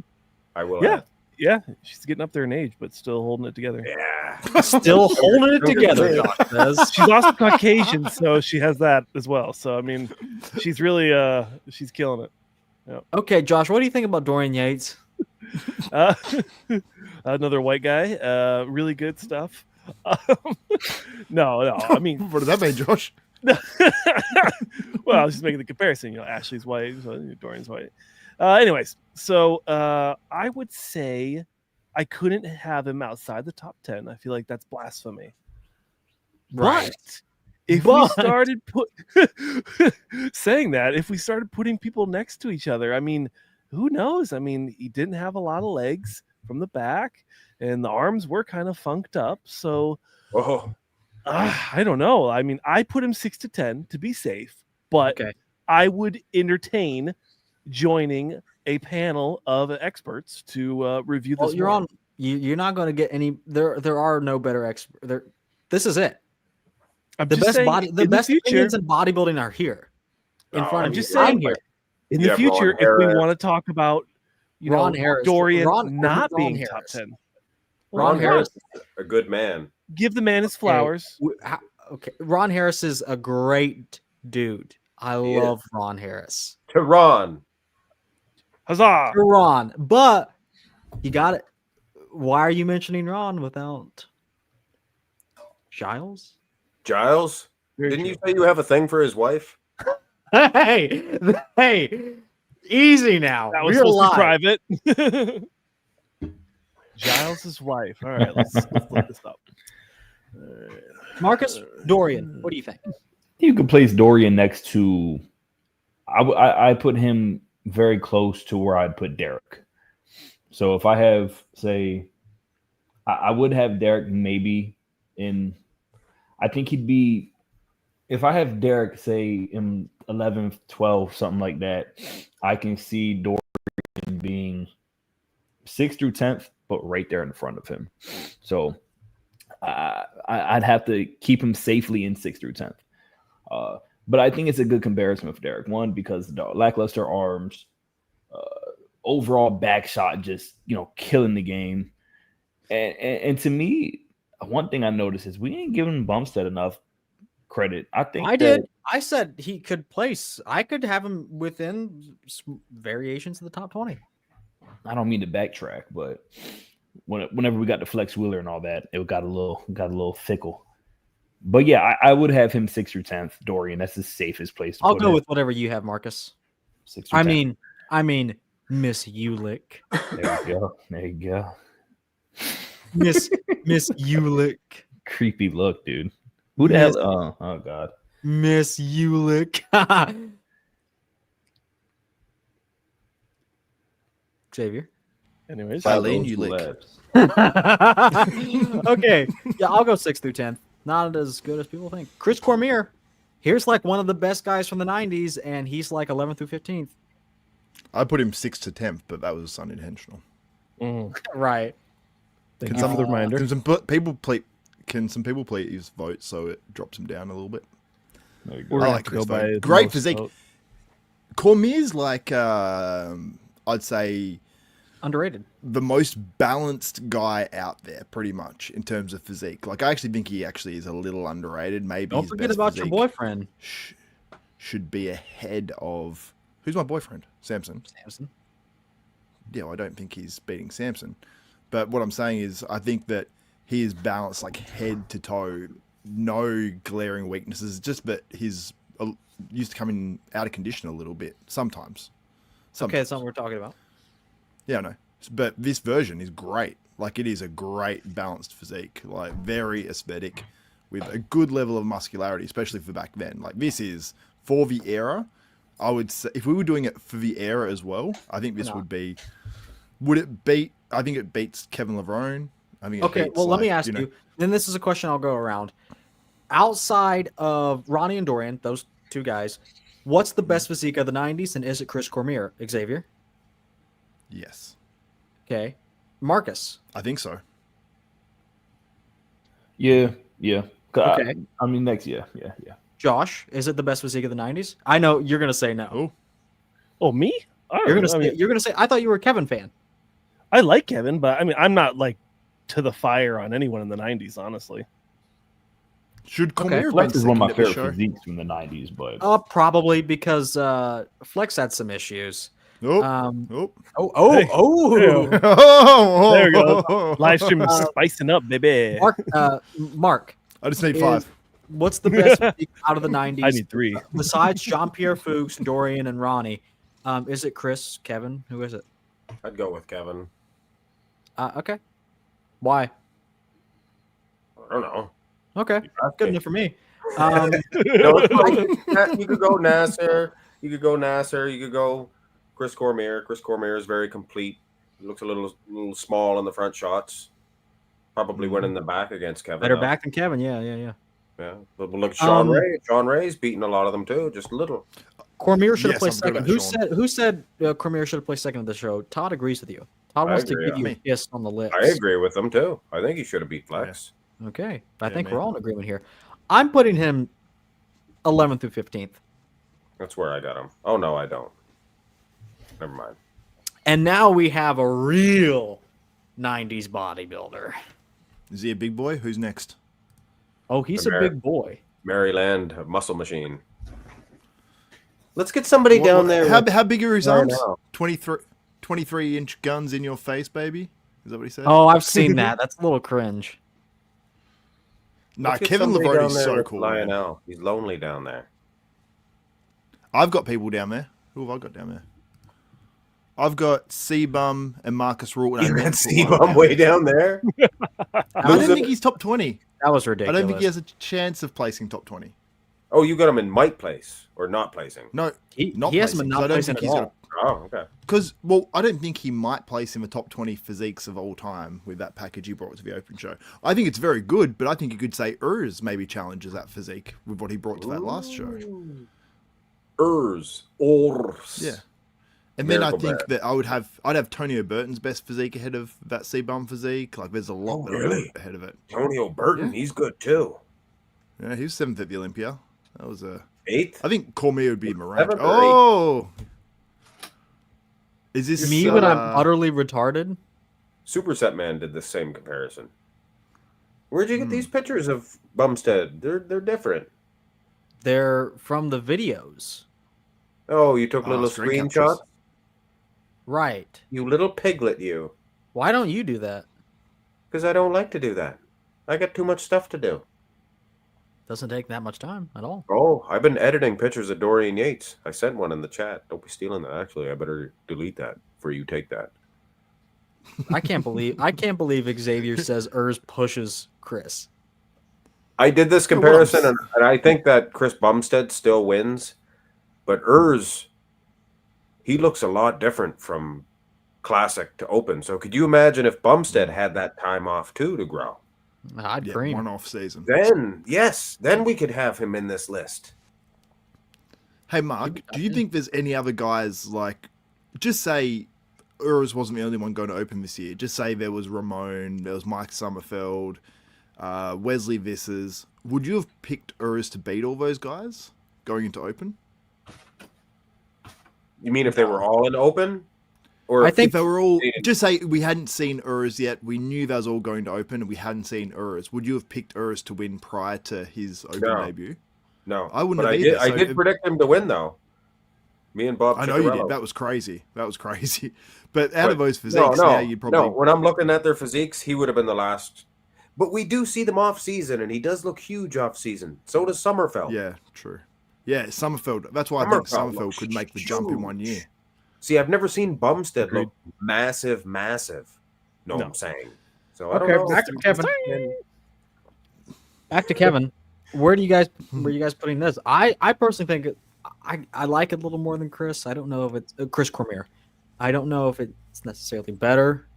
I will. Yeah. add. Yeah, she's getting up there in age, but still holding it together. Yeah. Still holding it together, Josh says. She's also Caucasian, so she has that as well. So I mean, she's really she's killing it. Okay, Josh, what do you think about Dorian Yates? Another white guy, really good stuff. No, I mean, What does that mean, Josh? well, I was just making the comparison. You know, Ashley's white, so Dorian's white. Anyways, so I would say I couldn't have him outside the top 10. I feel like that's blasphemy. Right. But if we started saying that, if we started putting people next to each other, I mean, who knows? I mean, he didn't have a lot of legs from the back, and the arms were kind of funked up. So Oh, I don't know. I mean, I put him 6 to 10 to be safe, but Okay. I would entertain joining a panel of experts to review this. Well, you're more. on. You're not going to get any. There are no better experts. There. This is it. I'm The just best saying, body. The in best future, opinions in bodybuilding are here, in No, front I'm of just you. I'm saying, here. in You the have future, Ron if we Harris. want to talk about, you Ron know, Harris. Dorian Ron being Harris. top 10, Ron why Harris. not? a good man. Give the man his Okay, flowers. Okay, Ron Harris is a great dude. I He is. love Ron Harris. To Ron. Huzzah! You're Ron, but you got it. Why are you mentioning Ron without Giles? Giles? Very Didn't true. you say you have a thing for his wife? Hey, easy now. That was Real supposed life. to be private. Giles' wife. All right, let's look this up. Marcus, Dorian, what do you think? You could place Dorian next to. I put him very close to where I'd put Derek. So if I have, say, I would have Derek maybe in. I think he'd be. If I have Derek, say, in 11th, 12th, something like that, I can see Dorian being 6th through 10th, but right there in front of him. So I'd have to keep him safely in 6th through 10th. But I think it's a good comparison with Derek. One, because the lackluster arms, overall back shot, just, you know, killing the game. And to me, one thing I noticed is we ain't giving Bumstead enough credit. I think I did. I said he could place. I could have him within variations of the top 20. I don't mean to backtrack, but whenever we got the Flex Wheeler and all that, it got a little fickle. But yeah, I would have him 6th through 10th. Dorian, that's the safest place to I'll put go him. with whatever you have, Marcus. 6th through I 10th. mean, Miss Ulick. There you go. There you go. Miss Ulick. Creepy look, dude. Who the hell? Oh God. Miss Ulick. Xavier. Anyways, Eileen Those Ulick. labs. Okay. Yeah, I'll go 6th through 10th. Not as good as people think. Chris Cormier. Here's like one of the best guys from the 90s, and he's like 11th through 15th. I put him 6th to 10th, but that was unintentional. Right. Thank Can you for the some- reminder. Can some people please vote so it drops him down a little bit? There you We're go. I gonna like have to go Chris by Vogt. the Great most physique. vote. Cormier's like, I'd say, Underrated. the most balanced guy out there, pretty much, in terms of physique. Like, I actually think he actually is a little underrated. Maybe Don't his forget best about your physique boyfriend, should be ahead of... Who's my boyfriend? Samson. Samson. Yeah, well, I don't think he's beating Samson. But what I'm saying is, I think that he is balanced like head to toe, no glaring weaknesses. Just that he's used to coming out of condition a little bit sometimes. Okay, that's not what we're talking about. Yeah, no. But this version is great. Like, it is a great balanced physique, like very aesthetic, with a good level of muscularity, especially for back then. Like, this is for the era. I would say if we were doing it for the era as well, I think this No. would be. Would it beat? I think it beats Kevin Levrone. I think. It Okay, beats, well, let me like, ask you. Then this is a question I'll go around. Outside of Ronnie and Dorian, those two guys, what's the best physique of the 90s, and is it Chris Cormier? Xavier? Yes, Okay. Marcus? I think so. Yeah. 'Cause Okay. I mean, next, yeah. Josh? Is it the best physique of the 90s? I know you're going to say no. Oh, Oh, me? I don't You're know. going to I say, mean, you're gonna say, I thought you were a Kevin fan. I like Kevin, but I mean, I'm not like to the fire on anyone in the 90s, honestly. should Okay, Cormier Flex be is one of my second at the favorite show? physiques from the 90s, but Probably because Flex had some issues. Nope. Oh, Nope. Hey. oh. Oh, There we go. Live stream is spicing up, baby. Mark, I just need is- 5. what's the best physique out of the 90s? I need 3. Besides Jean-Pierre Fuchs, Dorian, and Ronnie, is it Chris, Kevin? Who is it? I'd go with Kevin. Okay. Why? I don't know. Okay, good enough for me. No, you could go Nasser. You could go Nasser. You could go Chris Cormier. Chris Cormier is very complete. He looks a little small in the front shots. Probably win in the back against Kevin. Better though. back than Kevin. Yeah. Yeah. But look, Shawn Um, Ray. Shawn Ray's beating a lot of them too, just a little. Cormier should have Yes, placed I'm good second. at Who said Cormier should have placed second at the show? Todd agrees with you. Todd I wants to agree, give you yeah. a kiss on the lips. I agree with them too. I think he should have beat Flex. Okay, I Yeah, think man. we're all in agreement here. I'm putting him 11th through 15th. That's where I got him. Oh no, I don't. Never mind. And now we have a real 90s bodybuilder. Is he a big boy? Who's next? Oh, he's The a big boy. Maryland Muscle Machine. Let's get somebody down there. How big are his Right arms? now. 23-inch guns in your face, baby. Is that what he said? Oh, I've seen that. That's a little cringe. Nah, Let's get Kevin somebody Levrone down is there so with cool. man. Lionel. He's lonely down there. I've got people down there. Who have I got down there? I've got C-Bum and Markus Rühl. and I You meant got to put one C-Bum down way there. down there. I don't think he's top 20. That was I ridiculous. don't think he has a chance of placing top 20. Oh, you got him in might place or not placing. No, He not hasn't placing, been 'cause not I don't placing think at he's all. gonna. Oh, okay. Because, well, I don't think he might place in the top 20 physiques of all time with that package he brought to the Open show. I think it's very good, but I think you could say Urs maybe challenges that physique with what he brought to that last show. Urs. Yeah. And then I Miracle think Bear. that I'd have Tony Burton's best physique ahead of that C-Bum physique. Like, there's a lot that I really? put ahead of it. Tony O'Burton. He's good too. Yeah, he was 7th at the Olympia. That was a... 8th. I think Cormier would be in my rank. 7th or Oh! Is this... Me when I'm utterly retarded? Superset Man did the same comparison. Where'd you get these pictures of Bumstead? They're different. They're from the videos. Oh, you took little screen screenshots? captures. Right. You little piglet, you. Why don't you do that? Because I don't like to do that. I got too much stuff to do. Doesn't take that much time at all. Oh, I've been editing pictures of Dorian Yates. I sent one in the chat. Don't be stealing that. Actually, I better delete that before you take that. I can't believe Xavier says Urs pushes Chris. I did this comparison, and I think that Chris Bumstead still wins, but Urs, he looks a lot different from classic to open. So could you imagine if Bumstead had that time off too to grow? I'd Yeah, cream. one off season. Then, yes, then we could have him in this list. Hey, Mark, do you think there's any other guys, like, just say Urs wasn't the only one going to open this year. Just say there was Ramon, there was Mike Summerfield, Wesley Visses. Would you have picked Urs to beat all those guys going into open? You mean if they were all in open? Or I think If they were all, just say we hadn't seen Urs yet, we knew they was all going to open, and we hadn't seen Urs. Would you have picked Urs to win prior to his open No. debut? no, I wouldn't but have either, I so did if- predict him to win though. Me and Bob. I know you Ciccarello. did. That was crazy. That was crazy. But out of those physiques, no, now you'd probably... no. When I'm looking at their physiques, he would have been the last. But we do see them off season, and he does look huge off season. So does Summerfeld. Yeah, true. Yeah, Summerfield. That's why I think Summerfeld Summerfield could make the jump in 1 year. See, I've never seen Bumstead Agreed. look massive. No, No. I'm saying. So I don't Okay, know. back to Kevin. Back to Kevin. Where are you guys putting this? I personally think I like it a little more than Chris. I don't know if it's Chris Cormier. I don't know if it's necessarily better.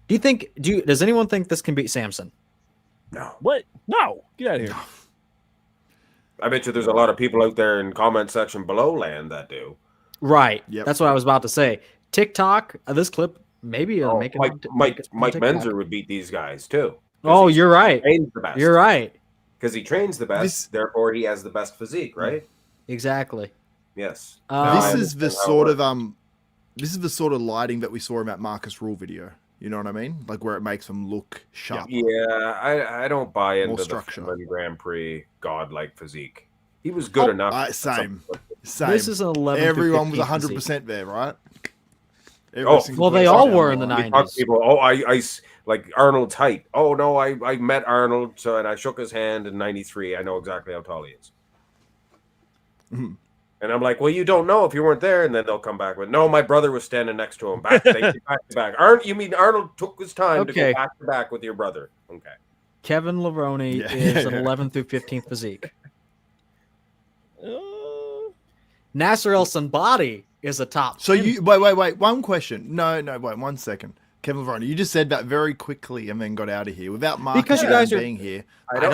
Does anyone think this can beat Samson? No. What? No, get out of here. I bet you there's a lot of people out there in comment section below land that do. Right. Yep. That's what I was about to say. TikTok, this clip, maybe it'll make it. Mike TikTok. Menzer would beat these guys too. Oh, you're right. Trains the best. You're right. Because he trains the best, therefore he has the best physique, right? Exactly. Yes. This is the sort of lighting that we saw in that Markus Rühl video. You know what I mean? Like where it makes them look sharp. Yeah, I don't buy into the structure. Freeman Grand Prix godlike physique. He was good enough. Same. This is an 11. Everyone was 100% there, right? Well, they all were in the 90s. People, I like Arnold's height. Oh no, I met Arnold, and I shook his hand in '93. I know exactly how tall he is. Mhm. And I'm like, well, you don't know if you weren't there, and then they'll come back with, no, my brother was standing next to him, back to back. You mean Arnold took his time to go back to back with your brother? Okay. Kevin Levrone is an 11 through 15th physique. Nasser El Sanbadi is a top. So you wait. One question. No, wait 1 second. Kevin Levrone, you just said that very quickly and then got out of here without Markus because you guys are being here. I don't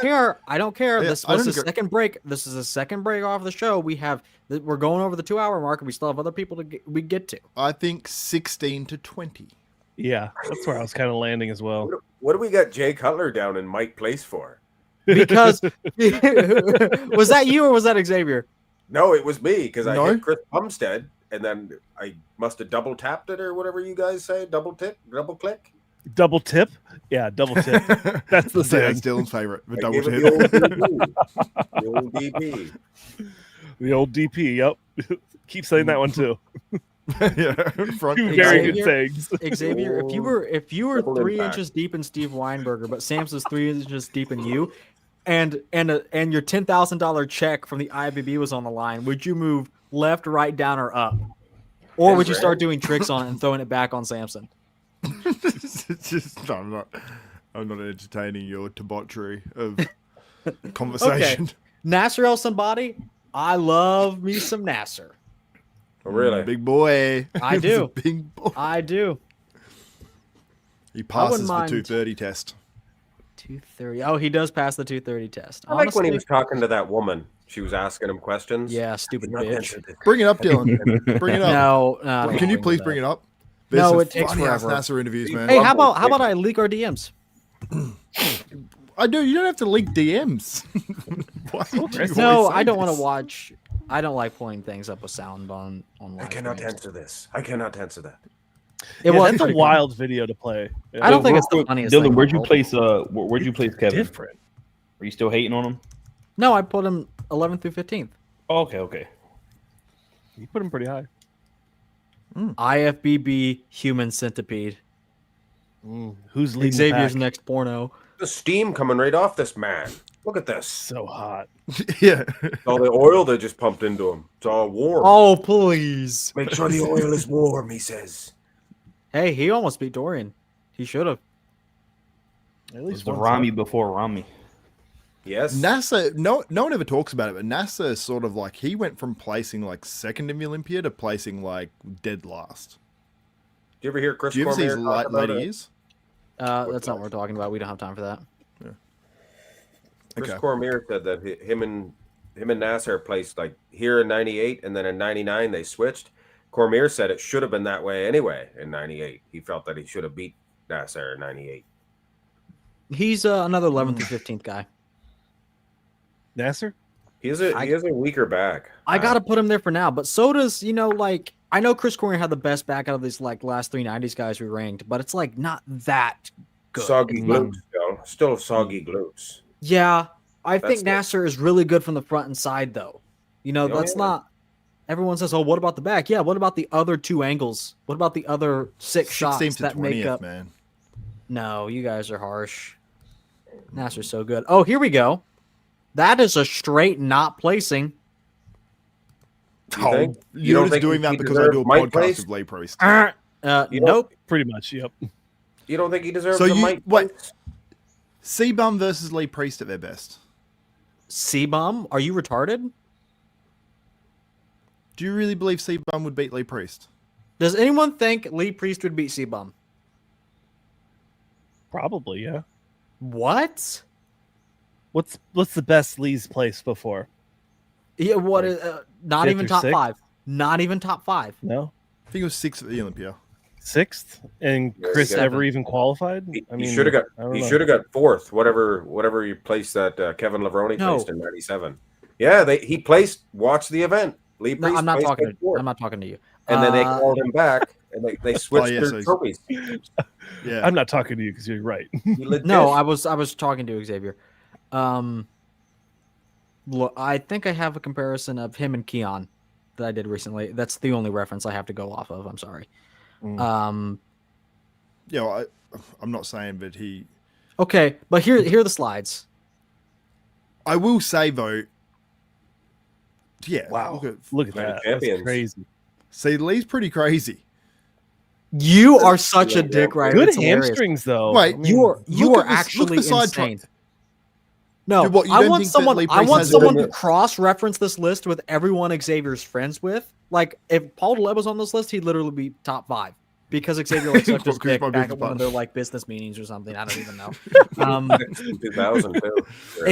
care. I don't care. Yeah, This was the second break. This is the second break off the show. We're going over the 2-hour mark, and we still have other people we get to. I think 16 to 20. Yeah, that's where I was kind of landing as well. What do we got Jay Cutler down in Mike Place for? Because was that you or was that Xavier? No, it was me because I hit Chris Bumstead, and then I must have double tapped it or whatever you guys say. Double click. Double tip? Yeah, double tip. That's the saying. That's Dylan's favorite. The double tip. The old DP. The old DP. Yep. Keep saying that one too. Yeah, front. Two very good sayings. Xavier, if you were Double 3 impact. inches deep in Steve Weinberger, but Samson's 3 inches deep in you, and your $10,000 check from the IBB was on the line, would you move left, right, down, or up, or would you start doing tricks on it and throwing it back on Samson? It's just I'm not entertaining your debauchery of conversation. Okay. Nasser El Sanbadi, I love me some Nasser. Oh, really? Big boy. I do. Big boy. I do. He passes the mind. 230 test. 230. Oh, he does pass the 230 test. I like when he was talking to that woman. She was asking him questions. Yeah, stupid bitch. Bring it up, Dylan. Bring it up. No. Can you please bring it up? No, it takes forever. NASA interviews, man. Hey, how about I leak our DMs? I do. You don't have to leak DMs. Why would you No, always say I don't want this? to watch. I don't like pulling things up with sound on. I cannot answer this. I cannot answer that. That's a wild video to play. I don't think it's the funniest thing. Dylan, where'd you place Kevin? Different. Are you still hating on him? No, I put him 11th through 15th. Oh, okay. You put him pretty high. IFBB human centipede. Who's leading Xavier's the pack? next porno. The steam coming right off this man. Look at this. So hot. Yeah. All the oil they just pumped into him. It's all warm. Oh, please. Make sure the oil is warm, he says. Hey, he almost beat Dorian. He should have. At It's least the one Ramy before Ramy. Yes. NASA, no one ever talks about it, but NASA is sort of like, he went from placing like second in the Olympia to placing like dead last. Do you ever hear Chris Do you ever see his Cormier talk about late it? years? That's not what we're talking about. We don't have time for that. Chris Okay. Cormier said that him and Nasser placed like here in '98, and then in '99 they switched. Cormier said it should have been that way anyway in '98. He felt that he should have beat Nasser in '98. He's another 11th through 15th guy. Nasser? He has a weaker back. I got to put him there for now, but so does, like, I know Chris Cormier had the best back out of these like last 3 90s guys we ranked, but it's like not that good. Soggy glutes, still soggy glutes. Yeah, I That's think it. Nasser is really good from the front and side, though. That's not. Everyone says, "Oh, what about the back?" Yeah, what about the other 2 angles? What about the other 6 shots 16th to that make 20th, up? man. No, you guys are harsh. Nasser's so good. Oh, here we go. That is a straight not placing. You think? You're don't just think doing he that because I do a deserved Mike podcast place? with Lay Priest. Nope. Pretty much, yep. You don't think he deserves So a Mike wait, place? C-Bum versus Lee Priest at their best. C-Bum, are you retarded? Do you really believe C-Bum would beat Lee Priest? Does anyone think Lee Priest would beat C-Bum? Probably, yeah. What? What's the best Lee's placed before? Yeah, what? Like, Not fifth even or top sixth? 5. Not even top 5. No, I think it was 6th at the Olympia. 6th, and Yeah, Chris seven. ever even qualified? He should have got. I don't He know. should have got 4th. Whatever you placed that Kevin Levrone No. placed in '97. Yeah, he placed. Watch the event. Lee No, Priest I'm not placed talking. at 4th. I'm not talking to you. And then they called him back, and they switched yeah, their so he's- trophies. Yeah. I'm not talking to you because you're right. He legit- No, I was talking to Xavier. Look, I think I have a comparison of him and Keon that I did recently. That's the only reference I have to go off of. I'm sorry. Mm. Yeah, well, I'm not saying, but he. Okay, but here are the slides. I will say though. Yeah. Wow. Look at Look at Man, that. champions. That's crazy. see, Lee's pretty crazy. You are such a dick, right? Good It's hilarious. hamstrings, though. Wait, I mean, You are Look at actually the side insane. No, Dude, what, you I don't want think that someone. Lee I Priest want has someone been to cross-reference this list with everyone Xavier's friends with. Like, if Paul DeLeb was on this list, he'd literally be top 5 because Xavier like sucked his Chris dick my back business at one of partner. their like business meetings or something. I don't even know. 2000 too.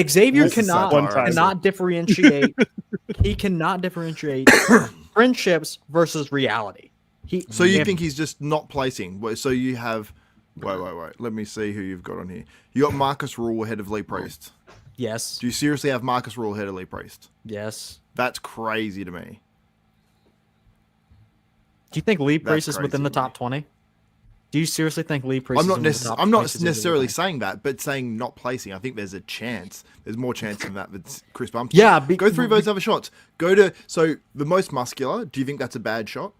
Xavier This is cannot satire. cannot differentiate. He cannot differentiate friendships versus reality. So you if- think he's just not placing? So you have. Wait. Let me see who you've got on here. You got Markus Rühl ahead of Lee Priest. Yes. Do you seriously have Markus Rühl ahead of Lee Priest? Yes. That's crazy to me. Do you think Lee Priest That's is within the crazy to me. top 20? Do you seriously think Lee Priest I'm not, is in the top I'm 20 not since he's necessarily with saying that, but saying not placing. I think there's a chance. There's more chance than that with Chris Bumstead. Yeah, Go through those other shots. Go to so the most muscular. Do you think that's a bad shot?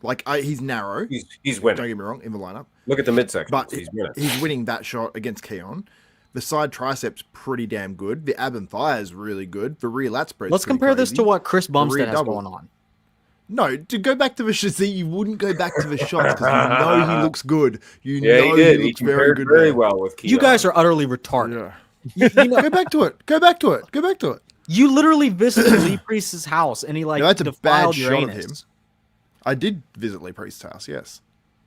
Like he's narrow. He's Don't winning. get me wrong in the lineup, Look at the midsection. but He's winning. he's winning that shot against Keon. The side triceps pretty damn good. The ab and thigh is really good. The rear lat spread. Let's compare this to what Chris Bumstead has double. going on. No, to go back to the shots. You wouldn't go back to the shots because you know he looks good. You Yeah, know he did. he He looks very compared good. very there. well with Keon. You guys are utterly retarded. Yeah. You know, Go back to it. Go back to it. Go back to it. you literally visited Lee Priest's house and he like Yeah, that's a bad defiled shot your of anus. him. I did visit Lee Priest's house. Yes,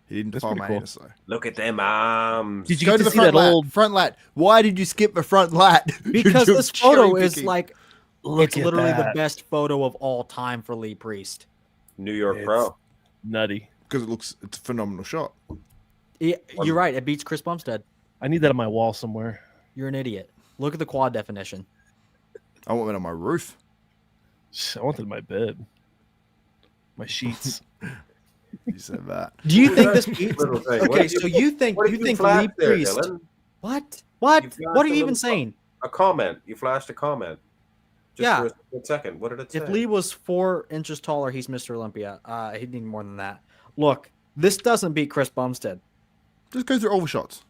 he didn't That's defile pretty my cool. anus though. Look at them arms. Did you Go get to to the see front that lat. old? Front lat. Why did you skip the front lat? Because You're this photo cherry is picking. like Look it's at literally the that. best photo of all time for Lee Priest. New York It's Pro. nutty. because it's a phenomenal shot. You're right. It beats Chris Bumstead. I need that on my wall somewhere. You're an idiot. Look at the quad definition. I want that on my roof. I want it in my bed. My sheets. You said that. Do you think this beats? Little thing. What Okay, did you- so you think what did you think flash Lee there, Priest? Dylan? What? You What? flashed What are a you even little saying? A comment. You flashed a comment. Just Yeah. for a split second. What did it say? If Lee was 4 inches taller, he's Mr. Olympia. He'd need more than that. Look, this doesn't beat Chris Bumstead. Just go through all the shots.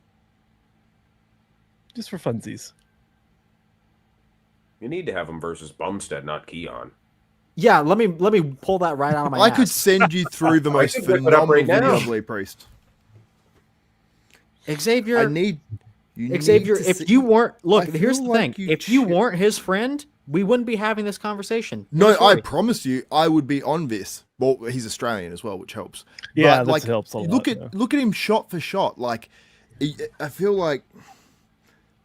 Just for funsies. You need to have him versus Bumstead, not Keon. Yeah, let me pull that right out of my I ass. could send you through the I most could whip it up phenomenal right now. video of Lee Priest. Xavier, I need you Xavier, need to if see- you weren't look, I here's feel the like thing. you If you should- weren't his friend, we wouldn't be having this conversation. No, True I story. promise you, I would be on this. Well, he's Australian as well, which helps. Yeah, But, that like, helps a lot. Look yeah. at him shot for shot. Like, I feel like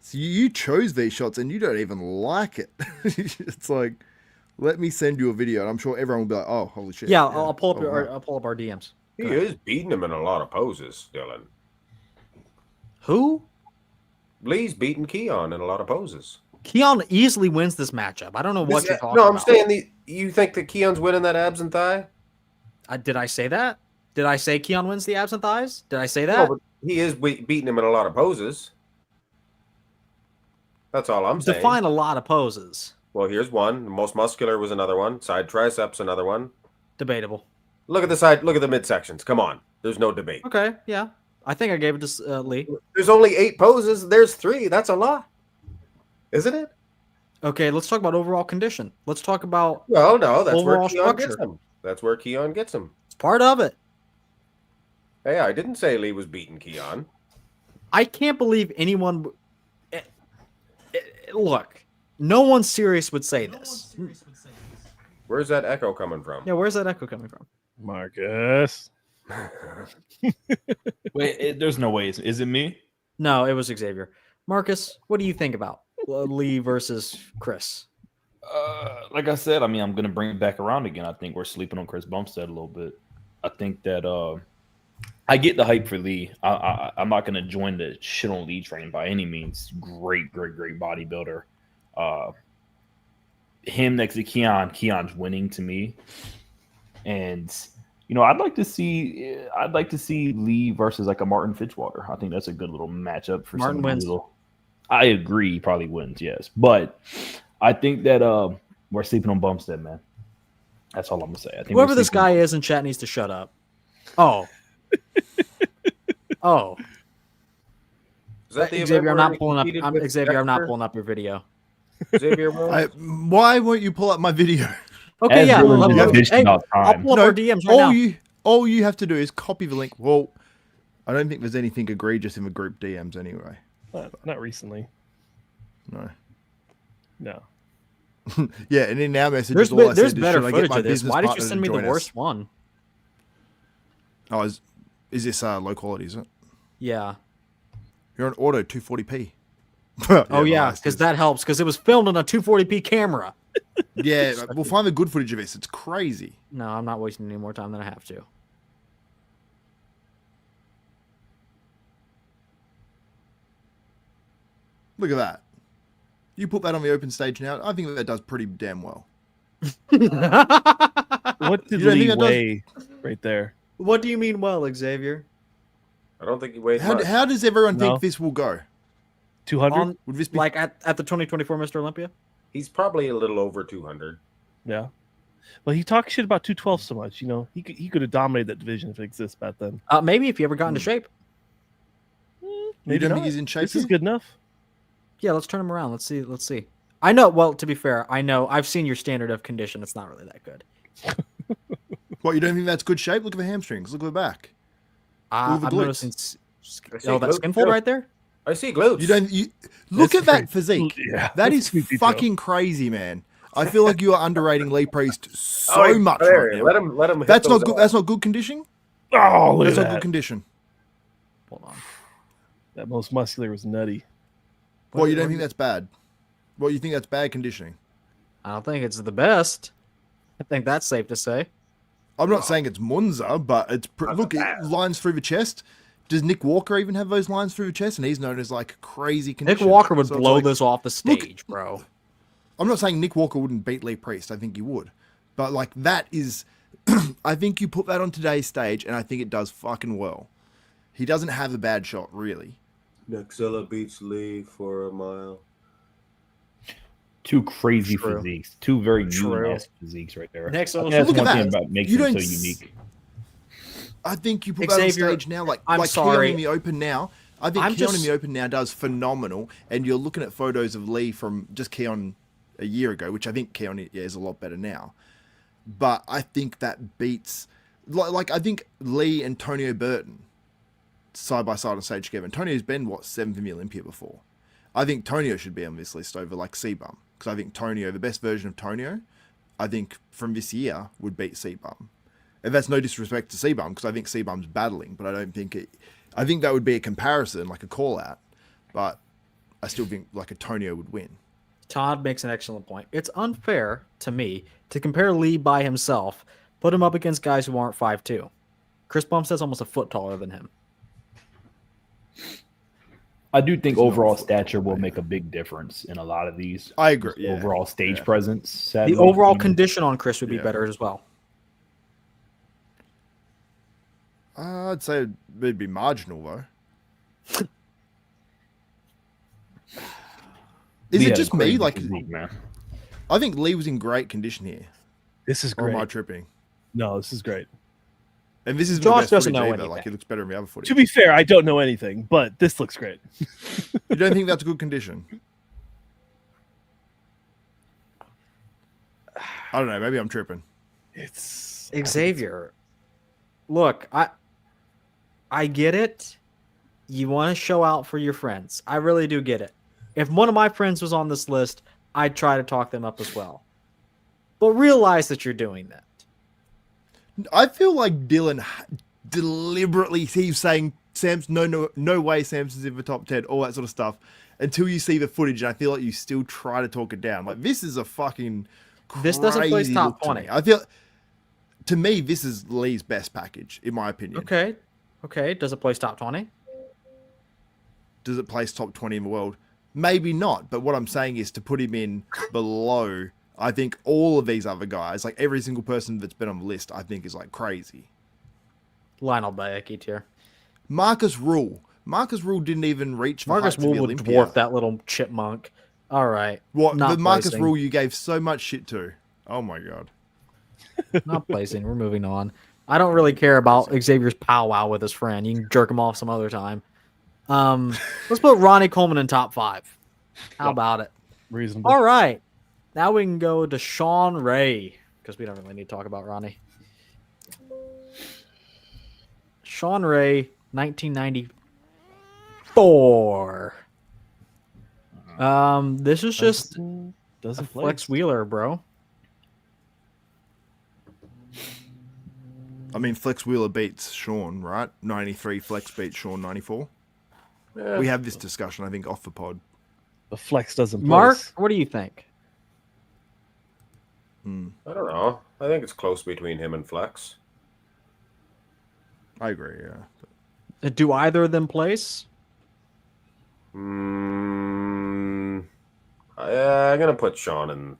so you chose these shots and you don't even like it. It's like, let me send you a video, and I'm sure everyone will be like, "Oh, holy shit!" Yeah, I'll pull up Oh, wow. I'll pull up our DMs. He is beating him in a lot of poses, Dylan. Who? Lee's beating Keon in a lot of poses. Keon easily wins this matchup. I don't know what you're talking No, I'm about. saying you think that Keon's winning that abs and thigh? Did I say that? Did I say Keon wins the abs and thighs? Did I say No, that? but he is beating him in a lot of poses. That's all I'm saying. Define a lot of poses. Well, here's one. The most muscular was another one. Side triceps, another one. Debatable. Look at the side. Look at the midsections. Come on. There's no debate. Okay, yeah. I think I gave it to Lee. There's only 8 poses. There's 3. That's a lot. Isn't it? Okay, let's talk about overall condition. Let's talk about Well, no. That's where Overall Keon gets structure. him. That's where Keon gets him. it's part of it. Hey, I didn't say Lee was beating Keon. I can't believe anyone. Look, no one serious would say this. Where's that echo coming from? Yeah, where's that echo coming from? Marcus. Wait, there's no way. Is it me? No, it was Xavier. Marcus, what do you think about Lee versus Chris? Like I said, I mean, I'm gonna bring it back around again. I think we're sleeping on Chris Bumstead a little bit. I think that I get the hype for Lee. I'm not gonna join the shit on Lee train by any means. Great bodybuilder. Him next to Keon. Keon's winning to me, and I'd like to see Lee versus like a Martin Fitzwater. I think that's a good little matchup for Martin wins. I agree, he probably wins, yes, but I think that we're sleeping on Bumstead, man. That's all I'm gonna say. I think Whoever this guy is in chat needs to shut up. Oh. Oh. Is that the Xavier, I'm event where not he pulling up. competed with Xavier, I'm not Dexter? pulling up your video. Xavier Williams? Why won't you pull up my video? Okay, As yeah. we're Let me, fishing hey, about I'll time. pull up our DMs right now. All you have to do is copy the link. Well, I don't think there's anything egregious in the group DMs anyway. Not recently. No. No. Yeah, and in our messages, all I There's said is, better should I get footage my of this. business Why did you partner send to me the join us? worst one? Oh, is this low quality? Is it? Yeah. You're on auto 240p. Oh yeah, because that helps. Because it was filmed on a 240p camera. Yeah, we'll find the good footage of this. It's crazy. No, I'm not wasting any more time than I have to. Look at that. You put that on the open stage now. I think that does pretty damn well. What did You don't think Lee that does- weigh right there? What do you mean, well, Xavier? I don't think he weighs much. How does everyone No. think this will go? 200? On, Would this be like at the 2024 Mr. Olympia? He's probably a little over 200. Yeah. Well, he talks shit about 212 so much. He could have dominated that division if it exists back then. Maybe if you ever got into shape. you Maybe don't not. think he's in shape? This is here? good enough. Yeah, let's turn him around. Let's see. I know. Well, to be fair, I know I've seen your standard of condition. It's not really that good. What, you don't think that's good shape? Look at the hamstrings. Look at the back. Look at the I'm glutes. noticing. I see Oh, that glutes, skin fold too. right there. I see glutes. You don't. Look That's at that great. physique. Yeah, That that's is sweet detail. fucking crazy, man. I feel like you are underrating Lee Priest so Oh, much there, right now. let him hit That's those not good. up. That's not good conditioning. Oh, look That's at not good that. condition. Hold on. That most muscular was nutty. Well, you don't think that's bad? Well, you think that's bad conditioning? I don't think it's the best. I think that's safe to say. I'm not saying it's Munza, but it's look lines through the chest. Does Nick Walker even have those lines through the chest? And he's known as like crazy Nick condition. Walker would So it's blow like- this off the stage, bro. I'm not saying Nick Walker wouldn't beat Lee Priest. I think he would. But like that is, I think you put that on today's stage, and I think it does fucking well. He doesn't have a bad shot, really. Nexella beats Lee for a mile. Two crazy True. physiques, two very True. unique physiques right there. Next, I think also- that's Look at one thing that. about makes You him so don't s- unique. I think you put that on Xavier, stage now, like I'm Keon sorry. in the open now. I think I'm Keon in just- the open now does phenomenal, and you're looking at photos of Lee from just Keon a year ago, which I think Keon is a lot better now. But I think that beats, like I think Lee and Tonio Burton side by side on stage together. And Tonio's been 7th in the Olympia before. I think Tonio should be on this list over like C-Bum, because I think Tonio, the best version of Tonio, I think from this year would beat C-Bum. And that's no disrespect to C-Bum, because I think C-Bum's battling, but I don't think it. I think that would be a comparison, like a call out, but I still think like a Tonio would win. Todd makes an excellent point. It's unfair to me to compare Lee by himself, put him up against guys who aren't 5'2". Chris Bumstead's almost a foot taller than him. I do think He's no overall foot stature will taller, make a big difference in a lot of these. I agree. Just Yeah. Overall stage Yeah. presence. The sadly, overall you know. condition on Chris would be Yeah. better as well. I'd say it'd be marginal though. Is Lee it had a just me? crazy Like, physique, man. I think Lee was in great condition here. This is Or great. am I tripping? No, this is great. And this is Josh the best doesn't footage know either. anything. Like, he looks better in the other footage. To be fair, I don't know anything, but this looks great. You don't think that's good condition? I don't know. Maybe I'm tripping. It's Xavier, look, I get it. You want to show out for your friends. I really do get it. If one of my friends was on this list, I'd try to talk them up as well. but realize that you're doing that. I feel like Dylan deliberately he's saying Samson, no way Samson's in the top 10, all that sort of stuff, until you see the footage, and I feel like you still try to talk it down. Like, this is a fucking This doesn't place crazy top look to 20. me. I feel, to me, this is Lee's best package, in my opinion. Okay. Does it place top 20? Does it place top 20 in the world? Maybe not, but what I'm saying is to put him in below, I think all of these other guys, like every single person that's been on the list, I think is like crazy. Lionel Bayeki tier. Markus Rühl. Markus Rühl didn't even reach the Markus heights of Rühl the would Olympia. dwarf that little chipmunk. All right. What Not the Markus placing. Rühl you gave so much shit to? Oh my god. Not placing. We're moving on. I don't really care about Xavier's powwow with his friend. You can jerk him off some other time. Let's put Ronnie Coleman in top 5. How about it? Reasonable. All right. Now we can go to Shawn Ray, because we don't really need to talk about Ronnie. Shawn Ray, 1994. This is just doesn't a flex wheeler, bro. I mean, Flex Wheeler beats Sean, right? 93 Flex beats Sean 94. Yeah. We have this discussion, I think, off the pod. The flex doesn't place. Mark, what do you think? Hmm. I don't know. I think it's close between him and Flex. I agree, yeah. Do either of them place? I'm gonna put Sean in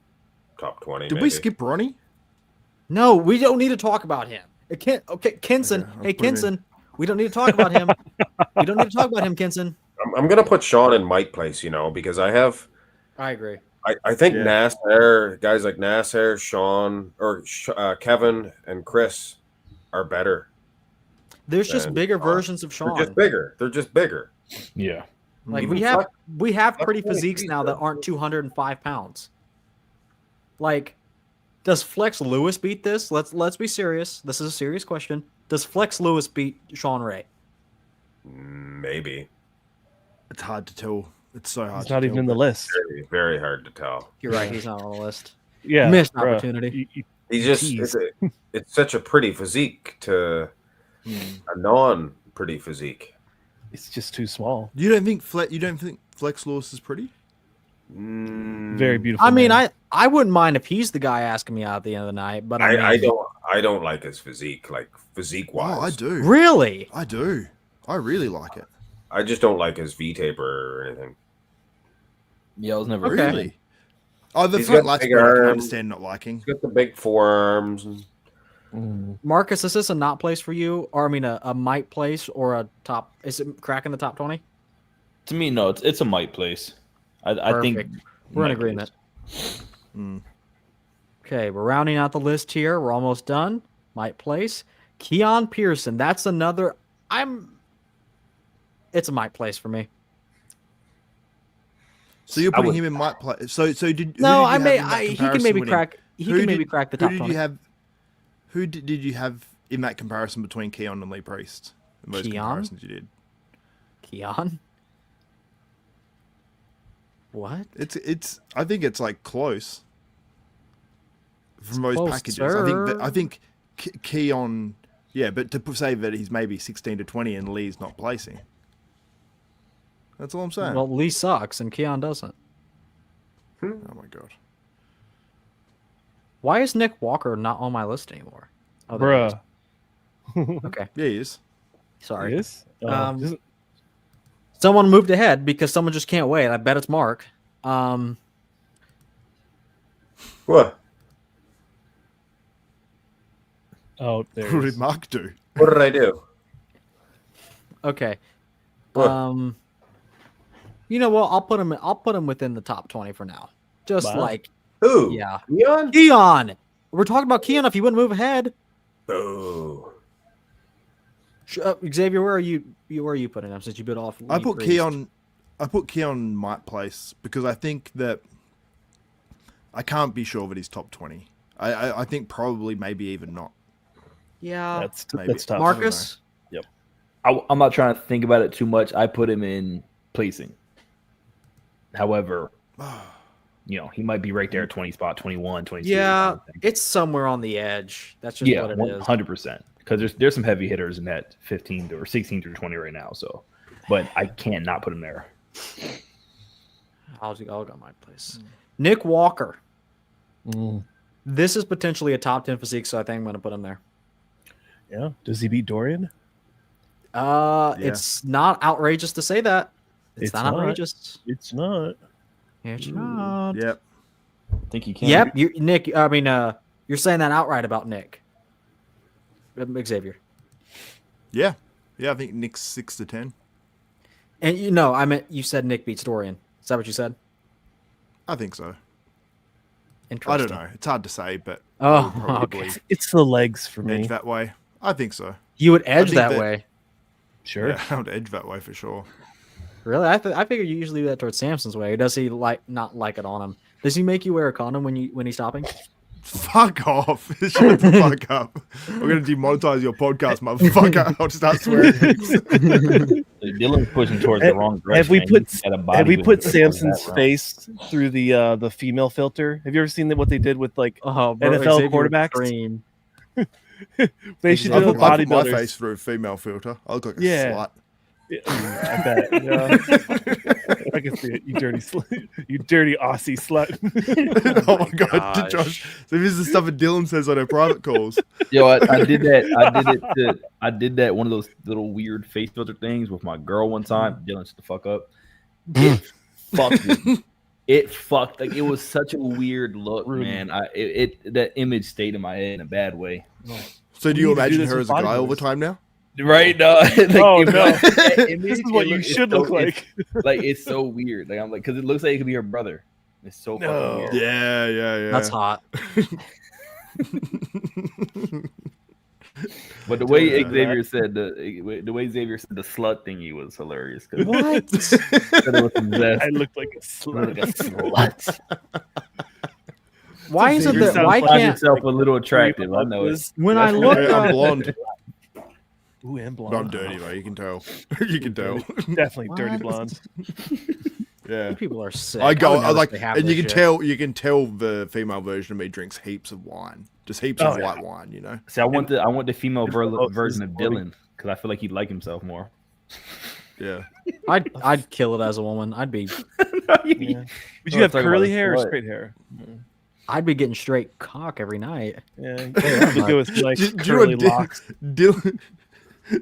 top 20. Did maybe. we skip Ronnie? No, we don't need to talk about him. It can't. Okay, Kinson. Okay, I'll Hey, put him in. Kinson. We don't need to talk about him. We don't need to talk about him, Kinson. I'm gonna put Sean in Mike place, because I agree. I think Yeah. Nasser, guys like Nasser, Sean, or Kevin and Chris are better. There's just And, bigger versions of Sean. They're just bigger. They're just bigger. Yeah. Like Even we have Flex pretty only physiques beats now that them. aren't 205 pounds. Like, does Flex Lewis beat this? Let's be serious. This is a serious question. Does Flex Lewis beat Shawn Ray? Maybe. It's hard to tell. It's so hard He's to not tell. even in the list. Very, very hard to tell. You're right. He's not on the list. Yeah, Missed bruh. opportunity. He's just Tease. it's such a pretty physique to a non-pretty physique. It's just too small. You don't think Flex Lewis is pretty? Very beautiful. I mean, man. I wouldn't mind if he's the guy asking me out at the end of the night, but I don't like his physique, like physique wise. Oh, I do. Really? I do. I really like it. I just don't like his V taper or anything. Yeah, I was never. Okay. Really? Oh, the He's front got lights big I can arms. understand not liking. He's got the big forearms. And Marcus, is this a not place for you? Or I mean, a might place or a top? Is it cracking the top 20? To me, no, it's a might place. I think Perfect. We're in might agreement. place. Okay, we're rounding out the list here. We're almost done. Might place. Keon Pearson. That's another. It's a might place for me. So you're I putting would- him in might play. So did No, who did you have in that he can comparison maybe winning? crack. He can maybe crack the top Who did 20. you have? Who did you have in that comparison between Keon and Lee Priest? In those Keon? comparisons you did. Keon. What? It's. I think it's like close. From those close, packages, sir. I think Keon. Yeah, but to say that he's maybe 16 to 20 and Lee's not placing. That's all I'm saying. Well, Lee sucks and Keon doesn't. oh my god. Why is Nick Walker not on my list anymore? Oh, there he is. Bruh. Okay, Yeah, he is. sorry. Yes? Um, Someone moved ahead because someone just can't wait. I bet it's Mark. what? oh, there What it did is. Mark do? What did I do? Okay. What? You know what? I'll put him within the top 20 for now. Just Wow. like, Who? yeah. Leon? Keon. We're talking about Keon. If you wouldn't move ahead, Oh. Xavier, where are you? Where are you putting him since you bit off? I Lee put Priest? Keon. I put Keon might place because I think that I can't be sure that he's top 20. I think probably maybe even not. Yeah. Maybe. That's tough. Marcus. I'm not trying to think about it too much. I put him in placing. However, he might be right there at 20 spot, 21, 22. Yeah, it's somewhere on the edge. That's just what it is. 100%. Because there's some heavy hitters in that 15 or 16 through 20 right now. So, but I can't not put him there. I'll go my place. Nick Walker. This is potentially a top 10 physique, so I think I'm going to put him there. Yeah. Does he beat Dorian? It's not outrageous to say that. It's not outrageous. It's not. It's not. Yep. I think he can. Yep. Nick. I mean, you're saying that outright about Nick. Xavier. Yeah. I think Nick's 6 to 10. And I meant you said Nick beats Dorian. Is that what you said? I think so. Interesting. I don't know. It's hard to say, but okay. It's the legs for edge me. that way. I think so. You would edge think that way. Sure. Yeah, I would edge that way for sure. Really? I figure you usually do that towards Samson's way. Or does he not like it on him? Does he make you wear a condom when he's stopping? Fuck off. Shut the fuck up. We're going to demonetize your podcast, motherfucker. I'll just start swearing. Dylan's pushing towards the wrong direction. Have we put Samson's face through the female filter? Have you ever seen what they did with NFL quarterbacks? They should do a bodybuilder. I put my bodybuilders. face through a female filter. I look like a slut. Yeah, I bet. Yeah. I can see it. You dirty Aussie slut. Oh my god, Josh! So this is the stuff that Dylan says on our private calls. Yo, I did that. I did that. One of those little weird face filter things with my girl one time. Dylan, shut the fuck up. It fucked me. It fucked. Like, it was such a weird look, man. That image stayed in my head in a bad way. So do you imagine her as a guy all the time now? Right? No. Oh no! This is what you should look like. Like, it's so weird. Like, I'm like, because it looks like it could be her brother. It's so fucking weird. Yeah. That's hot. But the way Xavier said the slut thingy was hilarious. What? I looked like a slut. Why isn't Xavier there? Why find can't yourself a little attractive? I know it. when I look? I'm blonde. Ooh, and blonde. I'm dirty though. You can tell. You can tell. Definitely dirty blonde. Yeah. People are sick. I like, they have and this you can shit. You can tell the female version of me drinks heaps of wine, just heaps of white wine. See, I want the female version of Dylan because I feel like he'd like himself more. Yeah. I'd kill it as a woman. I'd be. Yeah. Would you have curly hair or straight hair? I'd be getting straight cock every night. Yeah, you go with like curly locks.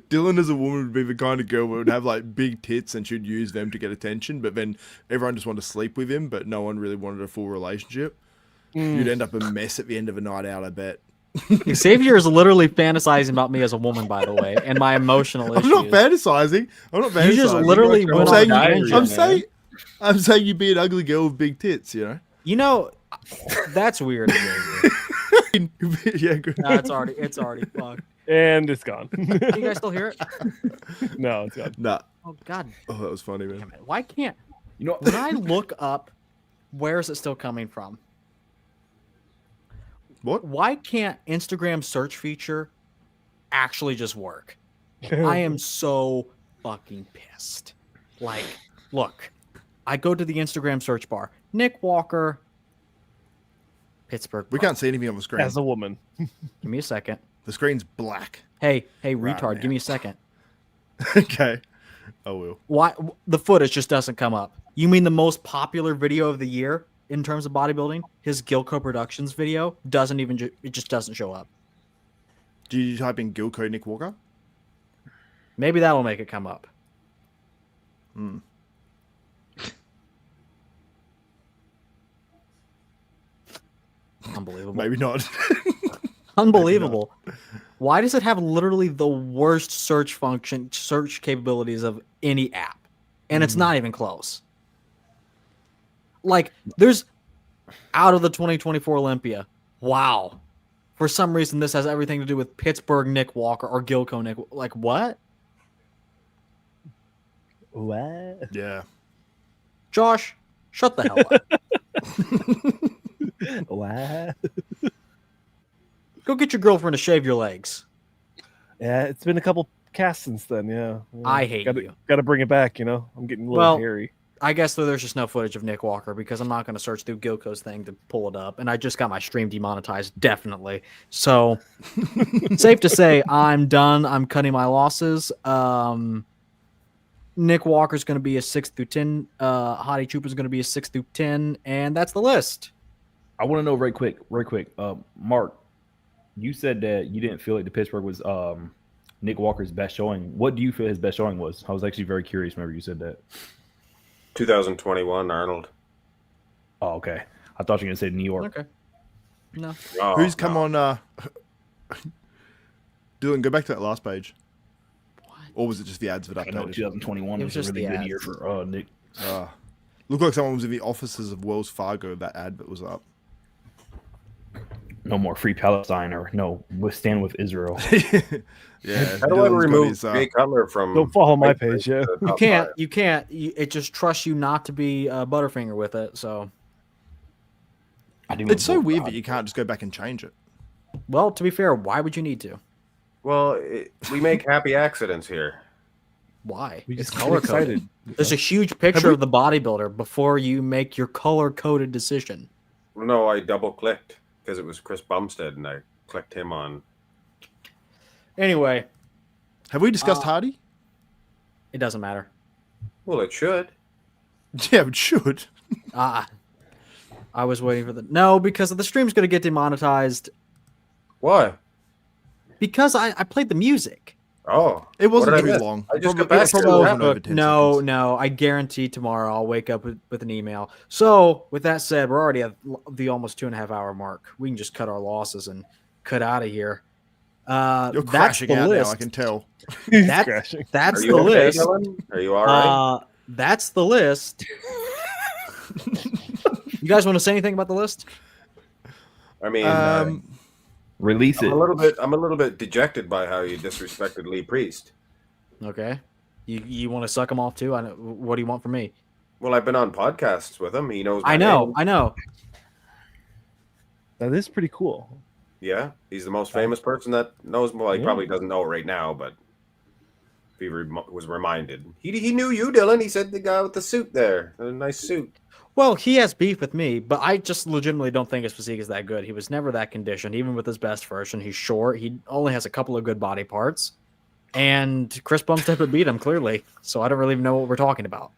Dylan as a woman would be the kind of girl that would have like big tits and should use them to get attention, but then everyone just wanted to sleep with him, but no one really wanted a full relationship. You'd end up a mess at the end of a night out, I bet. Xavier is literally fantasizing about me as a woman, by the way, and my emotional issues. I'm not fantasizing. You just literally went on a tangent. I'm saying you'd be an ugly girl with big tits, That's weird. Yeah, good. No, it's already fucked. And it's gone. Can you guys still hear it? No, it's gone. Nah. Oh God. Oh, that was funny, man. Damn it. Why can't when I look up, where is it still coming from? What? Why can't Instagram search feature actually just work? I am so fucking pissed. Like, look, I go to the Instagram search bar. Nick Walker, Pittsburgh. We can't see anything on the screen. As a woman. Give me a second. The screen's black. Hey, Right retard, now. give me a second. Okay. I will. Why the footage just doesn't come up? You mean the most popular video of the year in terms of bodybuilding? His Gilco Productions video doesn't even it just doesn't show up. Do you type in Gilco Nick Walker? Maybe that'll make it come up. Unbelievable. Maybe not. Unbelievable. Why does it have literally the worst search capabilities of any app? And it's not even close. Like, there's out of the 2024 Olympia. Wow. For some reason, this has everything to do with Pittsburgh Nick Walker or Gilco Nick. Like, what? What? Yeah. Josh, shut the hell up. What? Go get your girlfriend to shave your legs. Yeah, it's been a couple casts since then. Yeah. I hate you. Got to bring it back. I'm getting a little hairy. I guess there's just no footage of Nick Walker because I'm not going to search through Gilco's thing to pull it up, and I just got my stream demonetized, definitely. So safe to say, I'm done. I'm cutting my losses. Nick Walker's going to be a 6 through 10. Hottie Trooper's going to be a 6 through 10, and that's the list. I want to know right quick. Mark, you said that you didn't feel like the Pittsburgh was Nick Walker's best showing. What do you feel his best showing was? I was actually very curious whenever you said that. 2021 Arnold. Oh, okay. I thought you were going to say New York. Okay. No. Oh, Who's come no. on? Dylan, go back to that last page. Or was it just the ads that I know updated? 2021 It was was a just really the good year ads. for Nick. Looked like someone was in the offices of Wells Fargo. That ad that was up. No more free Palestine or no, stand with Israel. Yeah. How do I Dylan's got remove his, Jay Cutler from? Don't follow my page, yeah. the You top can't. five? You can't. It just trusts you not to be Butterfinger with it. So, I didn't It's so even- weird that you can't just go back and change it. well, to be fair, why would you need to? Well, we make happy accidents here. Why? We It's just get color coded. excited. There's a huge picture of the bodybuilder before you make your color coded decision. No, I double clicked because it was Chris Bumstead, and I clicked him on. Anyway, Have we discussed Hardy? it doesn't matter. Well, it should. Yeah, it should. I was waiting for no, because the stream's going to get demonetized Why? because I played the music. Oh, It what wasn't did I too miss? long. I just Probably- got back it to probably it. wasn't over 10 No, seconds. no. I guarantee tomorrow I'll wake up with an email. So with that said, we're already at the almost 2.5 hour mark. We can just cut our losses and cut out of here. You're That's crashing the out list. now, I can tell. He's That's- crashing. That's Are the you okay, list. Dylan? Are you all right? That's the list. You guys want to say anything about the list? I mean, Release it. I'm a little bit dejected by how you disrespected Lee Priest. Okay. You want to suck him off too? I know. What do you want from me? Well, I've been on podcasts with him. He knows. My I know. name. I know. That is pretty cool. Yeah, he's the most famous person that knows. Well, he Yeah. probably doesn't know it right now, but if he was reminded, he knew you, Dylan. He said the guy with the suit there, a nice suit. Well, he has beef with me, but I just legitimately don't think his physique is that good. He was never that conditioned, even with his best version. He's short. He only has a couple of good body parts. And Chris Bumstead would beat him, clearly. So I don't really even know what we're talking about.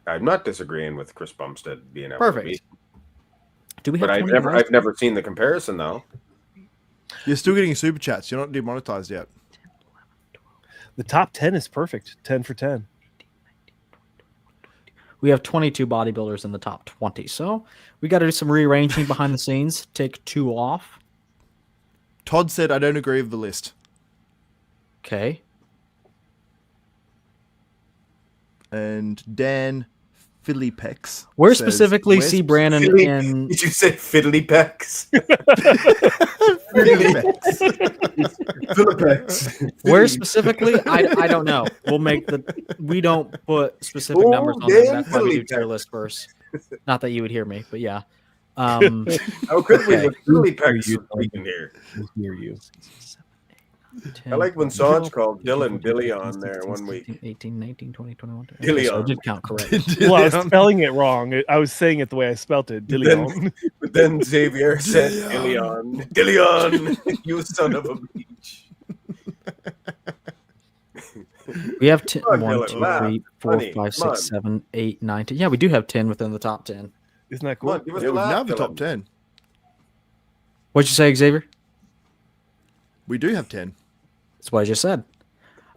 I'm not disagreeing with Chris Bumstead being able Perfect. to beat, Do we have but 20 I've guys? never seen the comparison though. You're still getting super chats. You're not demonetized yet. The top 10 is perfect. 10 for 10. We have 22 bodybuilders in the top 20. So we got to do some rearranging behind the scenes. Take 2 off. Todd said, I don't agree with the list. Okay. And Dan Philippex. Where says, specifically "Where's see Brandon Philly- in... Did you say fiddly pecks? Philippex. Where specifically? I don't know. We don't put specific Oh, numbers on them. damn That's why we do Philly tier list first. Not that you would hear me, but yeah. Um, How could we Okay. with fiddly pecks You- speaking here? We hear you. 10, I like when 12, Sanj called 13, Dylan 14, Billy 15, on there 16, one week. 17, 18, 19, 20, 21. Dillion. So I did count correctly. Well, I was spelling it wrong. I was saying it the way I spelt it. Dillion. But then Xavier said, Dillion. Dillion, you son of a bitch. We have 10, Come on, 1, Dylan, 2, laugh. 3, 4, Funny. 5, Come 6, on. 7, 8, 9, 10. Yeah, we do have 10 within the top 10. Isn't that Come cool? on, give us Yeah, a we've laugh, now the Dylan. top 10. What'd you say, Xavier? We do have 10. That's what I just said.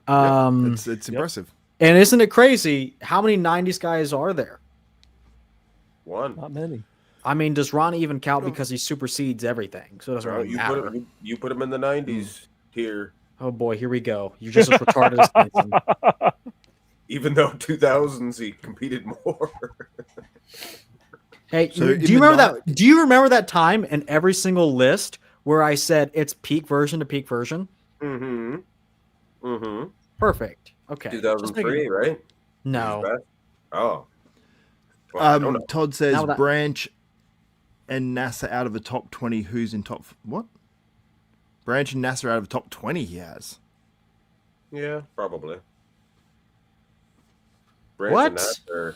It's impressive. And isn't it crazy? How many 90s guys are there? One. Not many. I mean, does Ronnie even count because he supersedes everything? So it doesn't Bro, really matter. you put him in the 90s tier, Oh boy, here we go. You're just as retarded as Samson. even though 2000s he competed more. Hey, So do you remember that? Do you remember that time in every single list where I said it's peak version to peak version? Mm-hmm. Mm-hmm. Perfect. Okay. Just 2003, making- right? No. Best? Oh. Well, I don't know. Todd says Now that- Branch and NASA out of the top 20. Who's in top... What? Branch and NASA out of the top 20 he has. Yeah, probably. Branch What? and that are...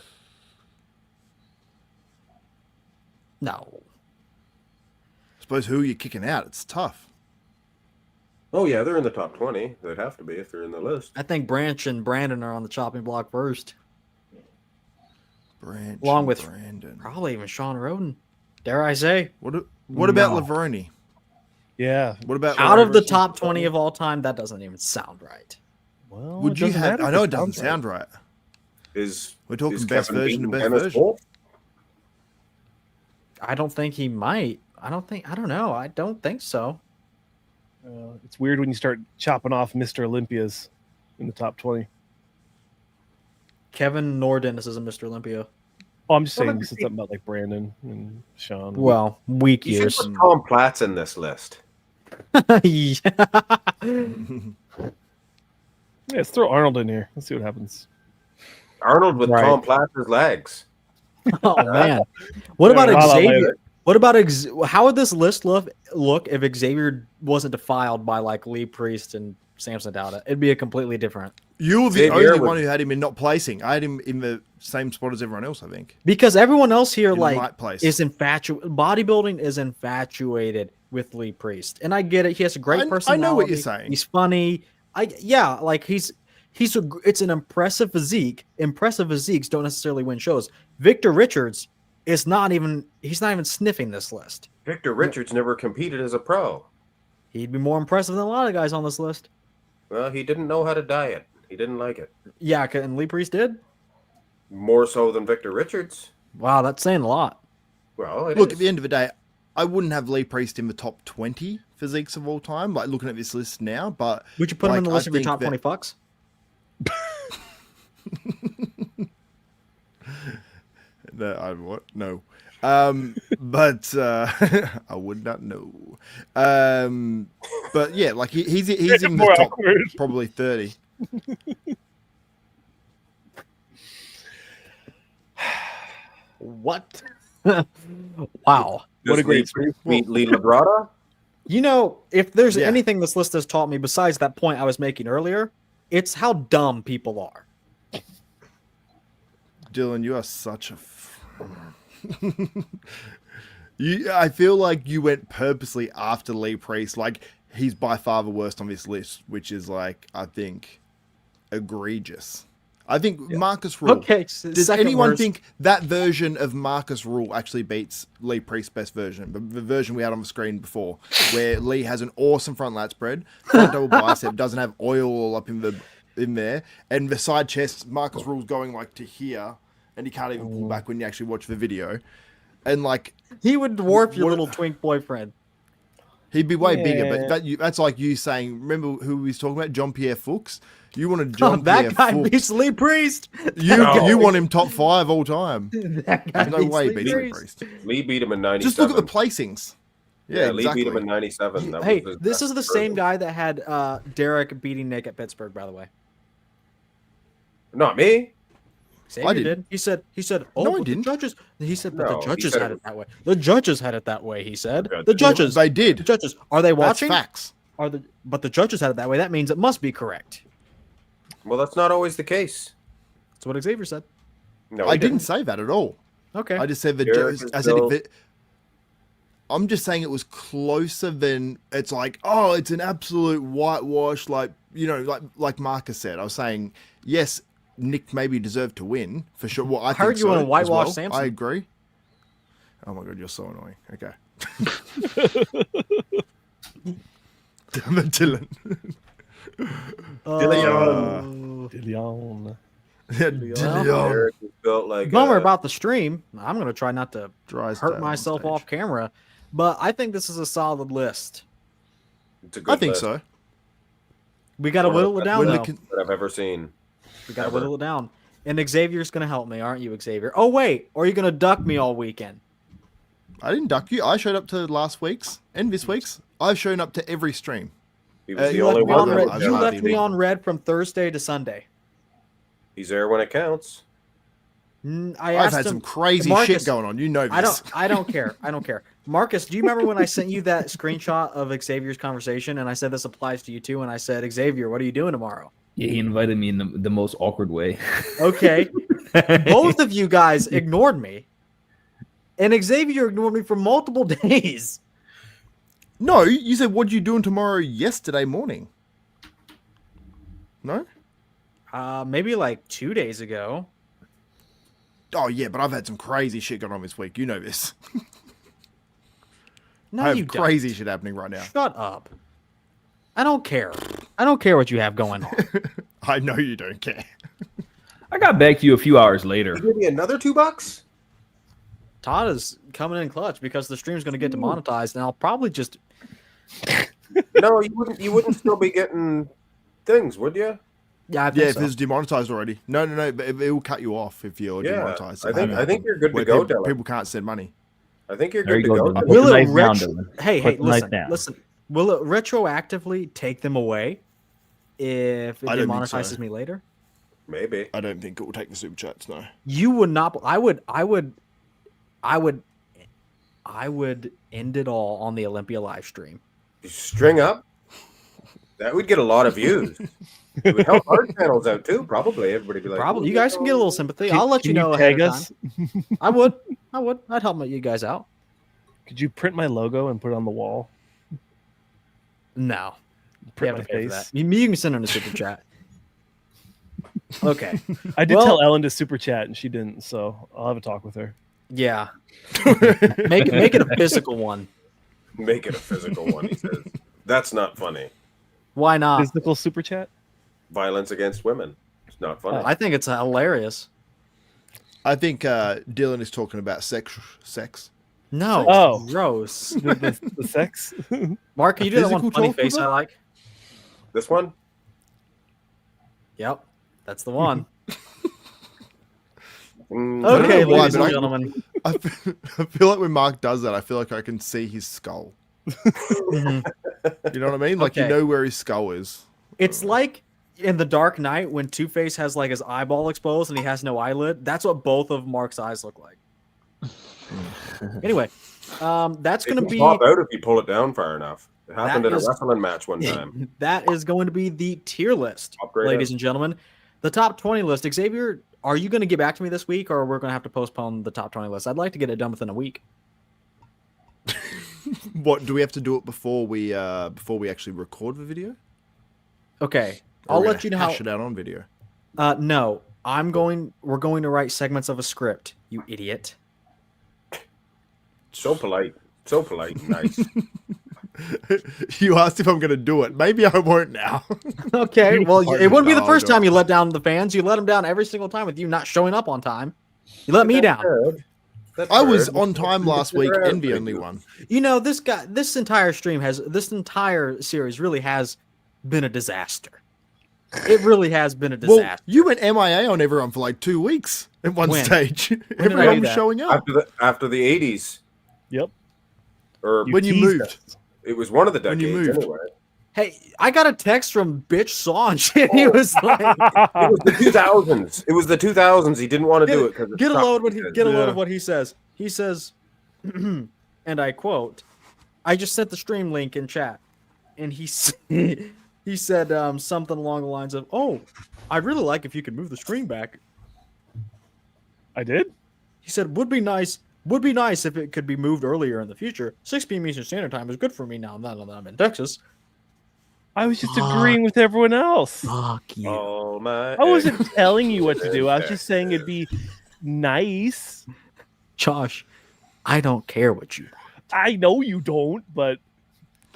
No. I suppose who are you kicking out? It's tough. Oh, yeah, they're in the top 20. They'd have to be if they're in the list. I think Branch and Brandon are on the chopping block first. Branch Along and with Brandon. probably even Shawn Rhoden. Dare I say? What about No. Laveroni? Yeah. What about Out of the versus top 20 of all time, that doesn't even sound right. Well, Would it you doesn't have? matter I if know it it doesn't sounds right. sound right. Is We're talking is best Kevin version to beating best Dennis version. Wolf? I don't think he might. I don't know. I don't think so. It's weird when you start chopping off Mr. Olympias in the top 20. Kevin nor Dennis is a Mr. Olympia. Oh, I'm just Well, saying let you me said see. something about like Brandon and Sean. Well, weak You years. should put Tom Platz in this list. Yeah. Yeah, let's throw Arnold in here. Let's see what happens. Arnold with Right. Tom Platz's legs. Oh man. What about Yeah, Xavier? What about how would this list look if Xavier wasn't defiled by like Lee Priest and Samson Dauda? It'd be a completely different. You're the Xavier only would- one who had him in not placing. I had him in the same spot as everyone else, I think. Because everyone else here In like light place. is infatuated. Bodybuilding is infatuated with Lee Priest, and I get it. He has a great I personality. know what you're saying. He's funny. It's an impressive physique. Impressive physiques don't necessarily win shows. Victor Richards is not even. He's not even sniffing this list. Victor Richards never competed as a pro. He'd be more impressive than a lot of guys on this list. Well, he didn't know how to diet. He didn't like it. Yeah, and Lee Priest did. More so than Victor Richards. Wow, that's saying a lot. Well, it Look, is. at the end of the day, I wouldn't have Lee Priest in the top 20 physiques of all time, like looking at this list now, but Would you put him in like, the list I of your think top that- 20 fucks? No. But I would not know. But yeah, like he's in the More top awkward. probably 30. What? Wow. What a Does great Lee beat Lee Labrada? You know, if there's Yeah. anything this list has taught me besides that point I was making earlier, it's how dumb people are. Dylan, you are such a. I feel like you went purposely after Lee Priest. Like he's by far the worst on this list, which is like I think egregious. I think Markus Rühl. Okay, Does second anyone worst. think that version of Markus Rühl actually beats Lee Priest's best version? The version we had on the screen before, where Lee has an awesome front lat spread, front double bicep, doesn't have oil all up in there, and the side chest, Markus Rühl's going like to here, and he can't even pull back when you actually watch the video. And like He would dwarf your What- little twink boyfriend. he'd be way bigger, Yeah. but that's like you saying. Remember who we was talking about? John Pierre Fuchs. You wanted John Pierre That guy Fuchs. beats Lee Priest. You want him top 5 all time. That guy There's no beats way Lee he beats Lee Priest. Priest. Lee beat him in 97. Just look at the placings. Yeah, Lee exactly. beat him in 97. That Hey, was his this is best the same version. guy that had Derek beating Nick at Pittsburgh, by the way. Not me. Xavier didn't. did. He said, oh, No, I but the didn't. judges. He said, but No, the he judges said had it it that way. The judges had it that way. He said, Yeah, the judges. They The did. judges. Are they That's watching? facts. But the judges had it that way. That means it must be correct. Well, that's not always the case. That's what Xavier said. No, I he didn't say that at all. Okay. I just said the Derek judges. is I said still- if it. I'm just saying it was closer than it's like. Oh, it's an absolute whitewash. Like like Marcus said. I was saying yes. Nick maybe deserved to win for sure. Well, I think heard you so wanna as whitewash well. Samson. I agree. Oh my god, you're so annoying. Okay. Damn it, Dylan. Oh. Leon. Dylan. Derek is built like Bummer a- about the stream. I'm going to try not to Dries hurt down myself stage. off camera, but I think this is a solid list. It's a good I think list so. We got to One of whittle it the down, best though. lists that I've ever seen. We got to ever. whittle it down. And Xavier's going to help me, aren't you, Xavier? Oh, wait. Or are you going to duck me all weekend? I didn't duck you. I showed up to last week's and this week's. I've shown up to every stream. He was the You only left, me one on that red. was You there. left me on red from Thursday to Sunday. He's there when it counts. I I've asked had him, some crazy Marcus, shit going on. You know this. I don't care. I don't care. Marcus, do you remember when I sent you that screenshot of Xavier's conversation and I said this applies to you too? And I said, Xavier, what are you doing tomorrow? Yeah, he invited me in the most awkward way. Okay. Both of you guys ignored me. And Xavier ignored me for multiple days. No, you said, what are you doing tomorrow yesterday morning? No? Maybe like 2 days ago. Oh, yeah, but I've had some crazy shit going on this week. You know this. No, I you have crazy don't. shit happening right now. Shut up. I don't care. I don't care what you have going on. I know you don't care. I got back to you a few hours later. You give me another $2? Todd is coming in clutch because the stream's going to get demonetized, and I'll probably just. No, you wouldn't. You wouldn't still be getting things, would you? Yeah, I think Yeah, if so. it's demonetized already. No, but it will cut you off if you're Yeah, demonetized. I think you're good to Where go, people, Dylan. people can't send money. I think you're There good you to go, go. Dylan. Dylan. Put Will the it knife down, Dylan. Hey, Put the knife listen, down. listen. Will it retroactively take them away if it I don't think demonetizes so. me later? Maybe. I don't think it will take the super chats, no. You would not. I would end it all on the Olympia live stream. You string up. That would get a lot of views. It would help our channels out too. Probably everybody be like, Probably "Ooh, you guys can get a little sympathy. I'll let you Can know ahead tag of us? time. I would. I'd help you guys out. Could you print my logo and put it on the wall? No. Print You my have to pay for face. that. You can send her a super chat. Okay. I did Well- tell Ellen to super chat and she didn't, so I'll have a talk with her. Yeah. Make it a physical one. Make it a physical one." He says, "That's not funny. Why not? Physical super chat? Violence against women. It's not funny." I think it's hilarious. I think Dylan is talking about sex. No. Oh. Gross. The sex? Mark, can you do that one Physical funny talk face with I it? like? This one. Yep. That's the one. Mm, I don't Okay, know why, ladies but and I- gentlemen. I feel like when Mark does that, I feel like I can see his skull. Mhm. You know what I mean? Like, you Okay. know where his skull is. It's like in The Dark Knight when Two-Face has like his eyeball exposed and he has no eyelid. That's what both of Mark's eyes look like. Anyway, that's It going to can be pop out if you pull it down far enough. It happened That in a is- wrestling match one time. that is going to be the tier list, Upgrade ladies it. and gentlemen. The top 20 list. Xavier, are you going to get back to me this week, or we're going to have to postpone the top 20 list? I'd like to get it done within a week. What, do we have to do it before we actually record the video? Okay, Or I'll we're let gonna you know how. hash it out on video. No, we're going to write segments of a script. You idiot. So polite. So polite. Nice. You asked if I'm going to do it. Maybe I won't now. Okay, well, it wouldn't be the No, first no. time you let down the fans. You let them down every single time with you not showing up on time. You let me down. That's I was fair. on time last week Consider and the everybody only do. one. You know, this entire series really has been a disaster. It really has been a Well, disaster. you went MIA on everyone for like 2 weeks at one When? stage. did I Everyone do was that? showing up. After the 80s. Yep. Or When you teased moved. us. it was one of the When decades you moved. anyway. Hey, I got a text from Bitch Sanj, and he was like, It was the 2000s. It was the 2000s. He didn't want to do it because "Get a load Yeah. of what he says." He says, and I quote, "I just sent the stream link in chat," and he said something along the lines of, "Oh, I'd really like if you could move the screen back." I did? He said, would be nice if it could be moved earlier in the future. 6 p.m. Eastern Standard Time is good for me now that I'm in Texas." I was just agreeing with everyone else. Fuck you. All my I wasn't eggs telling you what to do. I was in just saying it'd be nice. Josh, I don't care what you. I know you don't, but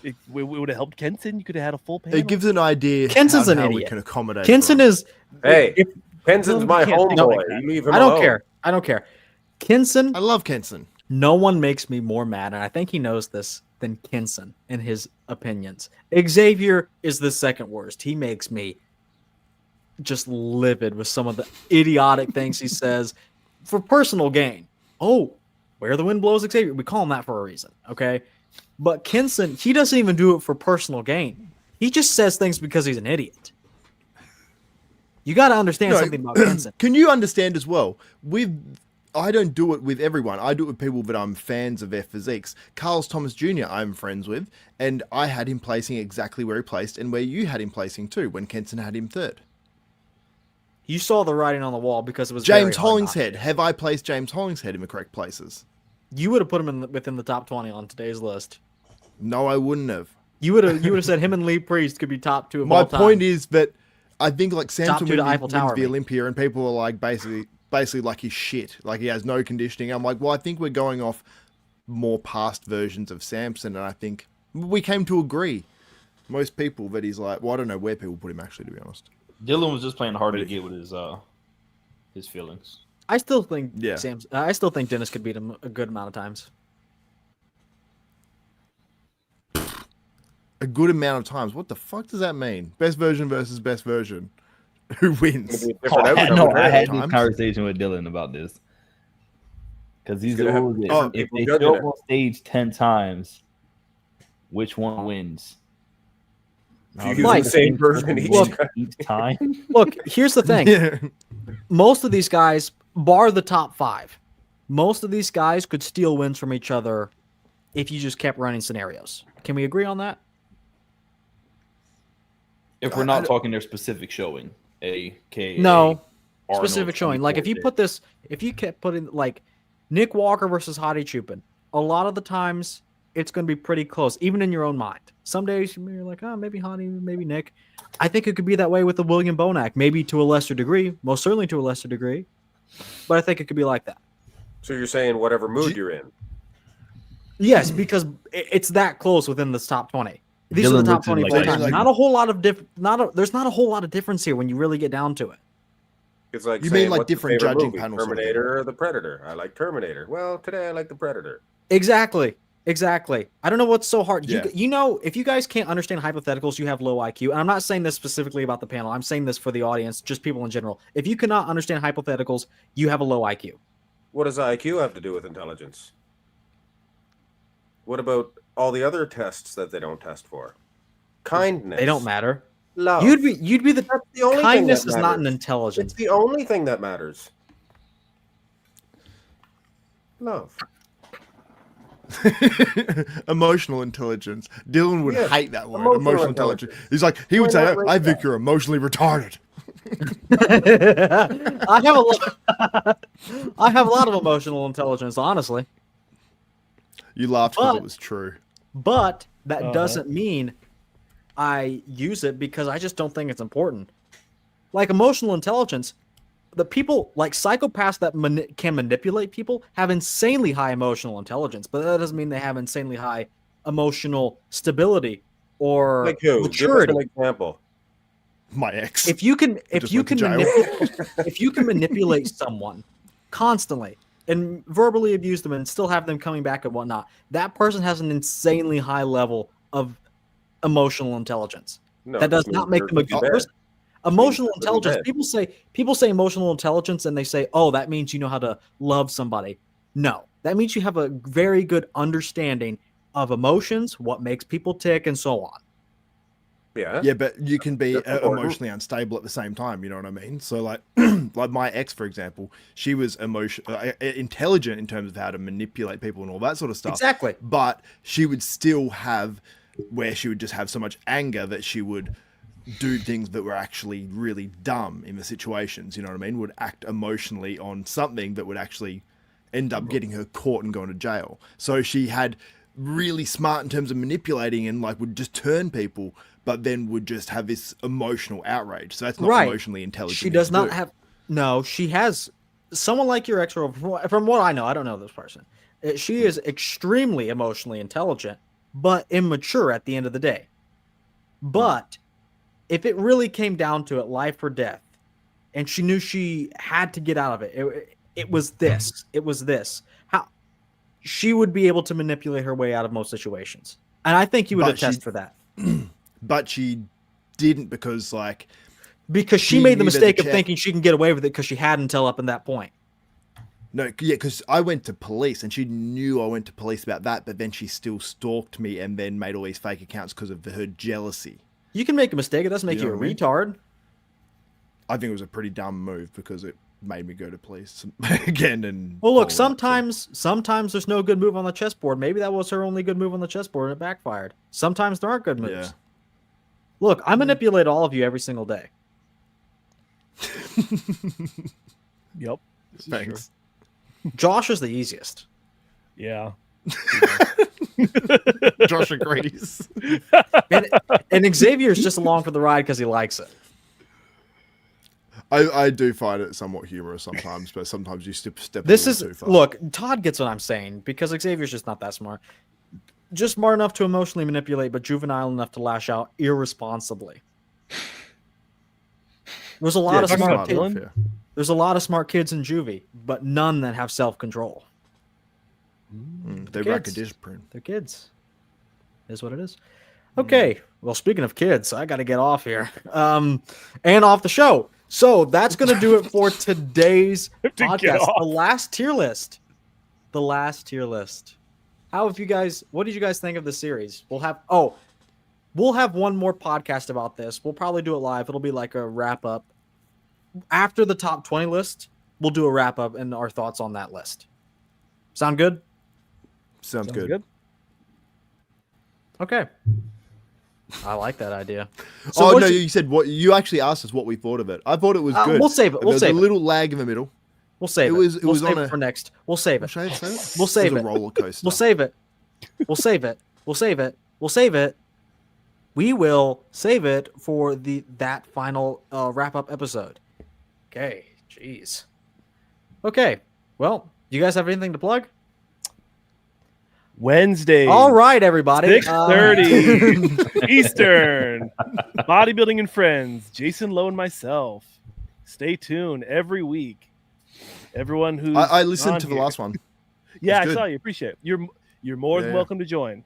it would have helped Kenson. You could have had a full panel. It gives an idea Kenson's how, an how we idiot. can accommodate. Kenson everyone. is. Hey, if- Kenson's my can't think homeboy. like that. You leave him I don't alone. care. I don't care. Kenson, I love Kenson. no one makes me more mad, and I think he knows this, than Kenson in his opinions. Xavier is the second worst. He makes me just livid with some of the idiotic things he says for personal gain. Oh, where the wind blows, Xavier. We call him that for a reason, okay? But Kenson, he doesn't even do it for personal gain. He just says things because he's an idiot. You got to understand No, something about Kenson. Can you understand as well? I don't do it with everyone. I do it with people that I'm fans of their physiques. Carlos Thomas Jr. I'm friends with, and I had him placing exactly where he placed and where you had him placing too, when Kenson had him third. You saw the writing on the wall because it was James very hard not Hollingshead. Have I placed James Hollingshead in the correct places? to. You would have put him within the top 20 on today's list. No, I wouldn't have. You would have said him and Lee Priest could be top 2 of My all time. point is that I think like Samson two to wins Eiffel Tower, the mate. Olympia, and people are like basically like he's shit, like he has no conditioning. I'm like, well, I think we're going off more past versions of Samson, and I think we came to agree, most people, that he's like, well, I don't know where people put him actually, to be honest. Dylan was just playing hard to get with his feelings. I still think Yeah. I still think Dennis could beat him a good amount of times. A good amount of times. What the fuck does that mean? Best version versus best version. Who wins? It'd be a different I outcome had every this time. conversation with Dylan about this. Because these gonna have rules, different if people they judging show it. up on stage 10 times, which one wins? If you use the same version each time. Look, here's the thing. Yeah. Most of these guys, bar the top 5, most of these guys could steal wins from each other if you just kept running scenarios. Can we agree on that? If we're not talking their specific showing, A.K.A. No. Arnold Specific showing. Like if you 24. if you kept putting like Nick Walker versus Hadi Chupin, a lot of the times it's going to be pretty close, even in your own mind. Some days you're like, oh, maybe Hadi, maybe Nick. I think it could be that way with the William Bonac, maybe to a lesser degree, most certainly to a lesser degree. But I think it could be like that. So you're saying whatever mood you're in. Yes, because it's that close within this top 20. These are the Dylan top looks 20 like of all that. time. Like- Not a whole lot of there's not a whole lot of difference here when you really get down to it. It's like You saying, mean like what's your different favorite judging movie, panels sort of Terminator or The Predator? I like Terminator. Well, today I like The Predator. Exactly. I don't know what's so hard. Yeah. You know, if you guys can't understand hypotheticals, you have low IQ. And I'm not saying this specifically about the panel. I'm saying this for the audience, just people in general. If you cannot understand hypotheticals, you have a low IQ. What does IQ have to do with intelligence? What about all the other tests that they don't test for? Kindness. They don't matter. Love. You'd be the That's the only thing kindness that is not an matters. intelligence. It's the only thing that matters. Love. Emotional intelligence. Dylan would Yes, hate that word. emotional Emotional intelligence. He's like, he would Why say, not I rate think that? you're emotionally retarded. I have a lot of emotional intelligence, honestly. You laughed because But- it was true. But that Uh-huh. doesn't mean I use it because I just don't think it's important. Like emotional intelligence, the people like psychopaths that can manipulate people have insanely high emotional intelligence, but that doesn't mean they have insanely high emotional stability or Like who? maturity. Give us an example. My ex. If you can just went to jail. if you can manipulate someone constantly and verbally abuse them and still have them coming back and whatnot, that person has an insanely high level of emotional intelligence. No, That does it not means make them they're a good really bad. person. Emotional Means they're really intelligence. bad. People say emotional intelligence and they say, oh, that means you know how to love somebody. No, that means you have a very good understanding of emotions, what makes people tick, and so on. Yeah. Yeah, but you can be That's important. emotionally unstable at the same time. You know what I mean? So, like, like my ex, for example, she was intelligent in terms of how to manipulate people and all that sort of stuff. Exactly. But she would still have where she would just have so much anger that she would do things that were actually really dumb in the situations. You know what I mean? Would act emotionally on something that would actually end up getting her caught and going to jail. So she had really smart in terms of manipulating and like would just turn people, but then would just have this emotional outrage. So that's not Right. emotionally intelligent. She thing does to not do. have. No, she has someone like your ex. From what I know, I don't know this person. She is extremely emotionally intelligent, but immature at the end of the day. But if it really came down to it, life or death, and she knew she had to get out of it, it was this. It was this. How she would be able to manipulate her way out of most situations, and I think you would But attest she- for that. But she didn't because like Because she She made the knew that mistake the of check- thinking she can get away with it because she had until up in that point. no, yeah, because I went to police and she knew I went to police about that, but then she still stalked me and then made all these fake accounts because of her jealousy. You can make a mistake. It doesn't make You you, know a what I mean? retard. I think it was a pretty dumb move because it made me go to police again. And Well, look, follow up, so- sometimes there's no good move on the chessboard. Maybe that was her only good move on the chessboard and it backfired. Sometimes there aren't good moves. Yeah. Look, I manipulate all of you every single day. Yep. This is Thanks. Josh is the easiest. true. Yeah. Josh agrees. And Xavier's just along for the ride because he likes it. I do find it somewhat humorous sometimes, but sometimes you step This a is little too far. look, Todd gets what I'm saying because Xavier's just not that smart. Just smart enough to emotionally manipulate, but juvenile enough to lash out irresponsibly. There's a lot of talking smart about kids. Dylan? There's a lot of smart kids in juvie, but none that have self-control. They rack a discipline. They're kids. Is what it is. Okay. Well, speaking of kids, I got to get off here. And off the show. So that's going to do it for today's To get podcast. off. The last tier list. The last tier list. How have you guys? What did you guys think of the series? We'll have one more podcast about this. We'll probably do it live. It'll be like a wrap up after the top 20 list. We'll do a wrap up and our thoughts on that list. Sound good? Sounds good. Okay. I like that idea. Oh what'd no, you- you said what? You actually asked us what we thought of it. I thought it was good. We'll save it. We'll There's save a it. little lag in the middle. We'll save it. It We'll was save on it for a. next. We'll save it. We'll save We'll save a it. roller coaster. We'll save it. We'll save it. We'll save it. We'll save it. We will save it for that final wrap up episode. Okay. Jeez. Okay. Well, you guys have anything to plug? Wednesday. All right, everybody. 6:30 Eastern. Bodybuilding and Friends. Jason Lowe and myself. Stay tuned every week. Everyone who's I listened on to the here. last one. Yeah, I good. saw you. Appreciate it. You're more than Yeah. welcome to join.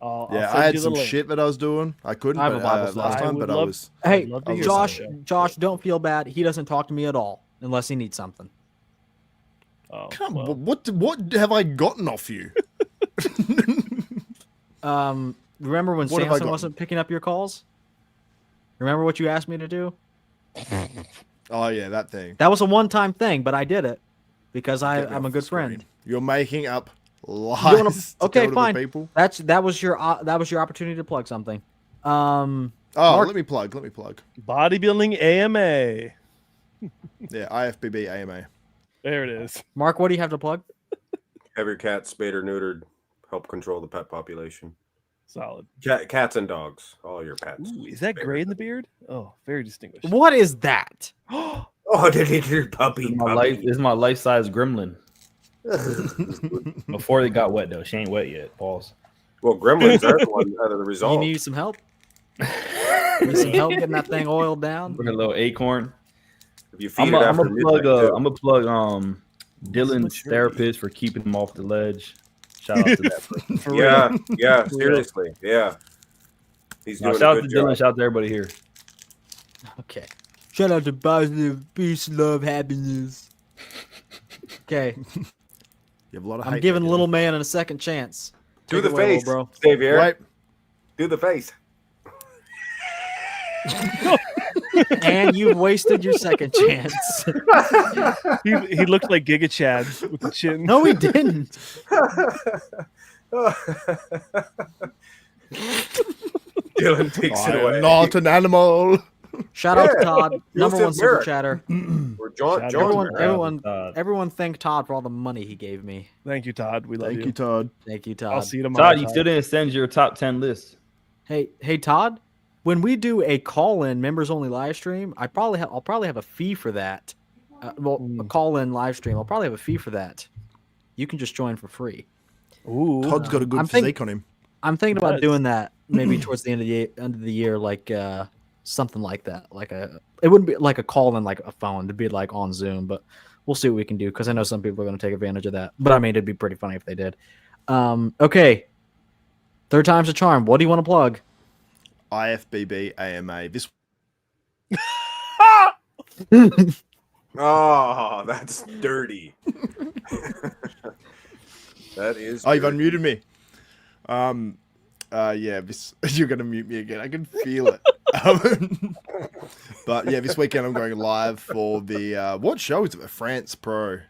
I'll Yeah, send I had you the some link. shit that I was doing. I couldn't I have a but, Bible study. last I time, would but I love- was. Hey, I'd love to hear Josh. something. Josh, don't feel bad. He doesn't talk to me at all unless he needs something. Oh, Come, well. what have I gotten off you? Remember when What have I Samson gotten? wasn't picking up your calls? Remember what you asked me to do? Oh yeah, that thing. That was a one-time thing, but I did it because Get me I'm a off good the screen. friend. You're making up lies. You wanna- to okay, tell to the fine. People. That was your opportunity to plug something. Oh, Mark- let me plug. Bodybuilding AMA. Yeah, IFBB AMA. There it is. Mark, what do you have to plug? Have your cat spayed or neutered. Help control the pet population. Solid. Cats and dogs. All your pets. Ooh, is that gray in the beard? Oh, very distinguished. What is that? Oh, the little puppy. This is my life-size gremlin. Before they got wet though, she ain't wet yet. Pause. Well, gremlins are the one out of the You result. need some help? You need some help getting that thing oiled down? With a little acorn. If you feed I'm it gonna after plug. midnight, too. I'm gonna plug. Dylan's maturity. therapist for keeping him off the ledge. Shout out to that person. For Yeah, real. yeah, seriously, yeah. He's No, doing shout a out to good job. Dylan. Shout out to everybody here. Okay. Shout out to positive peace, love, happiness. Okay. You have a lot of. I'm hate giving there, little man a second chance. Do Take the it away, face, little bro. Xavier. Right. Do the face. And you've wasted your second chance. He looked like Giga Chad with the chin. No, he didn't. Dylan takes I it am away. not an animal. Shout out to Yeah. Todd, number Joseph one super Merrick. chatter. Or John. Shout out John. to Everyone thank Todd for all the money he gave me. Thank you, Todd. We love Thank you. you, Todd. Thank you, I'll Todd. see you tomorrow. Todd, you still didn't send your top 10 list. Hey, Todd. When we do a call-in members-only live stream, I'll probably have a fee for that. A call-in live stream. I'll probably have a fee for that. You can just join for free. Ooh. Todd's got a good I'm physique on him. I'm thinking about Nice. doing that maybe towards the end of the year, like something like that. It wouldn't be like a call-in like a phone. It'd be like on Zoom, but we'll see what we can do because I know some people are going to take advantage of that. But I mean, it'd be pretty funny if they did. Okay. Third time's a charm. What do you want to plug? IFBB AMA. This Oh, that's dirty. That is. Oh, you've dirty. unmuted me. Yeah, this you're gonna mute me again. I can feel it. But yeah, this weekend I'm going live for the what show is it? France Pro. Check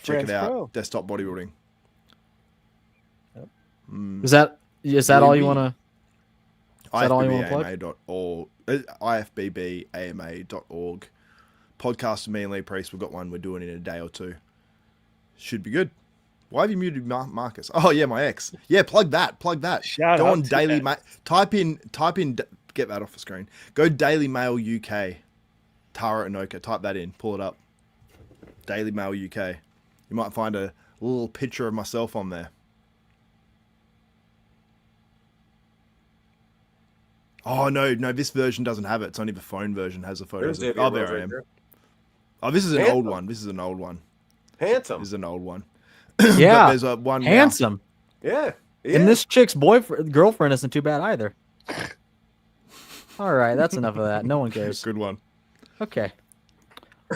France it out. Pro. Desktop bodybuilding. Is that all you Oui, want to? Is that all you want to plug? IFBBAMA.org. IFBBAMA.org. podcast with me and Lee Priest. We've got one we're doing in a day or two. Should be good. Why have you muted Marcus? Oh yeah, my ex. Yeah, plug that. Shout Go out on to Daily that. Mail. Type in. Get that off the screen. Go Daily Mail UK. Tara Anoka. Type that in. Pull it up. Daily Mail UK. You might find a little picture of myself on there. Oh no, this version doesn't have it. It's only the phone version has a photo. There's Davey Oh, Rose there I right am. there. Oh, this is an Handsome. old one. This is an old one. Handsome. This is an old one. Yeah, But there's a one. handsome. Yeah. And this chick's girlfriend isn't too bad either. All right, that's enough of that. No one cares. Good one. Okay.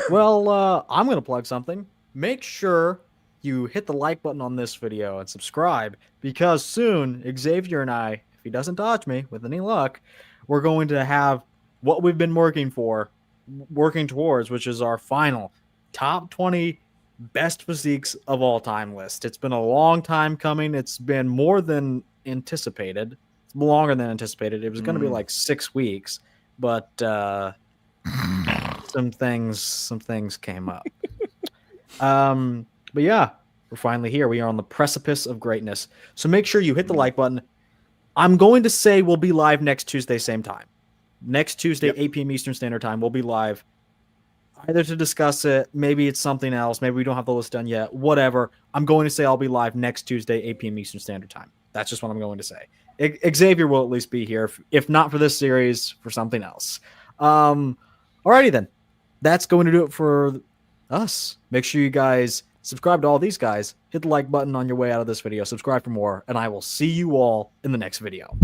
Well, I'm going to plug something. Make sure you hit the like button on this video and subscribe, because soon Xavier and I, if he doesn't dodge me with any luck, we're going to have what we've been working towards, which is our final top 20 best physiques of all time list. It's been a long time coming. It's been more than anticipated. It's longer than anticipated. It was going to be like 6 weeks, but some things came up. But yeah, we're finally here. We are on the precipice of greatness. So make sure you hit the like button. I'm going to say we'll be live next Tuesday, same time. Next Tuesday, 8 p.m. Eastern Standard Time, we'll be live either to discuss it. Maybe it's something else. Maybe we don't have the list done yet. Whatever. I'm going to say I'll be live next Tuesday, 8 p.m. Eastern Standard Time. That's just what I'm going to say. Xavier will at least be here, if not for this series, for something else. Alrighty then. That's going to do it for us. Make sure you guys subscribe to all these guys. Hit the like button on your way out of this video. Subscribe for more, and I will see you all in the next video.